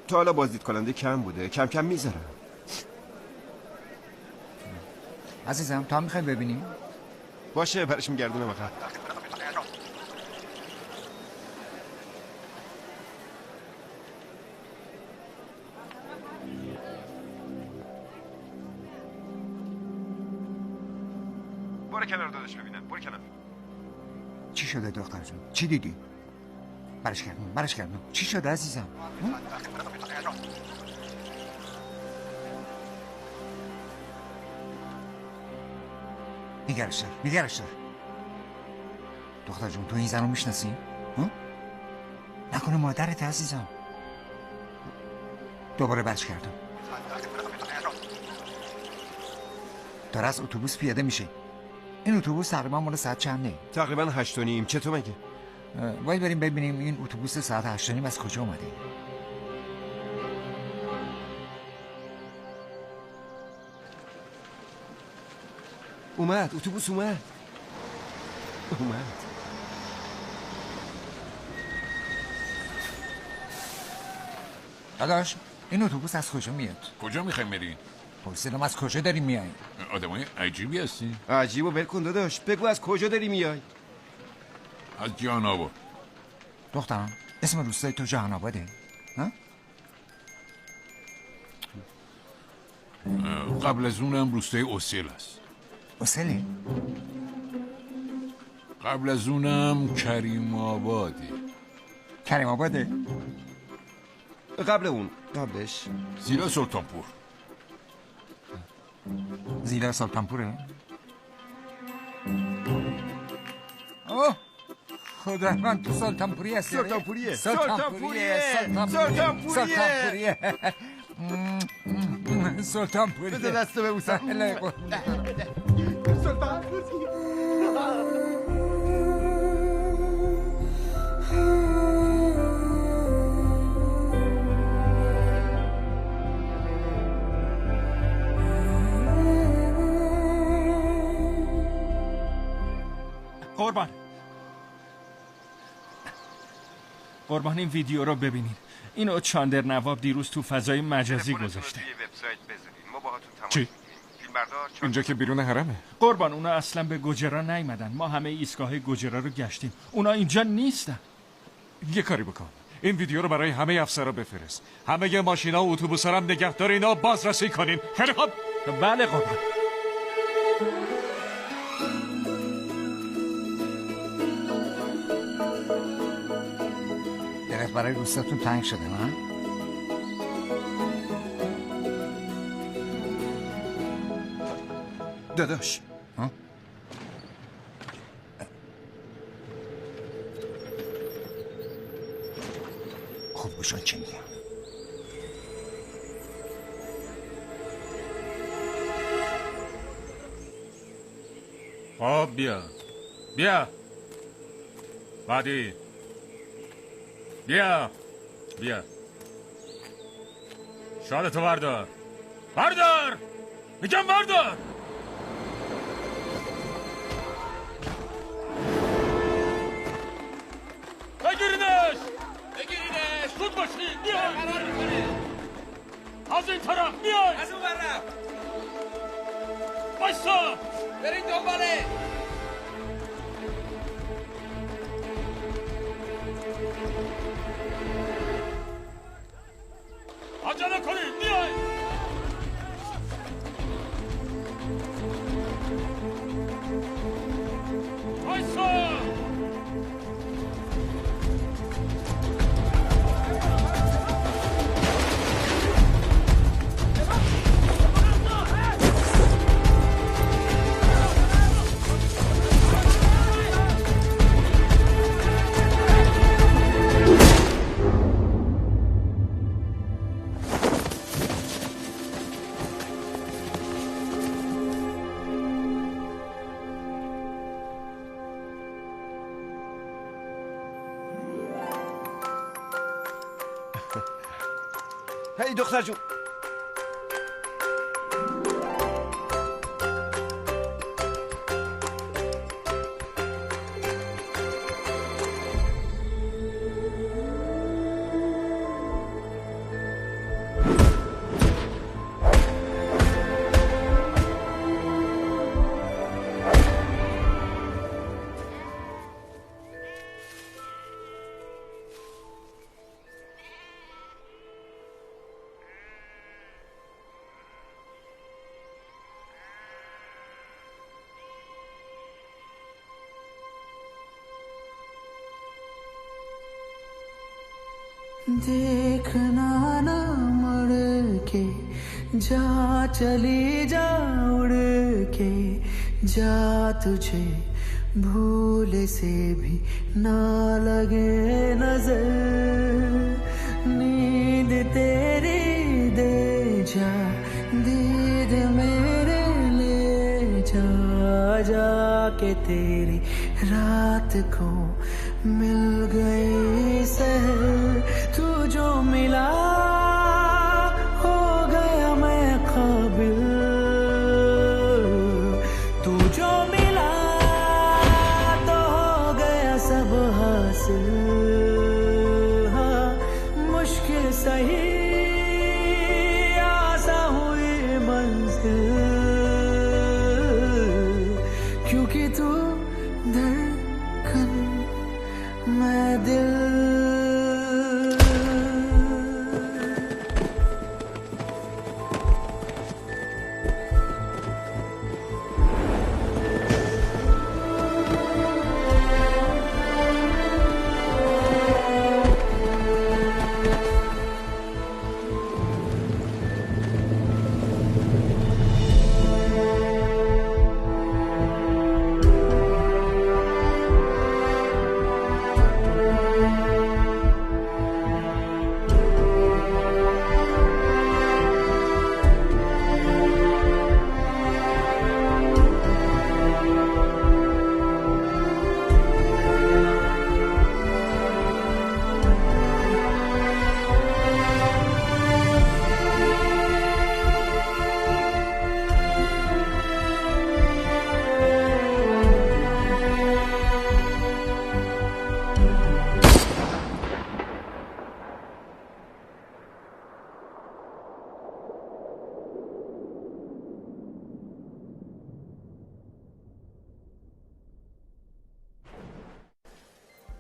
تا حالا بازدید کننده کم بوده، کم کم میذارم. عزیزم تو هم میخوای ببینی؟ باشه برش میگردونم آقا. برو کنار داداش ببینم، برو کنار. چی شده دختر جون؟ چی دیدی؟ برش کردم. چی شده عزیزم؟ نگرش دار. دختر جون تو این زن رو میشناسی؟ نکنه مادرت عزیزم. دوباره برش کردم. داره از اتوبوس پیاده میشه. این اتوبوس تقریبا مال ساعت چنده؟ تقریبا 8:30. چطور مگه؟ باید بریم ببینیم این اتوبوس ساعت 8:30 از کجا اومده. اتوبوس اومد. داداش این اتوبوس از کجا میاد؟ کجا میخوایم برین؟ پرسیدم از کجا داری میای؟ آدمای عجیبی هستی؟ عجیبو ول کن داداش، بگو از کجا داری میای؟ از جهان آباد. دخترم اسم روستای تو جهان آباده؟ قبل از اونم روستای اوسل هست. اوسلی؟ قبل از اونم کریم آباده. کریم آباده؟ قبلش زیلا سلطانپور. زیلا سلطانپوره؟ اوه خدا من تو سلطانپوری هستی. سلطانپوریه. بذار دستو ببوسم. قربان این ویدیو رو ببینین. اینو چاندر نواب دیروز تو فضای مجازی گذاشته. چی؟ اینجا که بیرون حرمه. قربان اونا اصلا به گوجرا نیومدن. ما همه ایستگاه گوجرا رو گشتیم. اونا اینجا نیستن. یه کاری بکن، این ویدیو رو برای همه افسرا بفرست. همه ماشینا و اتوبوسا هم نگهداری اینا بازرسی کنین. خیلی خوب. بله قربان. درخت برای روستاتون تنگ شده نه؟ داداش خوب گوش کن چی میگم. خب بیا بعدی بیا شالتو بردار میگم بردار. بگیرینش زود باشین. بیای از این طرف بیای. از اون برم بایستا برین دنباله. عجله کنید بیای. هی دختر جون. देखना ना मुड़ के जा चली जा उड़ के जा तुझे भूल से भी ना लगे नजर नींद तेरी दे जा दीद मेरे ले जा जा के तेरी रात को मिल गई सहर तू जो मिला हो गया मैं काबिल तू जो मिला तो हो गया सब हासिल हाँ मुश्किल सही आसा हुई मंजिल क्योंकि तू धड़कन मैं दिल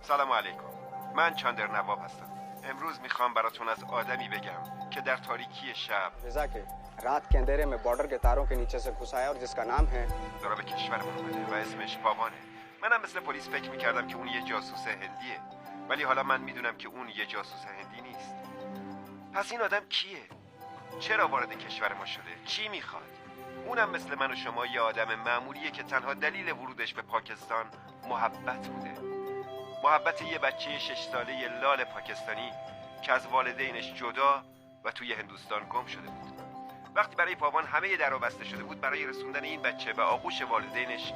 سلام علیکم. من چاندر نواب هستم. امروز میخوام براتون از آدمی بگم که در تاریکی شب رضا के रात के अंधेरे में बॉर्डर के तारों के नीचे से घुसा है और जिसका नाम है داره به کشورمون اومده و اسمش پاوانه. منم مثل پلیس فکر میکردم که اون یه جاسوس هندیه، ولی حالا من میدونم که اون یه جاسوس هندی نیست. پس این آدم کیه؟ چرا وارد کشور ما شده؟ چی میخواد؟ اونم مثل من و شما یه آدم معمولیه که تنها دلیل ورودش به پاکستان محبت بوده. محبت یه بچه 6 ساله لال پاکستانی که از والدینش جدا و توی هندوستان گم شده بود. وقتی برای پاوان همه درا بسته شده بود، برای رسوندن این بچه به آغوش والدینش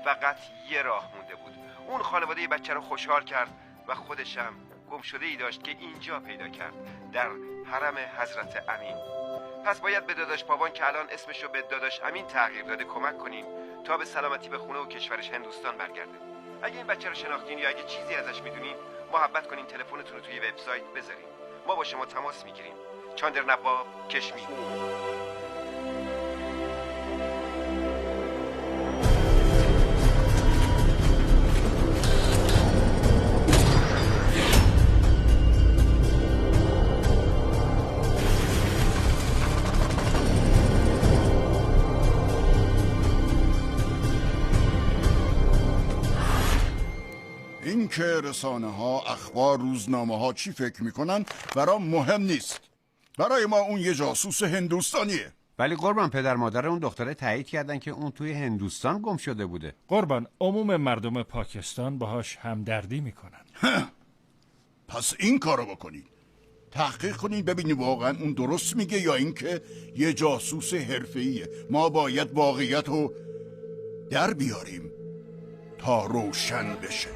فقط یه راه مونده بود. اون خانواده بچه رو خوشحال کرد و خودشم گم شده ای داشت که اینجا پیدا کرد، در حرم حضرت امین. پس باید به داداش پاوان که الان اسمش رو به داداش امین تغییر داده کمک کنیم تا به سلامتی به خونه و کشورش هندوستان برگرده. اگه این بچه رو شناختین یا اگه چیزی ازش میدونین، محبت کنین تلفنتون رو توی وبسایت بذارین. ما با شما تماس میگیریم. چاندر نواب، کشمیر. این که رسانه ها، اخبار، روزنامه ها چی فکر میکنن برام مهم نیست. برای ما اون یه جاسوس هندوستانیه. ولی قربان پدر مادر اون دختره تایید کردن که اون توی هندوستان گم شده بوده. قربان عموم مردم پاکستان باهاش همدردی میکنن. پس این کارو بکنید. تحقیق کنید ببینید واقعا اون درست میگه یا اینکه یه جاسوس حرفه‌ایه. ما باید واقعیت رو در بیاریم تا روشن بشه.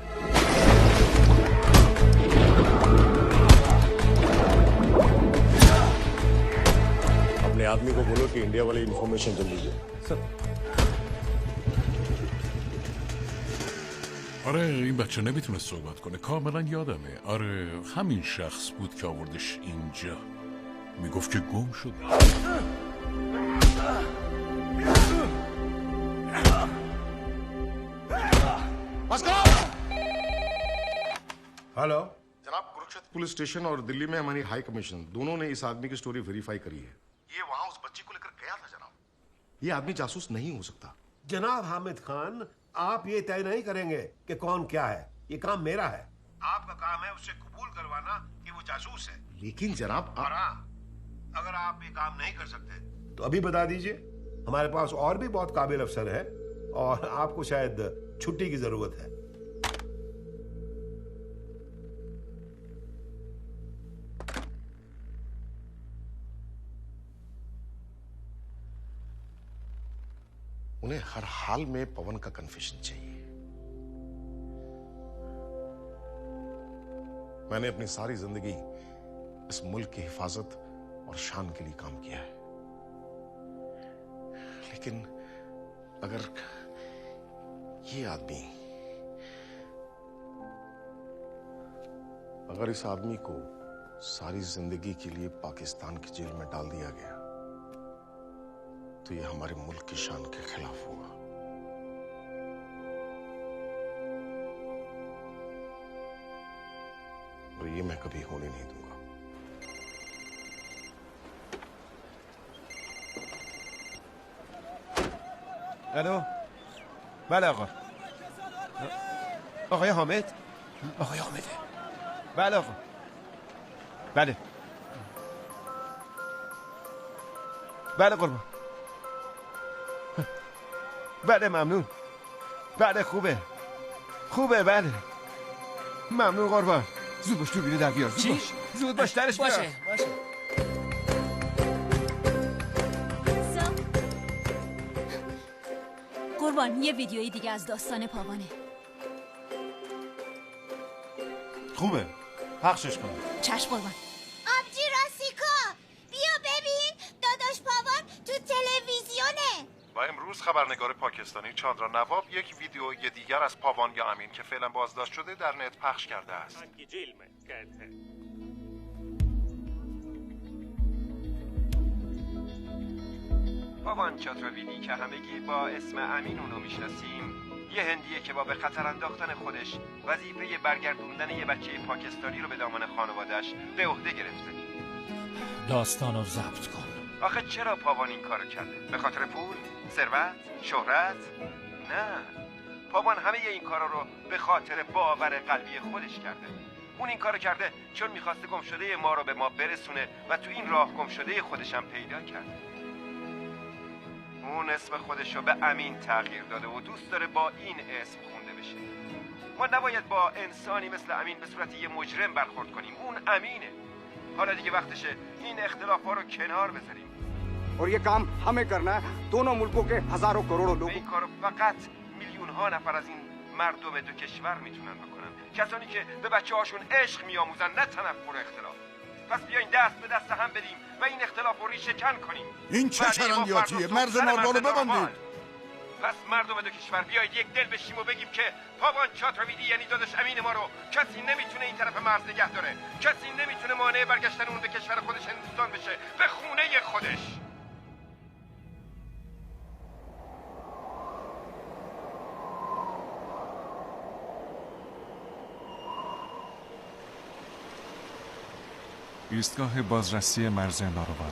अपने आदमी को बोलो कि इंडिया वाली इन्फॉर्मेशन जल्दी दे آره این بچه نمیتونه صحبت کنه کاملا یادمه آره همین شخص بود که آوردش اینجا میگفت که گم شد हेलो जनाब कुरुक्षेत्र पुलिस स्टेशन और दिल्ली में हमारी हाई कमीशन दोनों ने इस आदमी की स्टोरी वेरीफाई करी है ये वहां उस बच्ची को लेकर गया था जनाब ये आदमी जासूस नहीं हो सकता जनाब हामिद खान आप ये तय नहीं करेंगे कि कौन क्या है ये काम मेरा है आपका काम है उससे कबूल करवाना कि वो जासूस है लेकिन जनाब और हाँ, अगर आप ये काम नहीं कर सकते तो अभी बता दीजिए हमारे पास और भी बहुत काबिल अफसर है और आपको शायद छुट्टी की जरूरत है उन्हें हर हाल में पवन का कन्फेशन चाहिए मैंने अपनी सारी जिंदगी इस मुल्क की हिफाजत और शान के लिए काम किया है लेकिन अगर ये आदमी अगर इस आदमी को सारी जिंदगी के लिए पाकिस्तान की जेल में डाल दिया गया तो ये हमारे मुल्क की शान के खिलाफ होगा और ये मैं कभी होने नहीं दूंगा الو بله آقا آقای حامد آقای حامده بله آقا بله بله قربان بله ممنون بله خوبه بله ممنون قربان زود باش دوربینو در بیار زود باش درش بیار باشه قربان یه ویدیویی دیگه از داستان پاوانه خوبه پخشش کن چشم قربان آبجی راسیکا بیا ببین داداش پاوان تو تلویزیونه و امروز خبرنگار پاکستانی چاندرا نواب یک ویدیوی دیگر از پاوان یا امین که فعلا بازداشت شده در نت پخش کرده است پاوان چاترویدی که همگی با اسم امین اونو میشناسیم یه هندیه که با به خطر انداختن خودش وظیفه برگردوندن یه بچه پاکستانی رو به دامن خانواده‌اش به عهده گرفته. داستانو ضبط کن. آخه چرا پاوان این کارو کرده؟ به خاطر پول؟ ثروت؟ شهرت؟ نه. پاوان همه این کارا رو به خاطر باور قلبی خودش کرده. اون این کارو کرده چون میخواسته گمشده ما رو به ما برسونه و تو این راه گمشده خودش هم پیدا کرده. اون اسم خودش رو به امین تغییر داده و دوست داره با این اسم خونده بشه. ما نباید با انسانی مثل امین به صورت یه مجرم برخورد کنیم. اون امینه. حالا دیگه وقتشه این اختلافا رو کنار بذاریم. और ये काम हमें करना है दोनों मुल्कों के हजारों करोड़ों लोगों این کارو فقط میلیون ها نفر از این مردم دو کشور میتونن بکنن. کسانی که به بچه‌هاشون عشق میآموزن نه تنفر و اختلاف. پس بیاین دست به دست هم بدیم و این اختلاف رو ریشه کن کنیم. این چه چرندیاتیه؟ مرز ناردان رو ببندید. پس مردم دو کشور بیایید یک دل بشیم و بگیم که پاوان چاترویدی یعنی داداش امین ما رو کسی نمیتونه این طرف مرز نگه داره. کسی نمیتونه مانع برگشتن اون به کشور خودش هندوستان بشه، به خونه خودش. ایستگاه بازرسی مرز ناروان.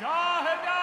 شاهدا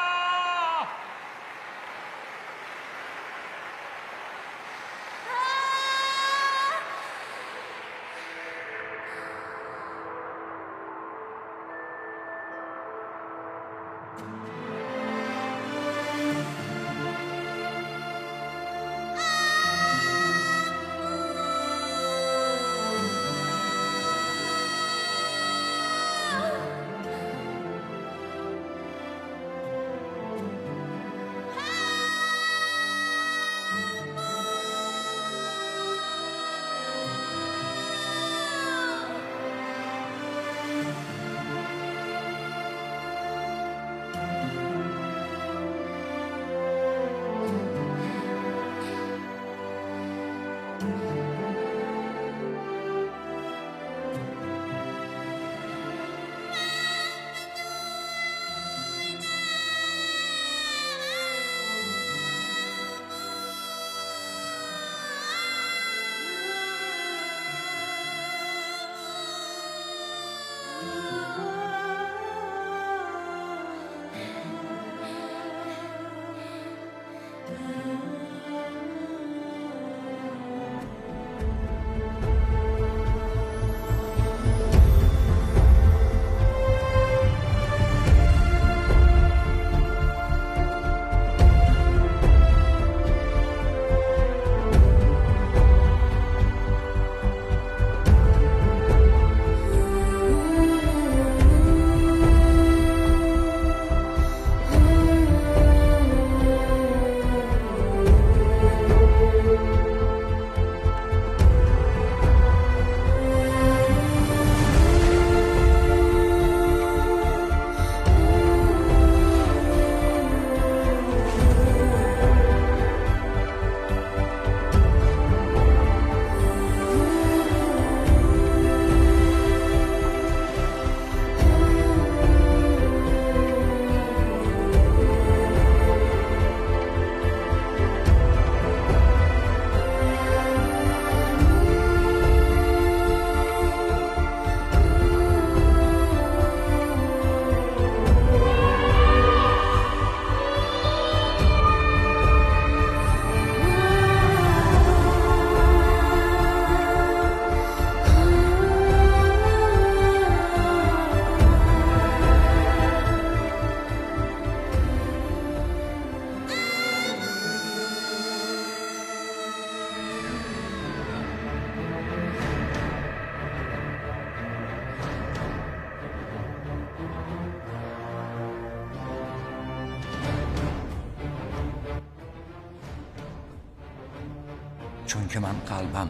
چون که من قلبم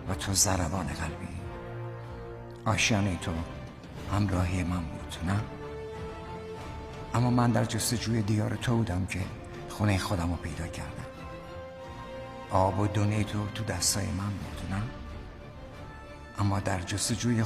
و تو ضربان قلبی. آشیانه تو همراهی من بود، نه؟ اما من در جستجوی دیار تو بودم که خونه خودم رو پیدا کردم. آب و دونه تو دستای من بود، نه؟ اما در جستجوی